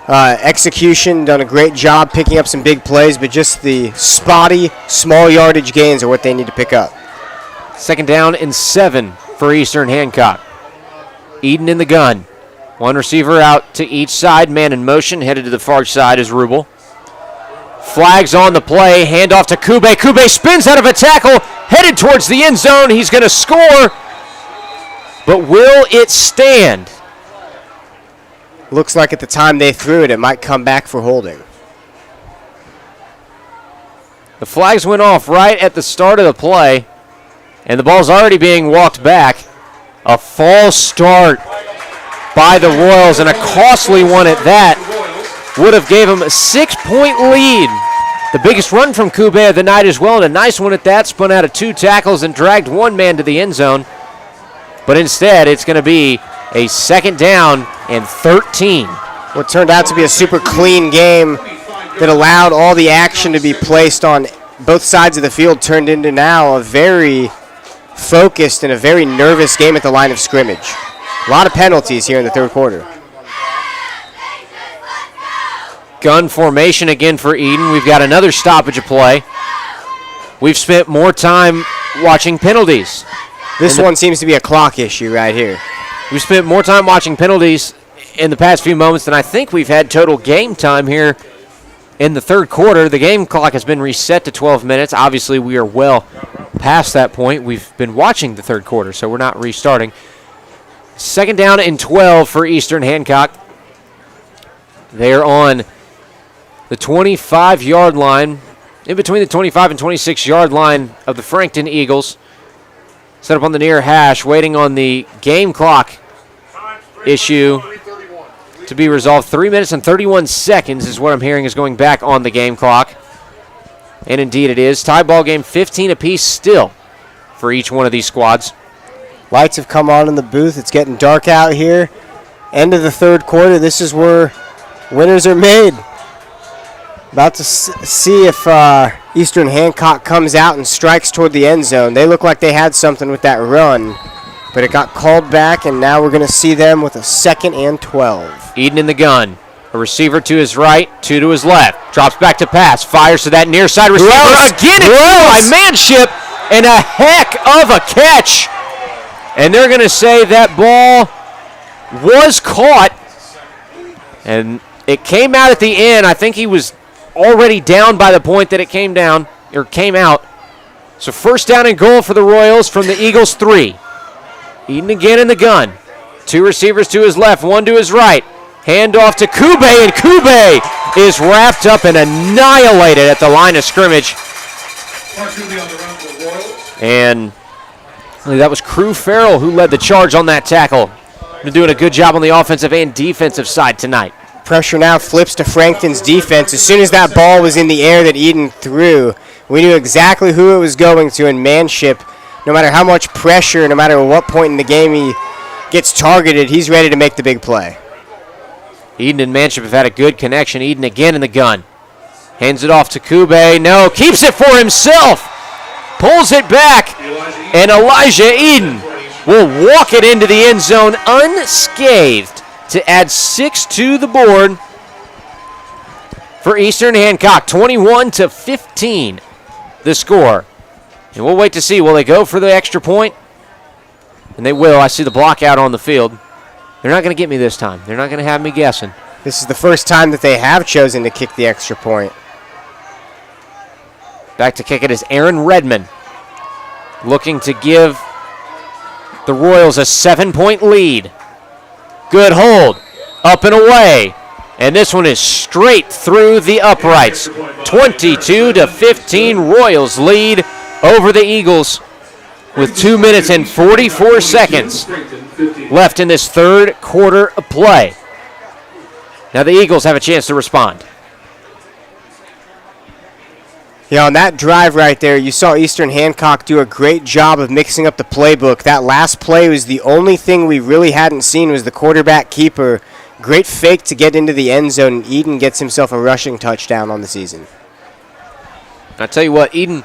execution, done a great job picking up some big plays, but just the spotty, small yardage gains are what they need to pick up. Second down and 7 for Eastern Hancock. Eden in the gun. One receiver out to each side, man in motion, headed to the far side is Rubel. Flags on the play, handoff to Kube. Kube spins out of a tackle, headed towards the end zone. He's going to score, but will it stand? Looks like at the time they threw it, it might come back for holding. The flags went off right at the start of the play, and the ball's already being walked back. A false start by the Royals, and a costly one at that. Would have gave him a 6-point lead. The biggest run from Kube of the night as well, and a nice one at that. Spun out of 2 tackles and dragged one man to the end zone. But instead, it's going to be a second down and 13. What turned out to be a super clean game that allowed all the action to be placed on both sides of the field turned into now a very focused and a very nervous game at the line of scrimmage. A lot of penalties here in the third quarter. Gun formation again for Eden. We've got another stoppage of play. We've spent more time watching penalties. This one seems to be a clock issue right here. We've spent more time watching penalties in the past few moments than I think we've had total game time here in the third quarter. The game clock has been reset to 12 minutes. Obviously, we are well past that point. We've been watching the third quarter, so we're not restarting. Second down and 12 for Eastern Hancock. They're on the 25-yard line in between the 25 and 26-yard line of the Frankton Eagles. Set up on the near hash, waiting on the game clock issue to be resolved. 3 minutes and 31 seconds is what I'm hearing is going back on the game clock. And indeed it is. Tie ball game, 15 apiece still for each one of these squads. Lights have come on in the booth. It's getting dark out here. End of the third quarter. This is where winners are made. About to see if Eastern Hancock comes out and strikes toward the end zone. They look like they had something with that run, but it got called back, and now we're going to see them with a 2nd and 12. Eden in the gun. A receiver to his right, 2 to his left. Drops back to pass. Fires to that near side receiver. Again, it's by Manship, and a heck of a catch. And they're going to say that ball was caught, and it came out at the end. I think he was already down by the point that it came out. So first down and goal for the Royals from the Eagles 3. Eden again in the gun. 2 receivers to his left, 1 to his right. Hand off to Kube, and Kube is wrapped up and annihilated at the line of scrimmage. And that was Crew Farrell who led the charge on that tackle. They're doing a good job on the offensive and defensive side tonight. Pressure now flips to Frankton's defense. As soon as that ball was in the air that Eden threw, we knew exactly who it was going to, and Manship, no matter how much pressure, no matter what point in the game he gets targeted, he's ready to make the big play. Eden and Manship have had a good connection. Eden again in the gun. Hands it off to Kube. No, keeps it for himself. Pulls it back, and Elijah Eden will walk it into the end zone unscathed to add 6 to the board for Eastern Hancock. 21-15 the score. And we'll wait to see. Will they go for the extra point? And they will. I see the block out on the field. They're not going to get me this time. They're not going to have me guessing. This is the first time that they have chosen to kick the extra point. Back to kick it is Aaron Redmond, looking to give the Royals a 7-point lead. Good hold, up and away, and this one is straight through the uprights. 22-15, Royals lead over the Eagles with 2 minutes and 44 seconds left in this third quarter of play. Now the Eagles have a chance to respond. Yeah, on that drive right there, you saw Eastern Hancock do a great job of mixing up the playbook. That last play was the only thing we really hadn't seen was the quarterback keeper. Great fake to get into the end zone, and Eden gets himself a rushing touchdown on the season. I tell you what, Eden,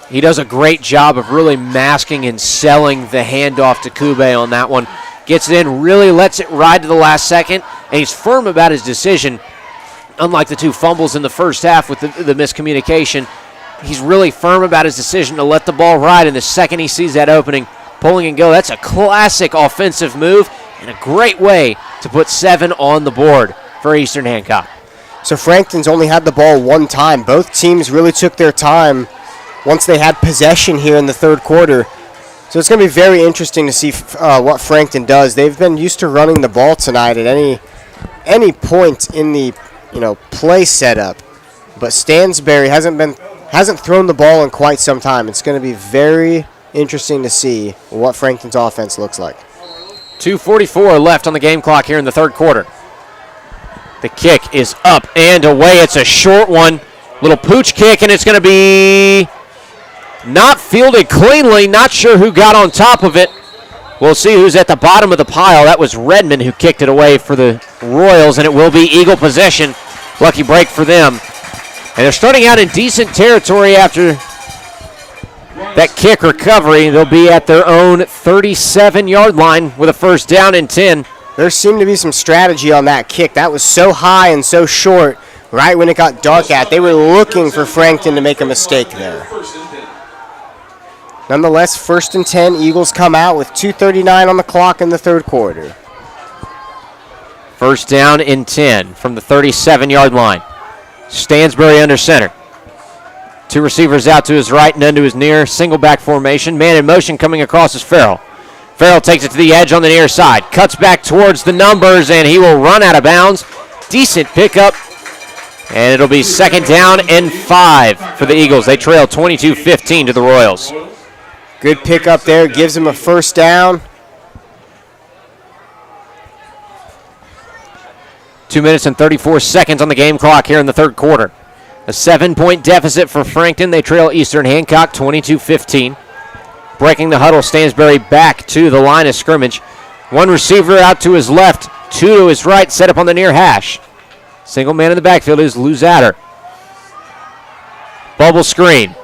he does a great job of really masking and selling the handoff to Kube on that one. Gets it in, really lets it ride to the last second, and he's firm about his decision. Unlike the 2 fumbles in the first half with the miscommunication, he's really firm about his decision to let the ball ride, and the second he sees that opening, pulling and go. That's a classic offensive move and a great way to put 7 on the board for Eastern Hancock. So Frankton's only had the ball 1 time. Both teams really took their time once they had possession here in the third quarter. So it's going to be very interesting to see what Frankton does. They've been used to running the ball tonight at any point in the play setup, but Stansberry hasn't thrown the ball in quite some time. It's going to be very interesting to see what Frankton's offense looks like. 2:44 left on the game clock here in the third quarter. The kick is up and away. It's a short one, little pooch kick, and it's going to be not fielded cleanly. Not sure who got on top of it. We'll see who's at the bottom of the pile. That was Redmond who kicked it away for the Royals, and it will be Eagle possession. Lucky break for them. And they're starting out in decent territory after that kick recovery. They'll be at their own 37-yard line with a first down and 10. There seemed to be some strategy on that kick. That was so high and so short right when it got dark out. They were looking for Frankton to make a mistake there. Nonetheless, 1st and 10, Eagles come out with 2:39 on the clock in the third quarter. First down and 10 from the 37-yard line. Stansberry under center. 2 receivers out to his right, none to his near. Single back formation. Man in motion coming across is Farrell. Farrell takes it to the edge on the near side. Cuts back towards the numbers, and he will run out of bounds. Decent pickup And it'll be 2nd down and 5 for the Eagles. They trail 22-15 to the Royals. Good pickup there. Gives them a 1st down. 2 minutes and 34 seconds on the game clock here in the third quarter. A 7-point deficit for Frankton. They trail Eastern Hancock 22-15. Breaking the huddle, Stansbury back to the line of scrimmage. One receiver out to his left, two to his right, set up on the near hash. Single man in the backfield is Luzader. Bubble screen.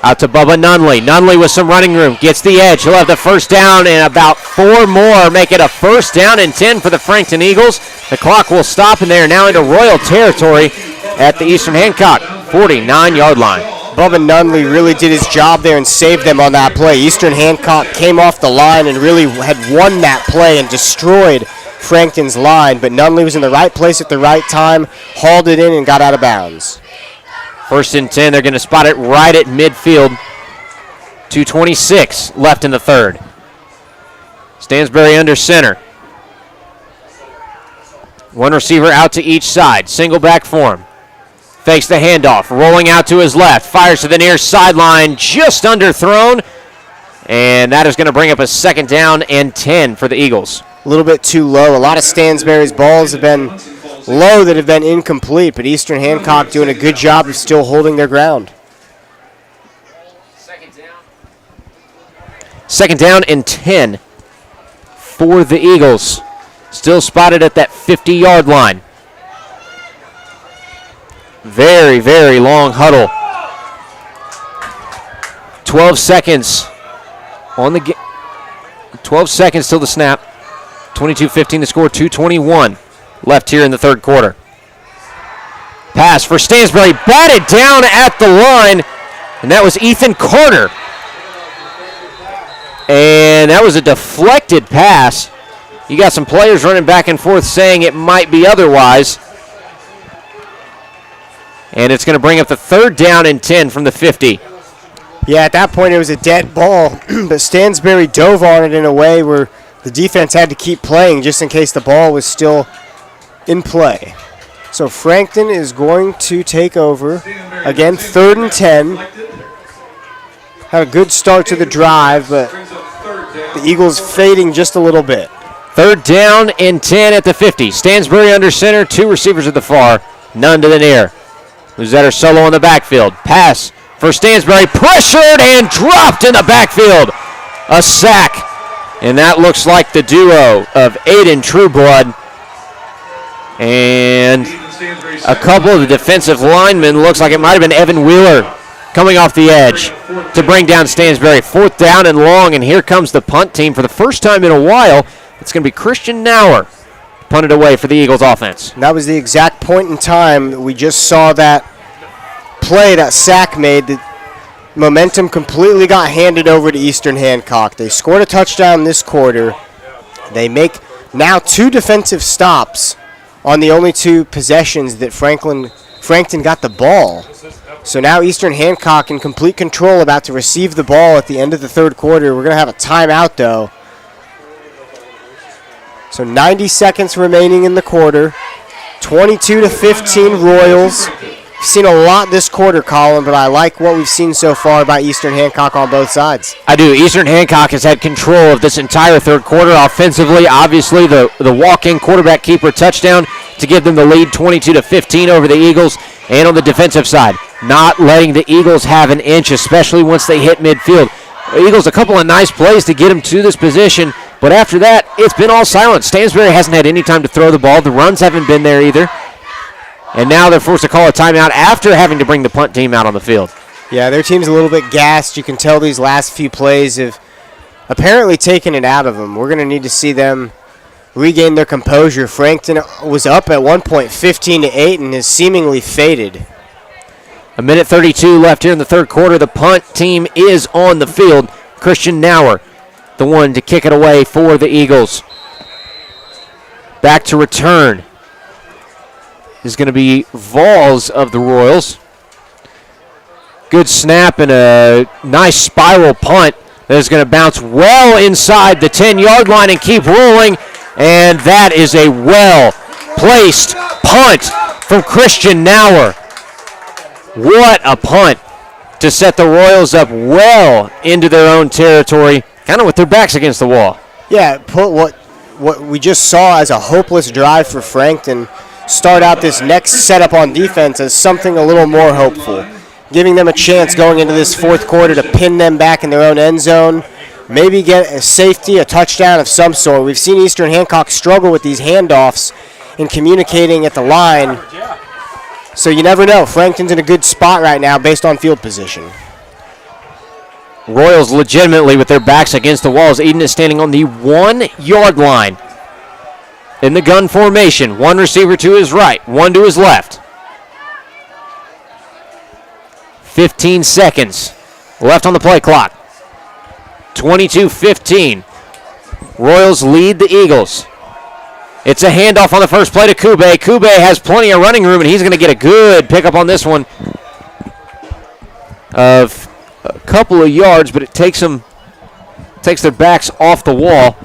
Out to Bubba Nunley. Nunley with some running room. Gets the edge. He'll have the 1st down and about 4 more. Make it a 1st down and 10 for the Frankton Eagles. The clock will stop, and they are now into Royal territory at the Eastern Hancock 49-yard line. Bubba Nunley really did his job there and saved them on that play. Eastern Hancock came off the line and really had won that play and destroyed Frankton's line, but Nunley was in the right place at the right time, hauled it in, and got out of bounds. 1st and 10. They're going to spot it right at midfield. 2:26 left in the third. Stansbury under center. One receiver out to each side. Single back form. Fakes the handoff. Rolling out to his left. Fires to the near sideline. Just underthrown. And that is going to bring up a 2nd down and 10 for the Eagles. A little bit too low. A lot of Stansbury's balls have been low that have been incomplete, but Eastern Hancock doing a good job of still holding their ground. 2nd down and 10 for the Eagles. Still spotted at that 50-yard line. Very, very long huddle. 12 seconds on the game. 12 seconds till the snap. 22-15 to score. 2:21 left here in the third quarter. Pass for Stansbury. Batted down at the line. And that was Ethan Carter. And that was a deflected pass. You got some players running back and forth saying it might be otherwise. And it's going to bring up the 3rd down and 10 from the 50. Yeah, at that point it was a dead ball, but Stansbury dove on it in a way where the defense had to keep playing just in case the ball was still in play. So Frankton is going to take over. Again, 3rd and 10. Had a good start to the drive, but the Eagles fading just a little bit. 3rd down and 10 at the 50. Stansbury under center, 2 receivers at the far, none to the near. Luzader solo in the backfield. Pass for Stansbury, pressured and dropped in the backfield. A sack. And that looks like the duo of Aiden Trueblood and a couple of the defensive linemen. Looks like it might have been Evan Wheeler coming off the edge to bring down Stansbury. 4th down and long, and here comes the punt team for the first time in a while. It's going to be Christian Nauer punted away for the Eagles offense. And that was the exact point in time that we just saw that play, that sack made. The momentum completely got handed over to Eastern Hancock. They scored a touchdown this quarter. They make now 2 defensive stops on the only 2 possessions that Frankton got the ball. So now Eastern Hancock in complete control, about to receive the ball at the end of the third quarter. We're going to have a timeout, though. So 90 seconds remaining in the quarter. 22-15 Royals. We've seen a lot this quarter, Colin, but I like what we've seen so far by Eastern Hancock on both sides. I do. Eastern Hancock has had control of this entire third quarter offensively. Obviously, the walk-in quarterback keeper touchdown to give them the lead 22-15 over the Eagles. And on the defensive side, not letting the Eagles have an inch, especially once they hit midfield. The Eagles, a couple of nice plays to get them to this position, but after that, it's been all silent. Stansbury hasn't had any time to throw the ball. The runs haven't been there either. And now they're forced to call a timeout after having to bring the punt team out on the field. Yeah, their team's a little bit gassed. You can tell these last few plays have apparently taken it out of them. We're going to need to see them regain their composure. Frankton was up at one point 15-8 and has seemingly faded. A minute 32 left here in the third quarter. The punt team is on the field. Christian Nauer, the one to kick it away for the Eagles. Back to return is going to be Vols of the Royals. Good snap and a nice spiral punt that is going to bounce well inside the 10-yard line and keep rolling. And that is a well-placed punt from Christian Nauer. What a punt to set the Royals up well into their own territory, kind of with their backs against the wall. Yeah, put what we just saw as a hopeless drive for Frankton start out this next setup on defense as something a little more hopeful, giving them a chance going into this fourth quarter to pin them back in their own end zone, maybe get a safety, a touchdown of some sort. We've seen Eastern Hancock struggle with these handoffs and communicating at the line, so you never know. Frankton's in a good spot right now based on field position. Royals legitimately with their backs against the walls. Eden is standing on the 1 yard line in the gun formation. One receiver to his right, one to his left. 15 seconds left on the play clock. 22-15. Royals lead the Eagles. It's a handoff on the first play to Kube. Kube has plenty of running room, and he's going to get a good pickup on this one of a couple of yards, but it takes their backs off the wall.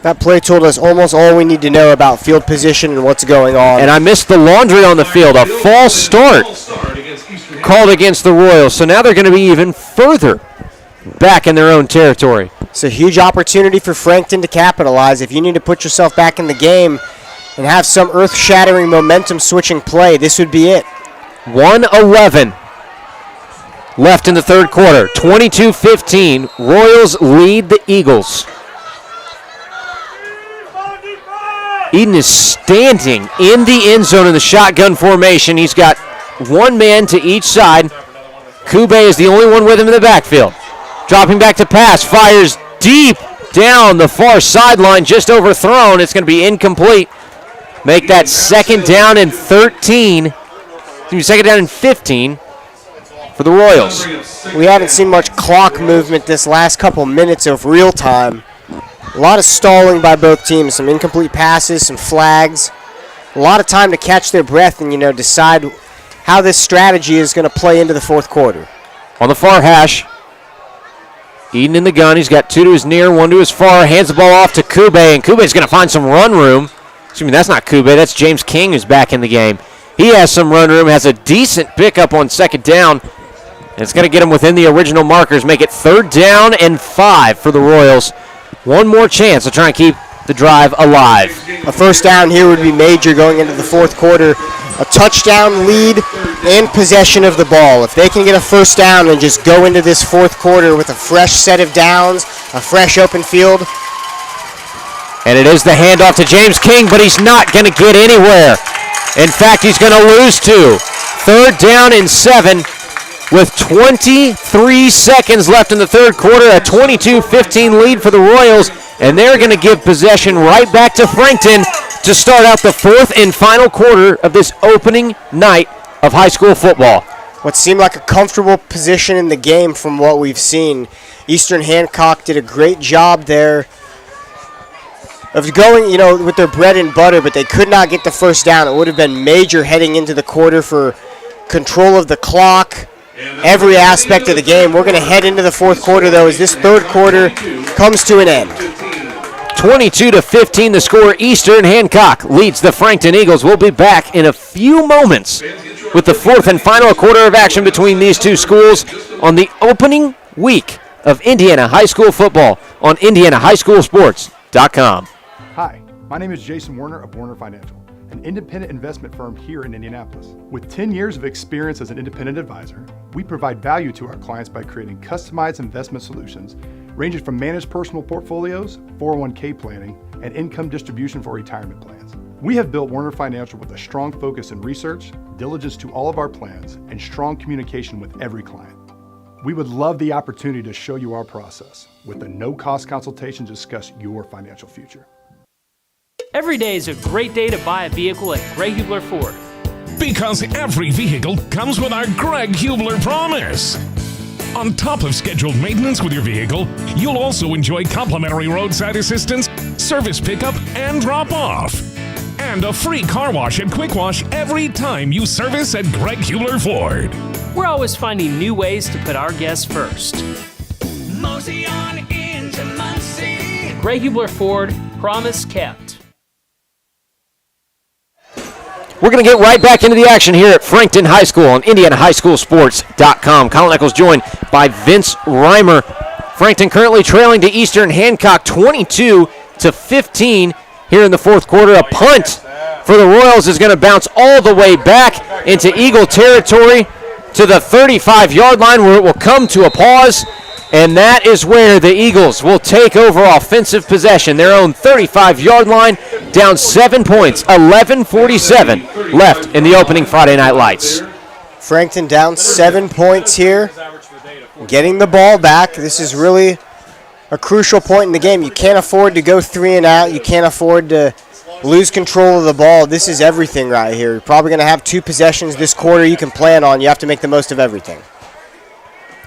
That play told us almost all we need to know about field position and what's going on. And I missed the laundry on the field. A false start called against the Royals. So now they're going to be even further back in their own territory. It's a huge opportunity for Frankton to capitalize. If you need to put yourself back in the game and have some earth-shattering momentum-switching play, this would be it. 1:11 left in the third quarter. 22-15. Royals lead the Eagles. Eden is standing in the end zone in the shotgun formation. He's got one man to each side. Kube is the only one with him in the backfield. Dropping back to pass, fires deep down the far sideline, just overthrown. It's going to be incomplete. Make that second down and 13. Second down and 15 for the Royals. We haven't seen much clock movement this last couple minutes of real time. A lot of stalling by both teams, some incomplete passes, some flags. A lot of time to catch their breath and, decide how this strategy is going to play into the fourth quarter. On the far hash, Eden in the gun. He's got two to his near, one to his far. Hands the ball off to Kube, and Kube's going to find some run room. Excuse me, that's not Kube. That's James King who's back in the game. He has some run room, has a decent pickup on second down. And it's going to get him within the original markers, make it 3rd down and 5 for the Royals. One more chance to try and keep the drive alive. A first down here would be major going into the fourth quarter. A touchdown lead and possession of the ball. If they can get a first down and just go into this fourth quarter with a fresh set of downs, a fresh open field. And it is the handoff to James King, but he's not going to get anywhere. In fact, he's going to lose 2. 3rd down and 7 with 23 seconds left in the third quarter. A 22-15 lead for the Royals, and they're going to give possession right back to Frankton to start out the fourth and final quarter of this opening night of high school football. What seemed like a comfortable position in the game from what we've seen. Eastern Hancock did a great job there of going, with their bread and butter, but they could not get the first down. It would have been major heading into the quarter for control of the clock, every aspect of the game. We're going to head into the fourth quarter, though, as this third quarter comes to an end. 22-15 the score. Eastern Hancock leads the Frankton Eagles. We'll be back in a few moments with the fourth and final quarter of action between these two schools on the opening week of Indiana High School football on IndianaHighSchoolSports.com. Hi, my name is Jason Warner of Warner Financial, an independent investment firm here in Indianapolis. With 10 years of experience as an independent advisor, we provide value to our clients by creating customized investment solutions ranging from managed personal portfolios, 401k planning, and income distribution for retirement plans. We have built Warner Financial with a strong focus in research, diligence to all of our plans, and strong communication with every client. We would love the opportunity to show you our process with a no-cost consultation to discuss your financial future. Every day is a great day to buy a vehicle at Greg Hubler Ford. Because every vehicle comes with our Greg Hubler promise. On top of scheduled maintenance with your vehicle, you'll also enjoy complimentary roadside assistance, service pickup, and drop-off. And a free car wash and quick wash every time you service at Greg Hubler Ford. We're always finding new ways to put our guests first. Mosey on into Muncie. Greg Hubler Ford, promise kept. We're going to get right back into the action here at Frankton High School on IndianaHighSchoolSports.com. Colin Eccles joined by Vince Reimer. Frankton currently trailing to Eastern Hancock 22-15 here in the fourth quarter. A punt for the Royals is going to bounce all the way back into Eagle territory to the 35-yard line, where it will come to a pause. And that is where the Eagles will take over offensive possession, their own 35-yard line, down 7 points, 11:47 left in the opening Friday Night Lights. Frankton down 7 points here, getting the ball back. This is really a crucial point in the game. You can't afford to go 3 and out. You can't afford to lose control of the ball. This is everything right here. You're probably going to have 2 possessions this quarter you can plan on. You have to make the most of everything.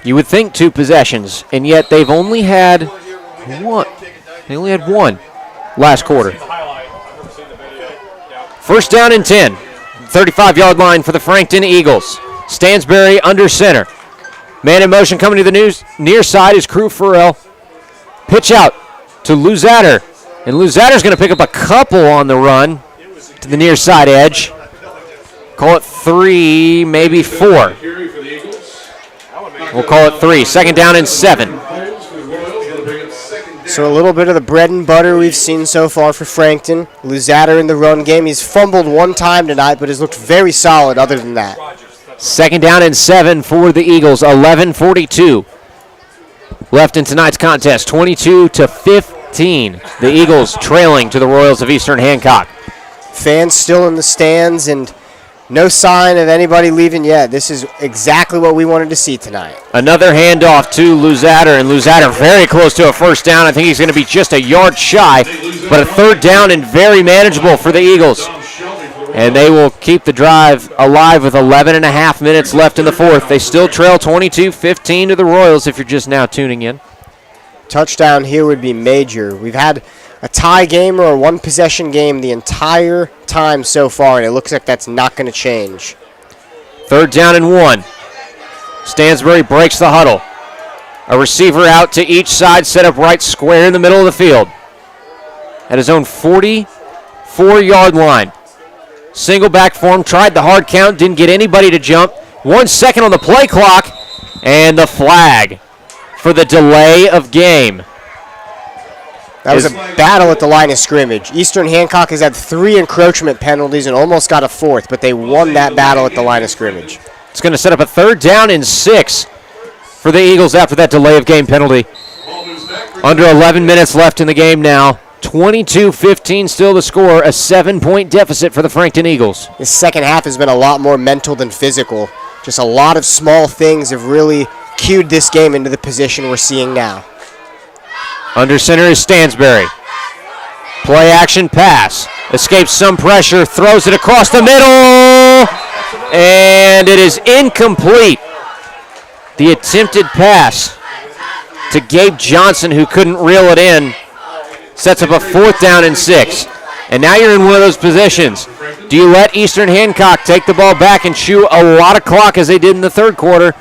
You would think 2 possessions, and yet they've only had one. They only had 1 last quarter. First down and 10. 35-yard line for the Frankton Eagles. Stansberry under center. Man in motion coming to the near side is Crew Farrell. Pitch out to Luzader. And Luzadder's going to pick up a couple on the run to the near side edge. Call it 3, maybe 4. We'll call it 3. Second down and 7. So a little bit of the bread and butter we've seen so far for Frankton. Luzader in the run game. He's fumbled 1 time tonight, but has looked very solid other than that. Second down and 7 for the Eagles. 11:42 left in tonight's contest. 22-15. The Eagles trailing to the Royals of Eastern Hancock. Fans still in the stands, and no sign of anybody leaving yet. This is exactly what we wanted to see tonight. Another handoff to Luzader, and Luzader very close to a first down. I think he's going to be just a yard shy, but a third down and very manageable for the Eagles. And they will keep the drive alive with 11 and a half minutes left in the fourth. They still trail 22-15 to the Royals if you're just now tuning in. Touchdown here would be major. We've had a tie game or a 1-possession game the entire time so far, and it looks like that's not going to change. Third down and 1. Stansbury breaks the huddle. A receiver out to each side, set up right square in the middle of the field. At his own 44-yard line. Single back for him, tried the hard count, didn't get anybody to jump. 1 second on the play clock, and the flag for the delay of game. That was a battle at the line of scrimmage. Eastern Hancock has had 3 encroachment penalties and almost got a 4th, but they won that battle at the line of scrimmage. It's going to set up a third down and 6 for the Eagles after that delay of game penalty. Under 11 minutes left in the game now. 22-15 still the score, a 7-point deficit for the Frankton Eagles. This second half has been a lot more mental than physical. Just a lot of small things have really cued this game into the position we're seeing now. Under center is Stansberry. Play action pass. Escapes some pressure. Throws it across the middle. And it is incomplete. The attempted pass to Gabe Johnson, who couldn't reel it in, sets up a 4th down and 6. And now you're in one of those positions. Do you let Eastern Hancock take the ball back and chew a lot of clock as they did in the third quarter?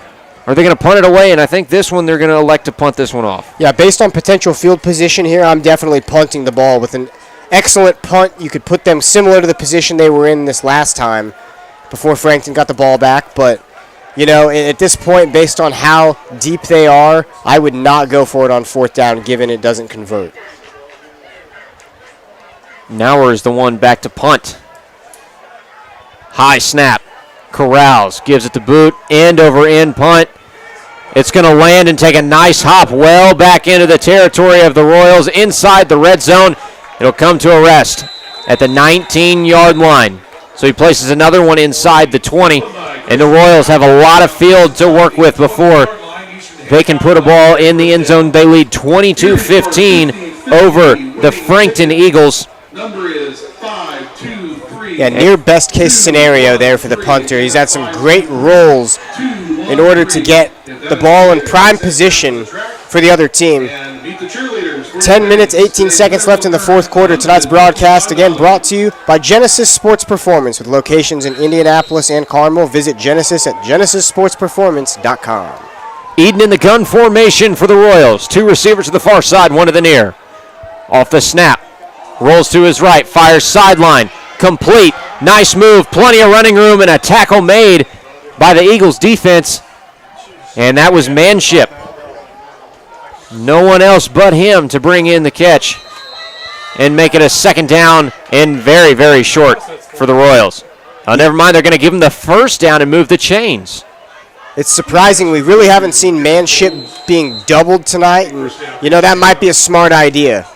Or are they going to punt it away? And I think this one, they're going to elect to punt this one off. Yeah, based on potential field position here, I'm definitely punting the ball. With an excellent punt, you could put them similar to the position they were in this last time before Frankton got the ball back. But, you know, at this point, based on how deep they are, I would not go for it on 4th down, given it doesn't convert. Nauer is the one back to punt. High snap. Corrals gives it to Boot. End over end punt. It's going to land and take a nice hop well back into the territory of the Royals inside the red zone. It'll come to a rest at the 19-yard line. So he places another one inside the 20, and the Royals have a lot of field to work with before they can put a ball in the end zone. They lead 22-15 over the Frankton Eagles. Number is 5-2-3. Yeah, near best case scenaririo there for the punter. He's had some great rolls in order to get the ball in prime position for the other team. 10 minutes, 18 seconds left in the fourth quarter. Tonight's broadcast, again, brought to you by Genesis Sports Performance with locations in Indianapolis and Carmel. Visit Genesis at genesissportsperformance.com. Eden in the gun formation for the Royals. 2 receivers to the far side, 1 to the near. Off the snap. Rolls to his right, fires sideline, complete Nice move, plenty of running room, and a tackle made by the Eagles defense. And that was Manship. No one else but him to bring in the catch and make it a second down and very, very short for the Royals. Never mind, they're going to give him the first down and move the chains. It's surprising. We really haven't seen Manship being doubled tonight. And, that might be a smart idea.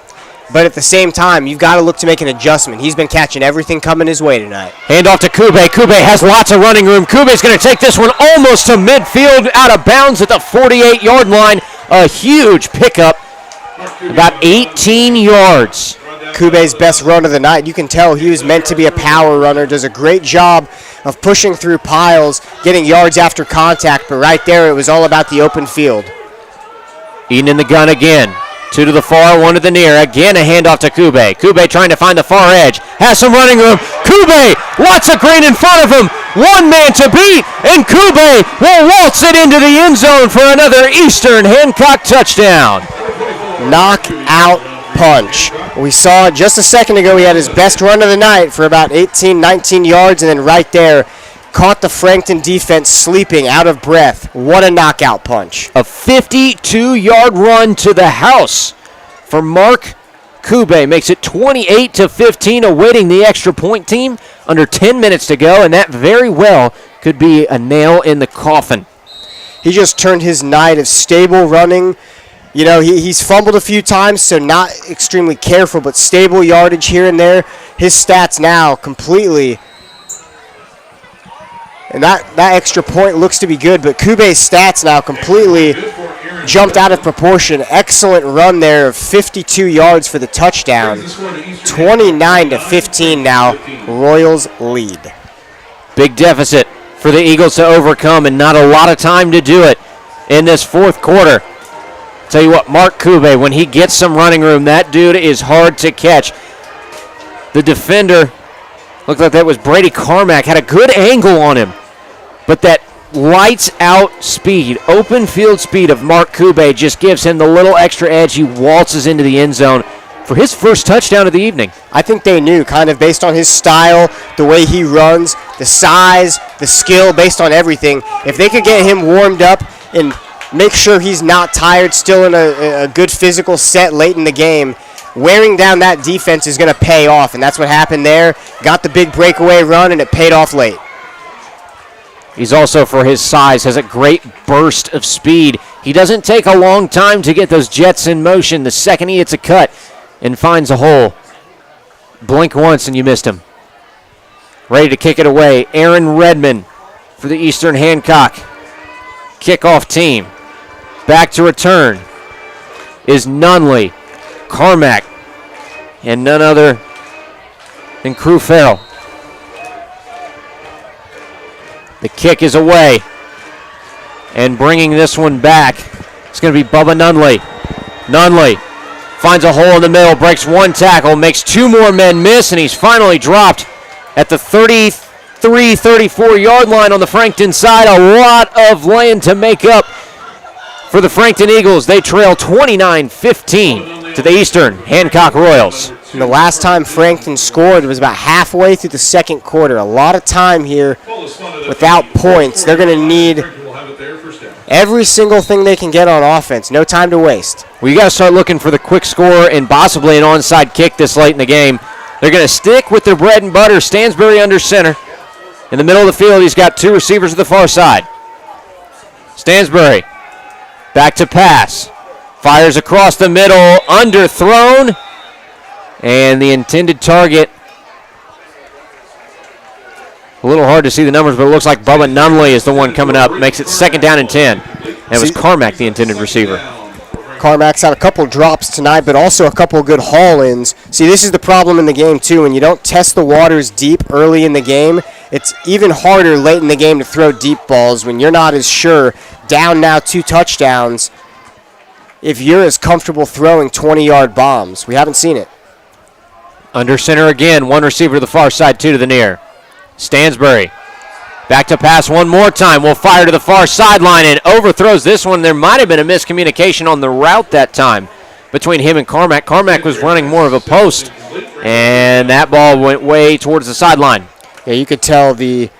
But at the same time, you've got to look to make an adjustment. He's been catching everything coming his way tonight. Hand off to Kube. Kube has lots of running room. Kube's going to take this one almost to midfield, out of bounds at the 48-yard line. A huge pickup, about 18 yards. Kube's best run of the night. You can tell he was meant to be a power runner. Does a great job of pushing through piles, getting yards after contact. But right there, it was all about the open field. Eaton in the gun again. 2 to the far, 1 to the near. Again, a handoff to Kube. Kube trying to find the far edge. Has some running room. Kube, lots of green in front of him. One man to beat, and Kube will waltz it into the end zone for another Eastern Hancock touchdown. Knockout punch. We saw it just a second ago. He had his best run of the night for about 18, 19 yards, and then right there, caught the Frankton defense sleeping, out of breath. What a knockout punch. A 52-yard run to the house for Mark Kube. Makes it 28-15, awaiting the extra point team. Under 10 minutes to go, and that very well could be a nail in the coffin. He just turned his night of stable running. He's fumbled a few times, so not extremely careful, but stable yardage here and there. His stats now completely. And that extra point looks to be good, but Kube's stats now completely jumped out of proportion. Excellent run there of 52 yards for the touchdown. 29-15 now, Royals lead. Big deficit for the Eagles to overcome, and not a lot of time to do it in this fourth quarter. Tell you what, Mark Kube, when he gets some running room, that dude is hard to catch. The defender, looked like that was Brady Carmack, had a good angle on him. But that lights out speed, open field speed of Mark Kube just gives him the little extra edge. He waltzes into the end zone for his first touchdown of the evening. I think they knew, kind of based on his style, the way he runs, the size, the skill, based on everything. If they could get him warmed up and make sure he's not tired, still in a good physical set late in the game, wearing down that defense is going to pay off, and that's what happened there. Got the big breakaway run, and it paid off late. He's also, for his size, has a great burst of speed. He doesn't take a long time to get those jets in motion. The second he hits a cut and finds a hole, blink once and you missed him. Ready to kick it away, Aaron Redmond for the Eastern Hancock kickoff team. Back to return is Nunley, Carmack, and none other than Crew Farrell. The kick is away. And bringing this one back, it's going to be Bubba Nunley. Nunley finds a hole in the middle, breaks one tackle, makes 2 more men miss, and he's finally dropped at the 33-34 yard line on the Frankton side. A lot of land to make up for the Frankton Eagles. They trail 29-15 to the Eastern Hancock Royals. And the last time Frankton scored was about halfway through the second quarter. A lot of time here without points. They're going to need every single thing they can get on offense. No time to waste. Well, you got to start looking for the quick score and possibly an onside kick this late in the game. They're going to stick with their bread and butter. Stansbury under center. In the middle of the field, he's got 2 receivers to the far side. Stansbury back to pass. Fires across the middle, underthrown. And the intended target, a little hard to see the numbers, but it looks like Bubba Nunley is the one coming up. Makes it 2nd down and 10. And it was Carmack, the intended receiver. Carmack's had a couple drops tonight, but also a couple good haul-ins. See, this is the problem in the game, too. When you don't test the waters deep early in the game, it's even harder late in the game to throw deep balls when you're not as sure. Down now 2 touchdowns if you're as comfortable throwing 20-yard bombs. We haven't seen it. Under center again, 1 receiver to the far side, 2 to the near. Stansbury back to pass one more time. Will fire to the far sideline and overthrows this one. There might have been a miscommunication on the route that time between him and Carmack. Carmack was running more of a post, and that ball went way towards the sideline. Yeah, you could tell the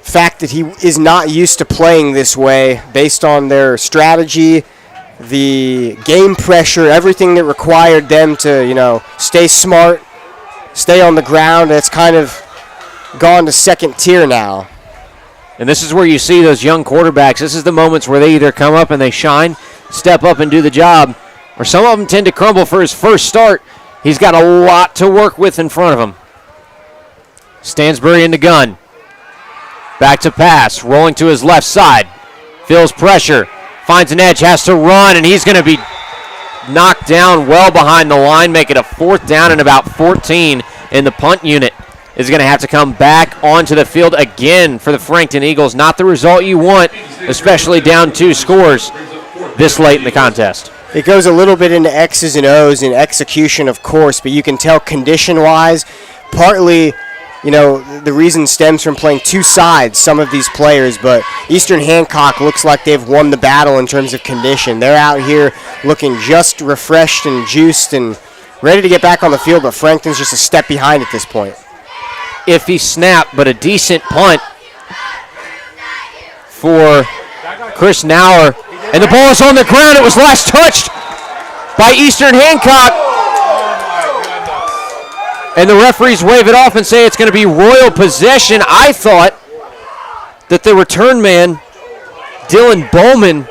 fact that he is not used to playing this way based on their strategy, the game pressure, everything that required them to, stay smart, stay on the ground. It's kind of gone to second tier now. And this is where you see those young quarterbacks. This is the moments where they either come up and they shine, step up and do the job, or some of them tend to crumble for his first start. He's got a lot to work with in front of him. Stansbury in the gun. Back to pass, rolling to his left side. Feels pressure, finds an edge, has to run, and he's going to be knocked down well behind the line, make it a 4th down and about 14, and the punt unit is going to have to come back onto the field again for the Frankton Eagles. Not the result you want, especially down 2 scores this late in the contest. It goes a little bit into X's and O's in execution, of course, but you can tell condition-wise, partly, the reason stems from playing 2 sides, some of these players, but Eastern Hancock looks like they've won the battle in terms of condition. They're out here looking just refreshed and juiced and ready to get back on the field, but Frankton's just a step behind at this point. Iffy snap, but a decent punt for Chris Nauer. And the ball is on the ground. It was last touched by Eastern Hancock. And the referees wave it off and say it's going to be royal possession. I thought that the return man, Dylan Bowman,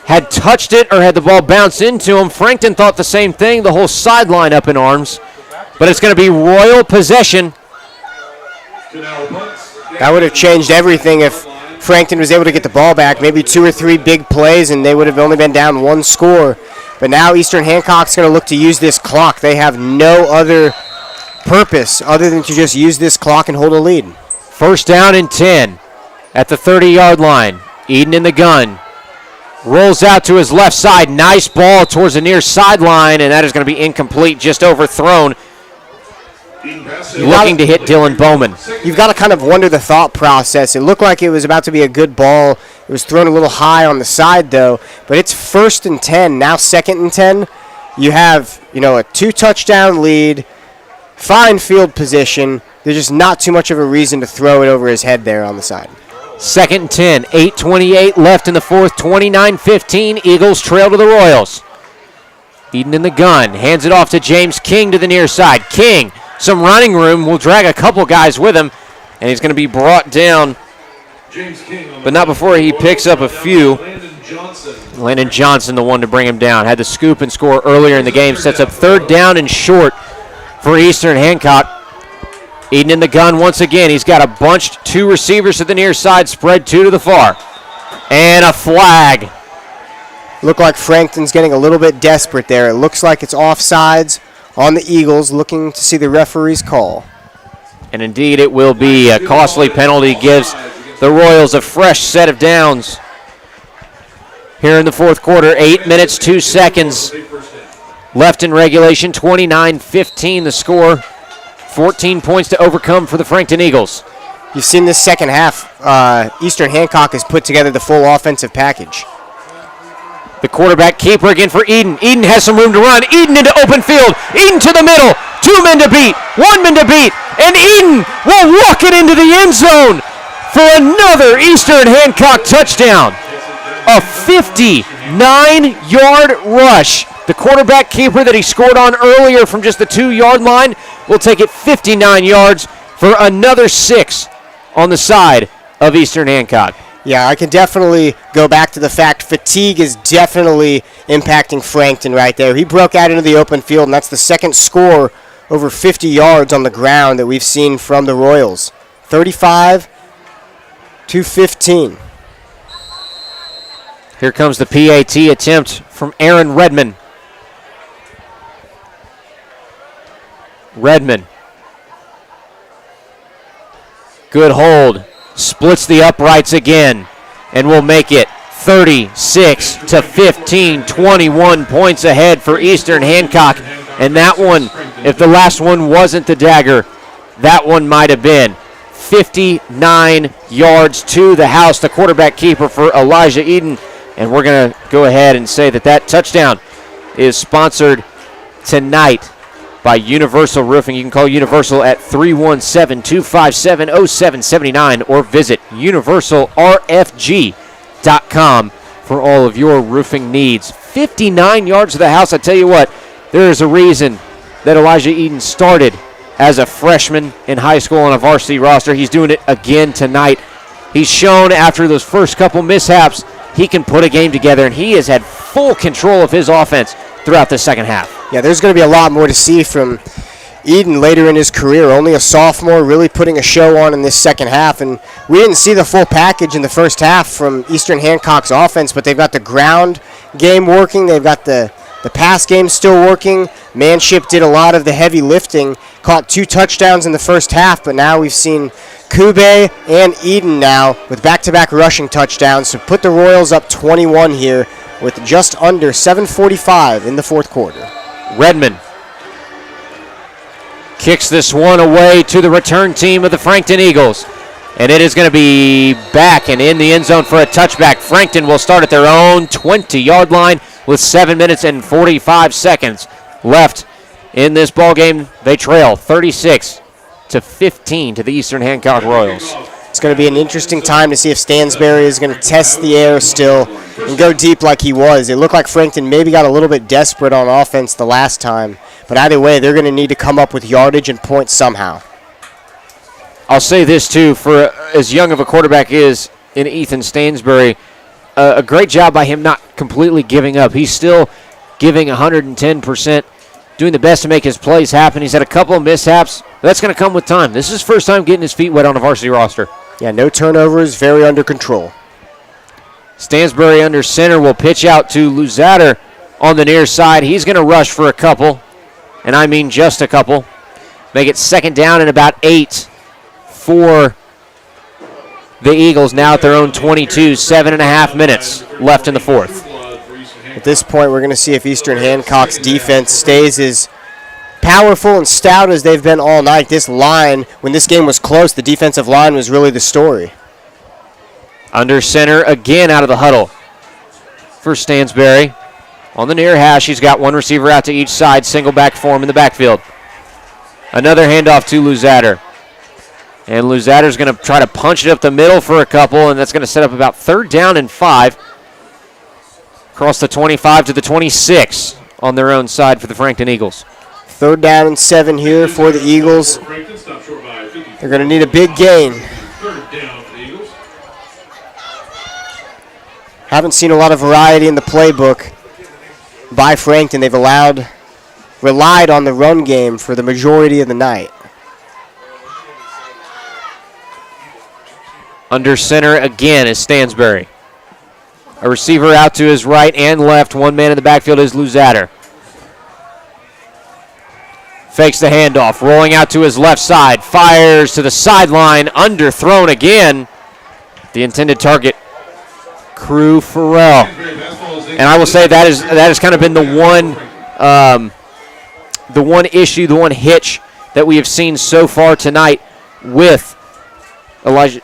had touched it or had the ball bounce into him. Frankton thought the same thing, the whole sideline up in arms. But it's going to be royal possession. That would have changed everything if Frankton was able to get the ball back. Maybe 2 or 3 big plays, and they would have only been down 1 score. But now Eastern Hancock's going to look to use this clock. They have no other purpose other than to just use this clock and hold a lead. 1st down and 10 at the 30-yard line. Eden in the gun. Rolls out to his left side. Nice ball towards the near sideline, and that is going to be incomplete, just overthrown. Looking to hit Dylan Bowman. You've got to kind of wonder the thought process. It looked like it was about to be a good ball. It was thrown a little high on the side, though. But it's 1st and 10, now 2nd and 10. You have, a 2-touchdown lead, fine field position. There's just not too much of a reason to throw it over his head there on the side. 2nd and 10, 8:28 left in the 4th, 29-15. Eagles trail to the Royals. Eden in the gun, hands it off to James King to the near side. King, some running room, will drag a couple guys with him, and he's going to be brought down, but not before he picks up a few. Landon Johnson, the one to bring him down. Had the scoop and score earlier in the game. Sets up 3rd down and short for Eastern Hancock. Eden in the gun once again. He's got a bunched 2 receivers to the near side, spread 2 to the far. And a flag. Look like Frankton's getting a little bit desperate there. It looks like it's offsides on the Eagles, looking to see the referee's call. And indeed it will be. A costly penalty gives the Royals a fresh set of downs. Here in the 4th quarter, 8 minutes, 2 seconds left in regulation, 29-15 the score. 14 points to overcome for the Frankton Eagles. You've seen this second half. Eastern Hancock has put together the full offensive package. The quarterback keeper again for Eden. Eden has some room to run. Eden into open field. Eden to the middle. 2 men to beat. 1 man to beat. And Eden will walk it into the end zone for another Eastern Hancock touchdown. A 59-yard rush. The quarterback keeper that he scored on earlier from just the 2-yard line will take it 59 yards for another 6 on the side of Eastern Hancock. Yeah, I can definitely go back to the fact fatigue is definitely impacting Frankton right there. He broke out into the open field, and that's the 2nd score over 50 yards on the ground that we've seen from the Royals. 35-15. Here comes the PAT attempt from Aaron Redmond. Redmond. Good hold. Splits the uprights again and will make it 36-15, 21 points ahead for Eastern Hancock. And that one, if the last one wasn't the dagger, that one might have been. 59 yards to the house, the quarterback keeper for Elijah Eden. And we're going to go ahead and say that that touchdown is sponsored tonight by Universal Roofing. You can call Universal at 317-257-0779 or visit universalrfg.com for all of your roofing needs. 59 yards to the house. I tell you what, there is a reason that Elijah Eden started as a freshman in high school on a varsity roster. He's doing it again tonight. He's shown after those first couple mishaps he can put a game together, and he has had full control of his offense throughout the second half. Yeah, there's going to be a lot more to see from Eden later in his career. Only a sophomore, really putting a show on in this second half. And we didn't see the full package in the first half from Eastern Hancock's offense, but they've got the ground game working. They've got the pass game still working. Manship did a lot of the heavy lifting, caught 2 touchdowns in the first half, but now we've seen Kube and Eden now with back-to-back rushing touchdowns to put the Royals up 21 here with just under 7:45 in the fourth quarter. Redmond kicks this one away to the return team of the Frankton Eagles. And it is going to be back and in the end zone for a touchback. Frankton will start at their own 20-yard line with 7 minutes and 45 seconds left in this ball game. They trail 36-15 to the Eastern Hancock Royals. It's going to be an interesting time to see if Stansbury is going to test the air still and go deep like he was. It looked like Frankton maybe got a little bit desperate on offense the last time. But either way, they're going to need to come up with yardage and points somehow. I'll say this, too, for as young of a quarterback is in Ethan Stansbury, a great job by him not completely giving up. He's still giving 110%, doing the best to make his plays happen. He's had a couple of mishaps. That's going to come with time. This is his first time getting his feet wet on a varsity roster. Yeah, no turnovers, very under control. Stansbury under center will pitch out to Luzader on the near side. He's going to rush for a couple, and I mean just a couple. Make it second down and about 8 for the Eagles, now at their own 22, 7.5 minutes left in the fourth. At this point, we're going to see if Eastern Hancock's defense stays as powerful and stout as they've been all night. This line, when this game was close, the defensive line was really the story. Under center again out of the huddle for Stansbury. On the near hash, he's got one receiver out to each side, single back form in the backfield. Another handoff to Luzader. And Luzader's going to try to punch it up the middle for a couple, and that's going to set up about 3rd down and 5. Across the 25 to the 26 on their own side for the Frankton Eagles. 3rd down and 7 here for the Eagles. They're going to need a big gain. Haven't seen a lot of variety in the playbook by Frankton. They've relied on the run game for the majority of the night. Under center again is Stansbury. A receiver out to his right and left. One man in the backfield is Luzader. Fakes the handoff. Rolling out to his left side. Fires to the sideline. Underthrown again. The intended target, Crew Farrell. And I will say that has kind of been the one issue, the one hitch that we have seen so far tonight with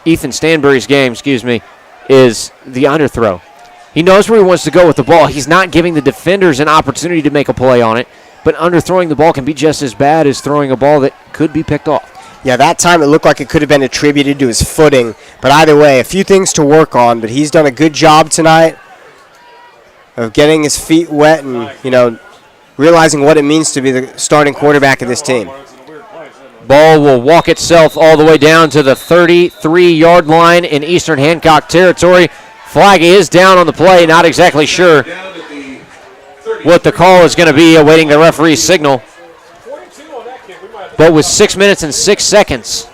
Ethan Stanbury's game, is the underthrow. He knows where he wants to go with the ball. He's not giving the defenders an opportunity to make a play on it, but underthrowing the ball can be just as bad as throwing a ball that could be picked off. Yeah, that time it looked like it could have been attributed to his footing, but either way, a few things to work on, but he's done a good job tonight of getting his feet wet and, realizing what it means to be the starting quarterback of this team. Ball will walk itself all the way down to the 33-yard line in Eastern Hancock territory. Flag is down on the play, not exactly sure what the call is going to be, awaiting the referee's signal. But with 6 minutes and 6 seconds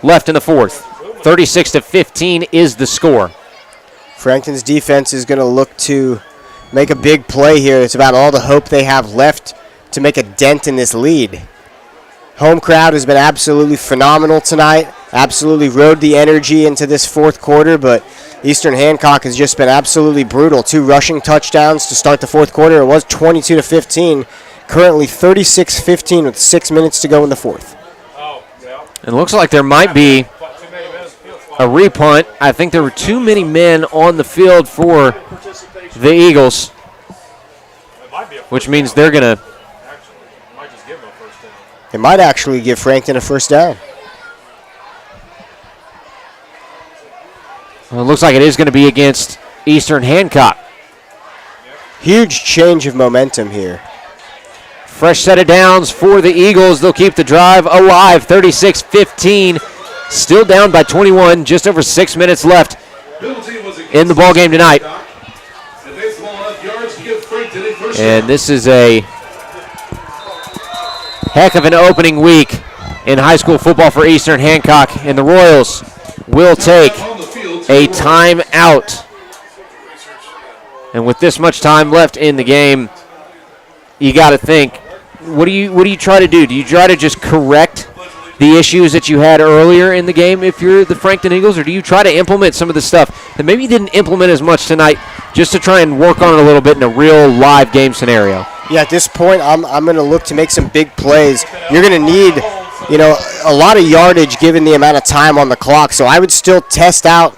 left in the fourth, 36-15 is the score. Frankton's defense is going to look to make a big play here. It's about all the hope they have left to make a dent in this lead. Home crowd has been absolutely phenomenal tonight, absolutely rode the energy into this fourth quarter, but Eastern Hancock has just been absolutely brutal. 2 rushing touchdowns to start the fourth quarter. It was 22-15, currently 36-15 with 6 minutes to go in the fourth. It looks like there might be a repunt. I think there were too many men on the field for the Eagles, which means they're going to It might actually give Frankton a first down. Well, it looks like it is going to be against Eastern Hancock. Huge change of momentum here. Fresh set of downs for the Eagles. They'll keep the drive alive, 36-15. Still down by 21, just over 6 minutes left in the ball game tonight. And this is a heck of an opening week in high school football for Eastern Hancock, and the Royals will take a timeout. And with this much time left in the game, you got to think, what do you try to do? Do you try to just correct the issues that you had earlier in the game if you're the Frankton Eagles, or do you try to implement some of the stuff that maybe you didn't implement as much tonight just to try and work on it a little bit in a real live game scenario? Yeah, at this point, I'm going to look to make some big plays. You're going to need, a lot of yardage given the amount of time on the clock. So I would still test out,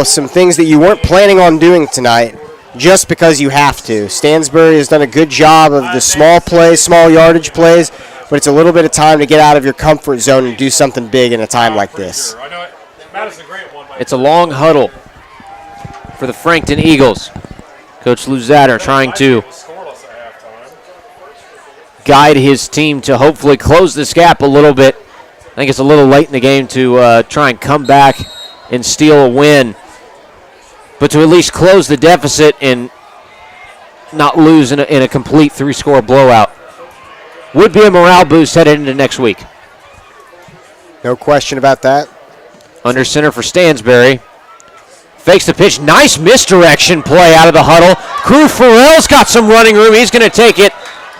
some things that you weren't planning on doing tonight just because you have to. Stansbury has done a good job of the small plays, small yardage plays, but it's a little bit of time to get out of your comfort zone and do something big in a time like this. It's a long huddle for the Frankton Eagles. Coach Luzader trying to guide his team to hopefully close this gap a little bit. I think it's a little late in the game to try and come back and steal a win, but to at least close the deficit and not lose in a complete three-score blowout would be a morale boost headed into next week. No question about that. Under center for Stansbury. Fakes the pitch. Nice misdirection play out of the huddle. Crew Farrell's got some running room. He's going to take it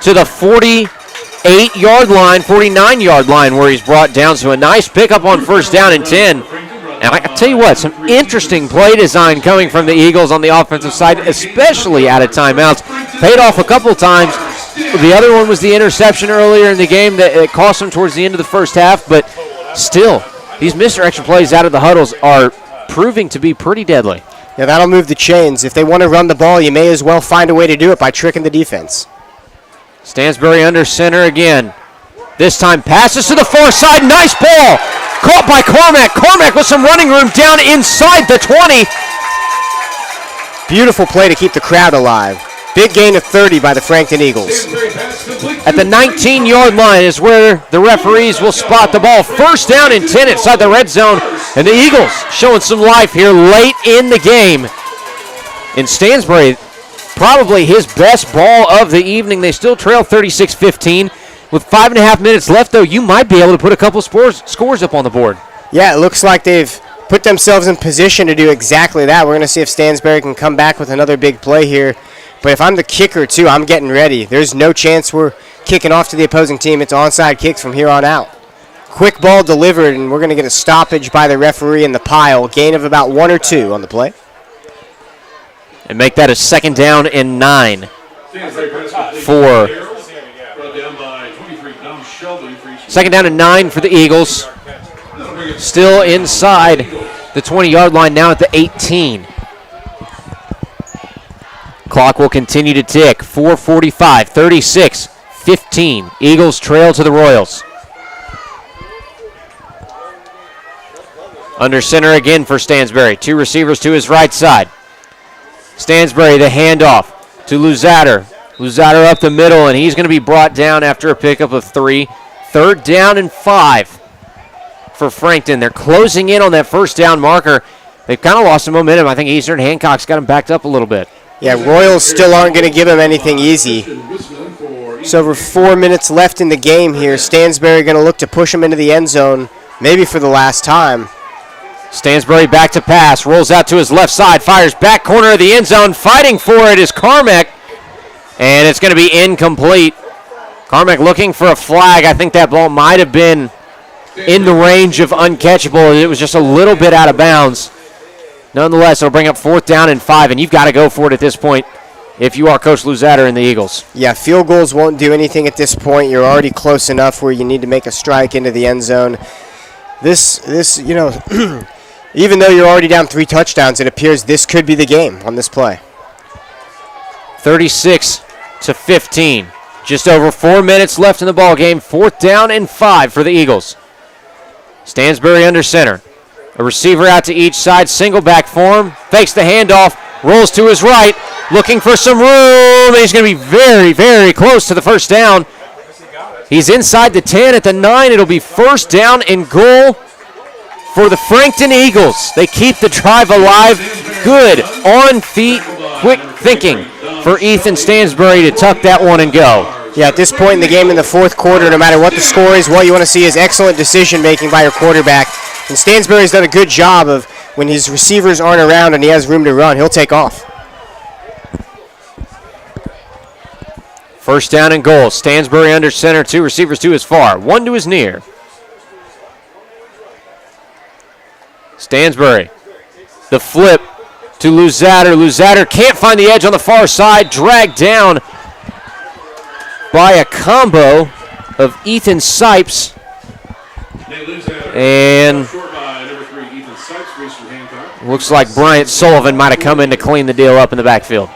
to the 48-yard line, 49-yard line where he's brought down. So a nice pickup on first down and 10. And I tell you what, some interesting play design coming from the Eagles on the offensive side, especially out of timeouts. Paid off a couple times. The other one was the interception earlier in the game that cost them towards the end of the first half, but still, these misdirection plays out of the huddles are proving to be pretty deadly. Yeah, that'll move the chains. If they want to run the ball, you may as well find a way to do it by tricking the defense. Stansbury under center again. This time passes to the far side. Nice ball. Caught by Cormack. Cormack with some running room down inside the 20. Beautiful play to keep the crowd alive. Big gain of 30 by the Frankton Eagles. At the 19-yard line is where the referees will spot the ball. First down and 10 inside the red zone. And the Eagles showing some life here late in the game. And Stansbury, probably his best ball of the evening. They still trail 36-15. With 5.5 minutes left, though, you might be able to put a couple scores up on the board. Yeah, it looks like they've put themselves in position to do exactly that. We're going to see if Stansbury can come back with another big play here. But if I'm the kicker, too, I'm getting ready. There's no chance we're kicking off to the opposing team. It's onside kicks from here on out. Quick ball delivered, and we're going to get a stoppage by the referee in the pile. Gain of about 1 or 2 on the play. And make that a second down and 9 for second down and 9 for the Eagles. Still inside the 20-yard line now at the 18. Clock will continue to tick. 4:45, 36-15. Eagles trail to the Royals. Under center again for Stansbury. 2 receivers to his right side. Stansbury, the handoff to Luzader. Luzader up the middle, and he's going to be brought down after a pickup of 3. Third down and 5 for Frankton. They're closing in on that first down marker. They've kind of lost some momentum. I think Eastern Hancock's got them backed up a little bit. Yeah, Royals still aren't going to give him anything easy. So over 4 minutes left in the game here. Stansbury going to look to push him into the end zone, maybe for the last time. Stansbury back to pass, rolls out to his left side, fires back corner of the end zone. Fighting for it is Carmack, and it's going to be incomplete. Carmack looking for a flag. I think that ball might have been in the range of uncatchable. It was just a little bit out of bounds. Nonetheless, it'll bring up 4th down and 5, and you've got to go for it at this point if you are Coach Luzader and the Eagles. Yeah, field goals won't do anything at this point. You're already close enough where you need to make a strike into the end zone. This, even though you're already down 3 touchdowns, it appears this could be the game on this play. 36-15. Just over 4 minutes left in the ball game. 4th down and 5 for the Eagles. Stansbury under center. A receiver out to each side, single back form, fakes the handoff, rolls to his right, looking for some room, and he's going to be very, very close to the first down. He's inside the 10 at the 9. It'll be 1st down and goal for the Frankton Eagles. They keep the drive alive. Good on feet, quick thinking for Ethan Stansbury to tuck that one and go. Yeah, at this point in the game in the 4th quarter, no matter what the score is, what you want to see is excellent decision making by your quarterback. And Stansbury's done a good job of when his receivers aren't around and he has room to run, he'll take off. 1st down and goal. Stansbury under center, 2 receivers to his far, 1 to his near. Stansbury, the flip to Luzader. Luzader can't find the edge on the far side, dragged down by a combo of Ethan Sipes and looks like Bryant Sullivan might have come in to clean the deal up in the backfield.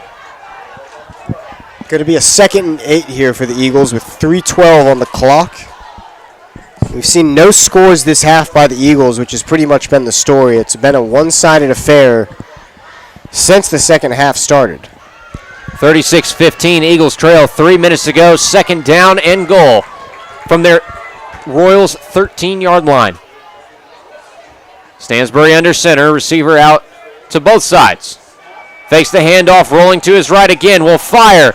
Going to be a 2nd and 8 here for the Eagles with 3:12 on the clock. We've seen no scores this half by the Eagles, which has pretty much been the story. It's been a one-sided affair since the second half started. 36-15, Eagles trail, 3 minutes to go, 2nd down and goal from their Royals 13-yard line. Stansbury under center, receiver out to both sides. Fakes the handoff, rolling to his right again, will fire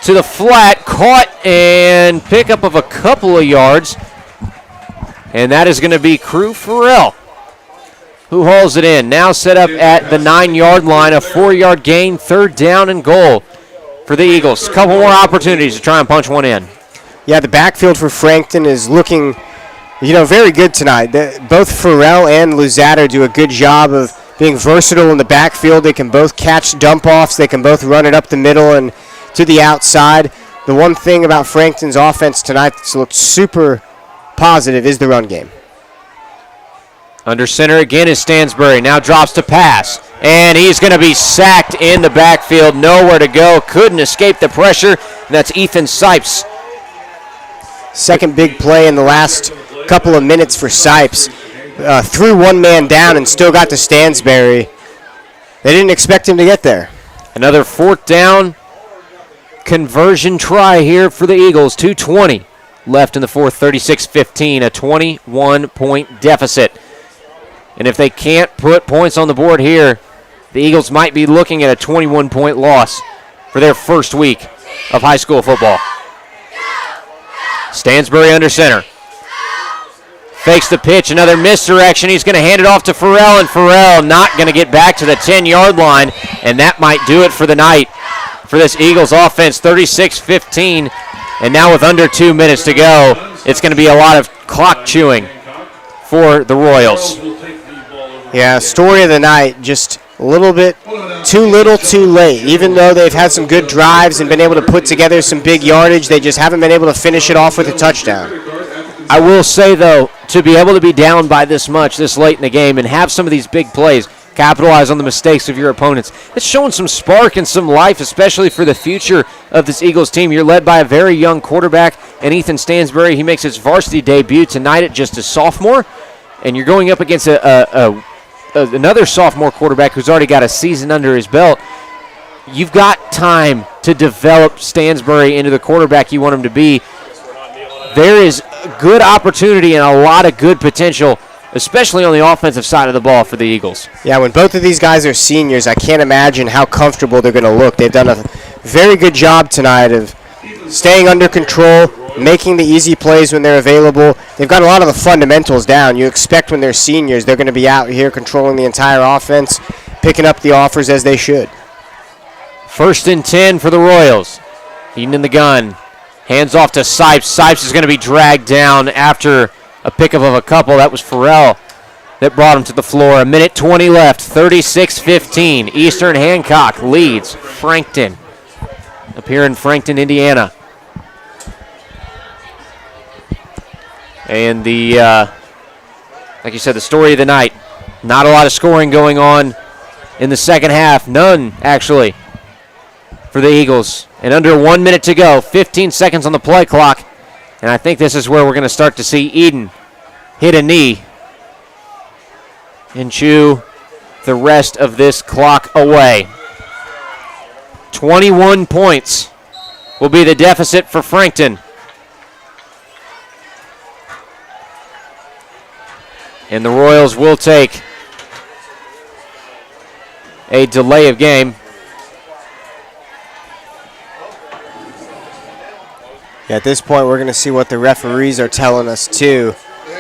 to the flat, caught and pickup of a couple of yards. And that is going to be Crew Farrell, who hauls it in. Now set up at the 9-yard line, a 4-yard gain, 3rd down and goal for the Eagles. A couple more opportunities to try and punch one in. Yeah, the backfield for Frankton is looking, very good tonight. Both Farrell and Luzader do a good job of being versatile in the backfield. They can both catch dump-offs. They can both run it up the middle and to the outside. The one thing about Frankton's offense tonight that's looked super positive is the run game. Under center again is Stansbury. Now drops to pass. And he's going to be sacked in the backfield. Nowhere to go. Couldn't escape the pressure. And that's Ethan Sipes. Second big play in the last couple of minutes for Sipes. Threw one man down and still got to Stansbury. They didn't expect him to get there. Another 4th down conversion try here for the Eagles. 2:20 left in the 4th, 36-15, a 21-point deficit. And if they can't put points on the board here, the Eagles might be looking at a 21-point loss for their first week of high school football. Stansbury under center. Fakes the pitch, another misdirection. He's going to hand it off to Farrell, and Farrell not going to get back to the 10-yard line, and that might do it for the night for this Eagles offense, 36-15. And now with under 2 minutes to go, it's going to be a lot of clock chewing for the Royals. Yeah, story of the night, just a little bit too little, too late. Even though they've had some good drives and been able to put together some big yardage, they just haven't been able to finish it off with a touchdown. I will say, though, to be able to be down by this much this late in the game and have some of these big plays, capitalize on the mistakes of your opponents, it's showing some spark and some life, especially for the future of this Eagles team. You're led by a very young quarterback, and Ethan Stansbury. He makes his varsity debut tonight at just a sophomore, and you're going up against another sophomore quarterback who's already got a season under his belt. You've got time to develop Stansbury into the quarterback you want him to be. There is good opportunity and a lot of good potential, especially on the offensive side of the ball for the Eagles. Yeah, when both of these guys are seniors, I can't imagine how comfortable they're going to look. They've done a very good job tonight of staying under control, making the easy plays when they're available. They've got a lot of the fundamentals down. You expect when they're seniors, they're going to be out here controlling the entire offense, picking up the offers as they should. 1st and 10 for the Royals. Eaton in the gun. Hands off to Sipes. Sipes is going to be dragged down after a pickup of a couple. That was Farrell that brought him to the floor. A minute 20 left. 36-15. Eastern Hancock leads Frankton up here in Frankton, Indiana. And like you said, the story of the night. Not a lot of scoring going on in the second half. None, actually. for the Eagles. And under 1 minute to go, 15 seconds on the play clock. And I think this is where we're going to start to see Eden hit a knee and chew the rest of this clock away. 21 points will be the deficit for Frankton. And the Royals will take a delay of game. At this point, we're going to see what the referees are telling us, too.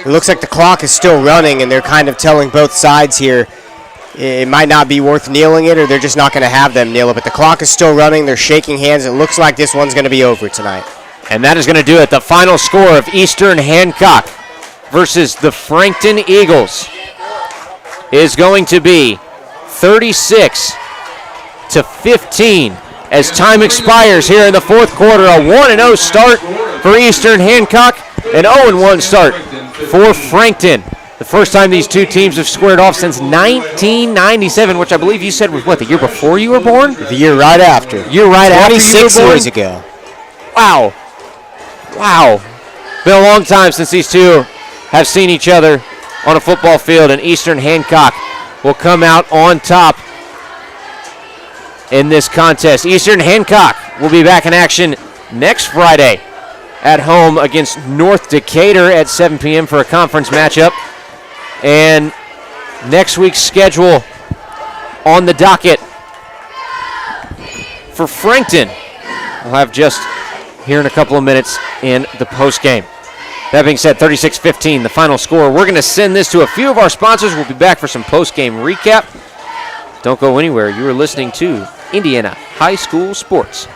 It looks like the clock is still running, and they're kind of telling both sides here it might not be worth kneeling it, or they're just not going to have them kneel it. But the clock is still running. They're shaking hands. It looks like this one's going to be over tonight. And that is going to do it. The final score of Eastern Hancock versus the Frankton Eagles is going to be 36-15 as time expires here in the fourth quarter. A 1-0 start for Eastern Hancock, an 0-1 start for Frankton. The first time these two teams have squared off since 1997, which I believe you said was, what, the year before you were born? The year right after. Year right after you were 26 born? years ago. Wow. Been a long time since these two have seen each other on a football field, and Eastern Hancock will come out on top in this contest. Eastern Hancock will be back in action next Friday at home against North Decatur at 7 p.m. for a conference matchup. And next week's schedule on the docket for Frankton we'll have just here in a couple of minutes in the postgame. That being said, 36-15, the final score. We're going to send this to a few of our sponsors. We'll be back for some postgame recap. Don't go anywhere. You are listening to Indiana High School Sports.com.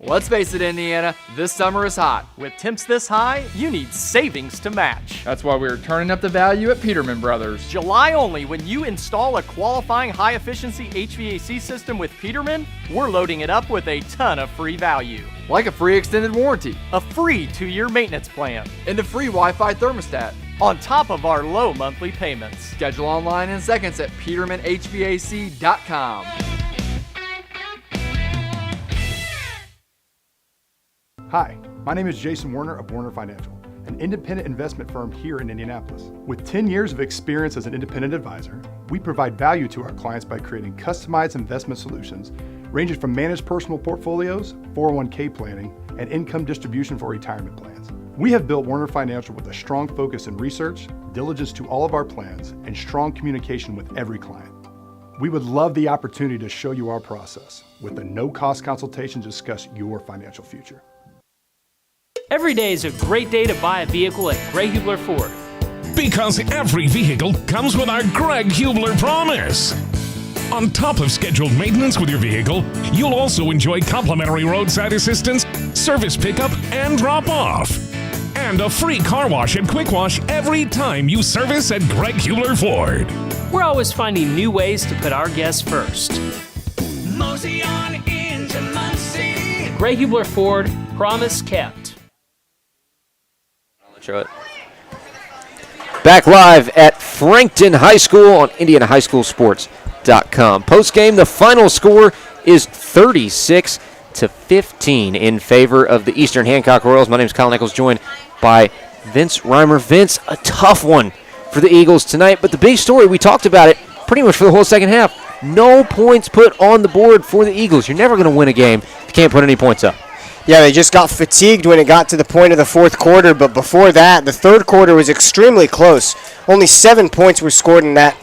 Let's face it, Indiana, this summer is hot. With temps this high, you need savings to match. That's why we're turning up the value at Peterman Brothers. July only, when you install a qualifying high-efficiency HVAC system with Peterman, we're loading it up with a ton of free value. Like a free extended warranty, a free 2-year maintenance plan, and a free Wi-Fi thermostat, on top of our low monthly payments. Schedule online in seconds at PetermanHVAC.com. Hi, my name is Jason Werner of Werner Financial, an independent investment firm here in Indianapolis. With 10 years of experience as an independent advisor, we provide value to our clients by creating customized investment solutions ranging from managed personal portfolios, 401k planning, and income distribution for retirement plans. We have built Werner Financial with a strong focus in research, diligence to all of our plans, and strong communication with every client. We would love the opportunity to show you our process with a no-cost consultation to discuss your financial future. Every day is a great day to buy a vehicle at Gray Hubler Ford. Because every vehicle comes with our Greg Hubler promise. On top of scheduled maintenance with your vehicle, you'll also enjoy complimentary roadside assistance, service pickup, and drop-off. And a free car wash and quick wash every time you service at Greg Hubler Ford. We're always finding new ways to put our guests first. Mosey on into Muncie. Gray Hubler Ford, promise kept. Show it. Back live at Frankton High School on IndianaHighSchoolSports.com. Post-game, the final score is 36-15 in favor of the Eastern Hancock Royals. My name is Kyle Nichols, joined by Vince Reimer. Vince, a tough one for the Eagles tonight, but the big story, we talked about it pretty much for the whole second half. No points put on the board for the Eagles. You're never going to win a game if you can't put any points up. Yeah, they just got fatigued when it got to the point of the fourth quarter, but before that, the third quarter was extremely close. Only 7 points were scored in that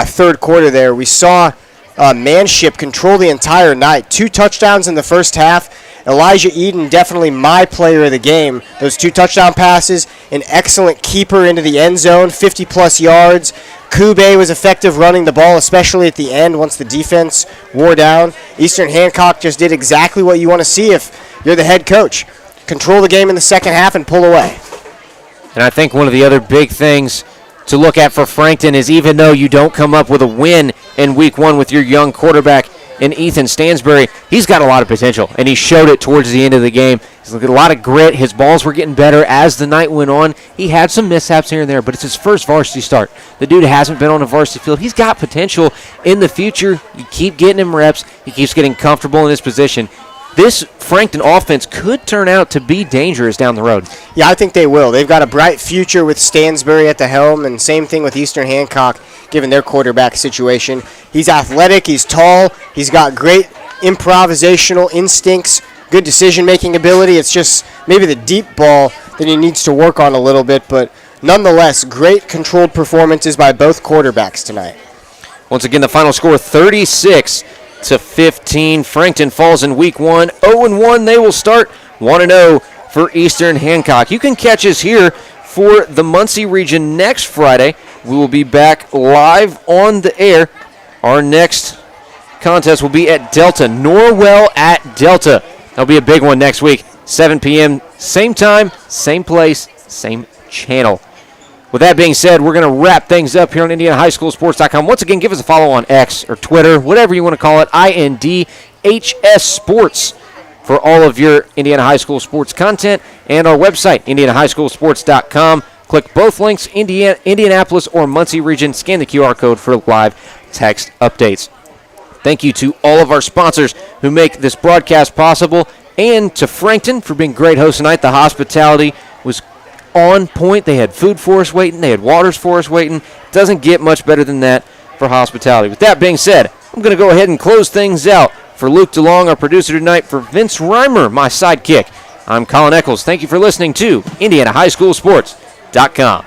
third quarter there. We saw Manship control the entire night. 2 touchdowns in the first half. Elijah Eden, definitely my player of the game. Those 2 touchdown passes, an excellent keeper into the end zone, 50-plus yards. Kube was effective running the ball, especially at the end once the defense wore down. Eastern Hancock just did exactly what you want to see if you're the head coach. Control the game in the second half and pull away. And I think one of the other big things to look at for Frankton is even though you don't come up with a win in week 1 with your young quarterback, in Ethan Stansbury. He's got a lot of potential, and he showed it towards the end of the game. He's got a lot of grit. His balls were getting better as the night went on. He had some mishaps here and there, but it's his first varsity start. The dude hasn't been on a varsity field. He's got potential in the future. You keep getting him reps. He keeps getting comfortable in his position. This Frankton offense could turn out to be dangerous down the road. Yeah, I think they will. They've got a bright future with Stansbury at the helm, and same thing with Eastern Hancock, given their quarterback situation. He's athletic, he's tall, he's got great improvisational instincts, good decision-making ability. It's just maybe the deep ball that he needs to work on a little bit, but nonetheless, great controlled performances by both quarterbacks tonight. Once again, the final score, 36-15. Frankton falls in week 1. 0-1. They will start 1-0 for Eastern Hancock. You can catch us here for the Muncie region next Friday. We will be back live on the air. Our next contest will be at Delta. Norwell at Delta. That'll be a big one next week. 7 p.m. Same time, same place, same channel. With that being said, we're going to wrap things up here on IndianaHighSchoolSports.com. Once again, give us a follow on X or Twitter, whatever you want to call it, INDHS Sports, for all of your Indiana High School sports content, and our website, IndianaHighSchoolSports.com. Click both links, Indianapolis or Muncie region. Scan the QR code for live text updates. Thank you to all of our sponsors who make this broadcast possible, and to Frankton for being great host tonight. The hospitality was on point. They had food for us waiting. They had waters for us waiting. Doesn't get much better than that for hospitality. With that being said, I'm going to go ahead and close things out. For Luke DeLong, our producer tonight, for Vince Reimer, my sidekick, I'm Colin Eccles. Thank you for listening to IndianaHighSchoolSports.com.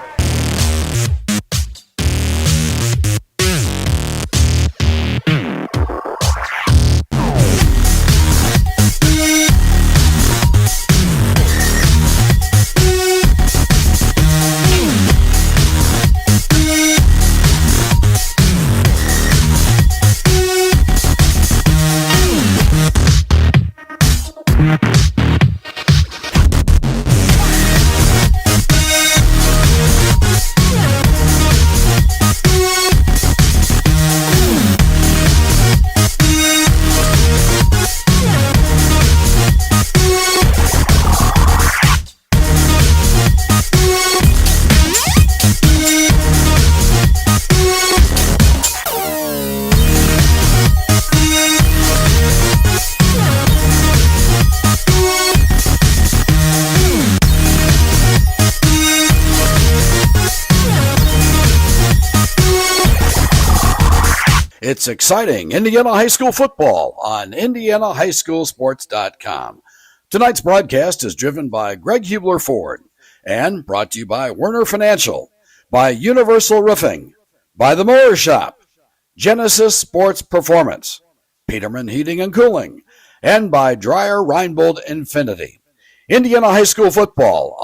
It's exciting Indiana High School football on IndianaHighSchoolSports.com. Tonight's broadcast is driven by Greg Hubler Ford and brought to you by Werner Financial, by Universal Roofing, by The Mower Shop, Genesis Sports Performance, Peterman Heating and Cooling, and by Dreyer Reinbold Infinity. Indiana High School football on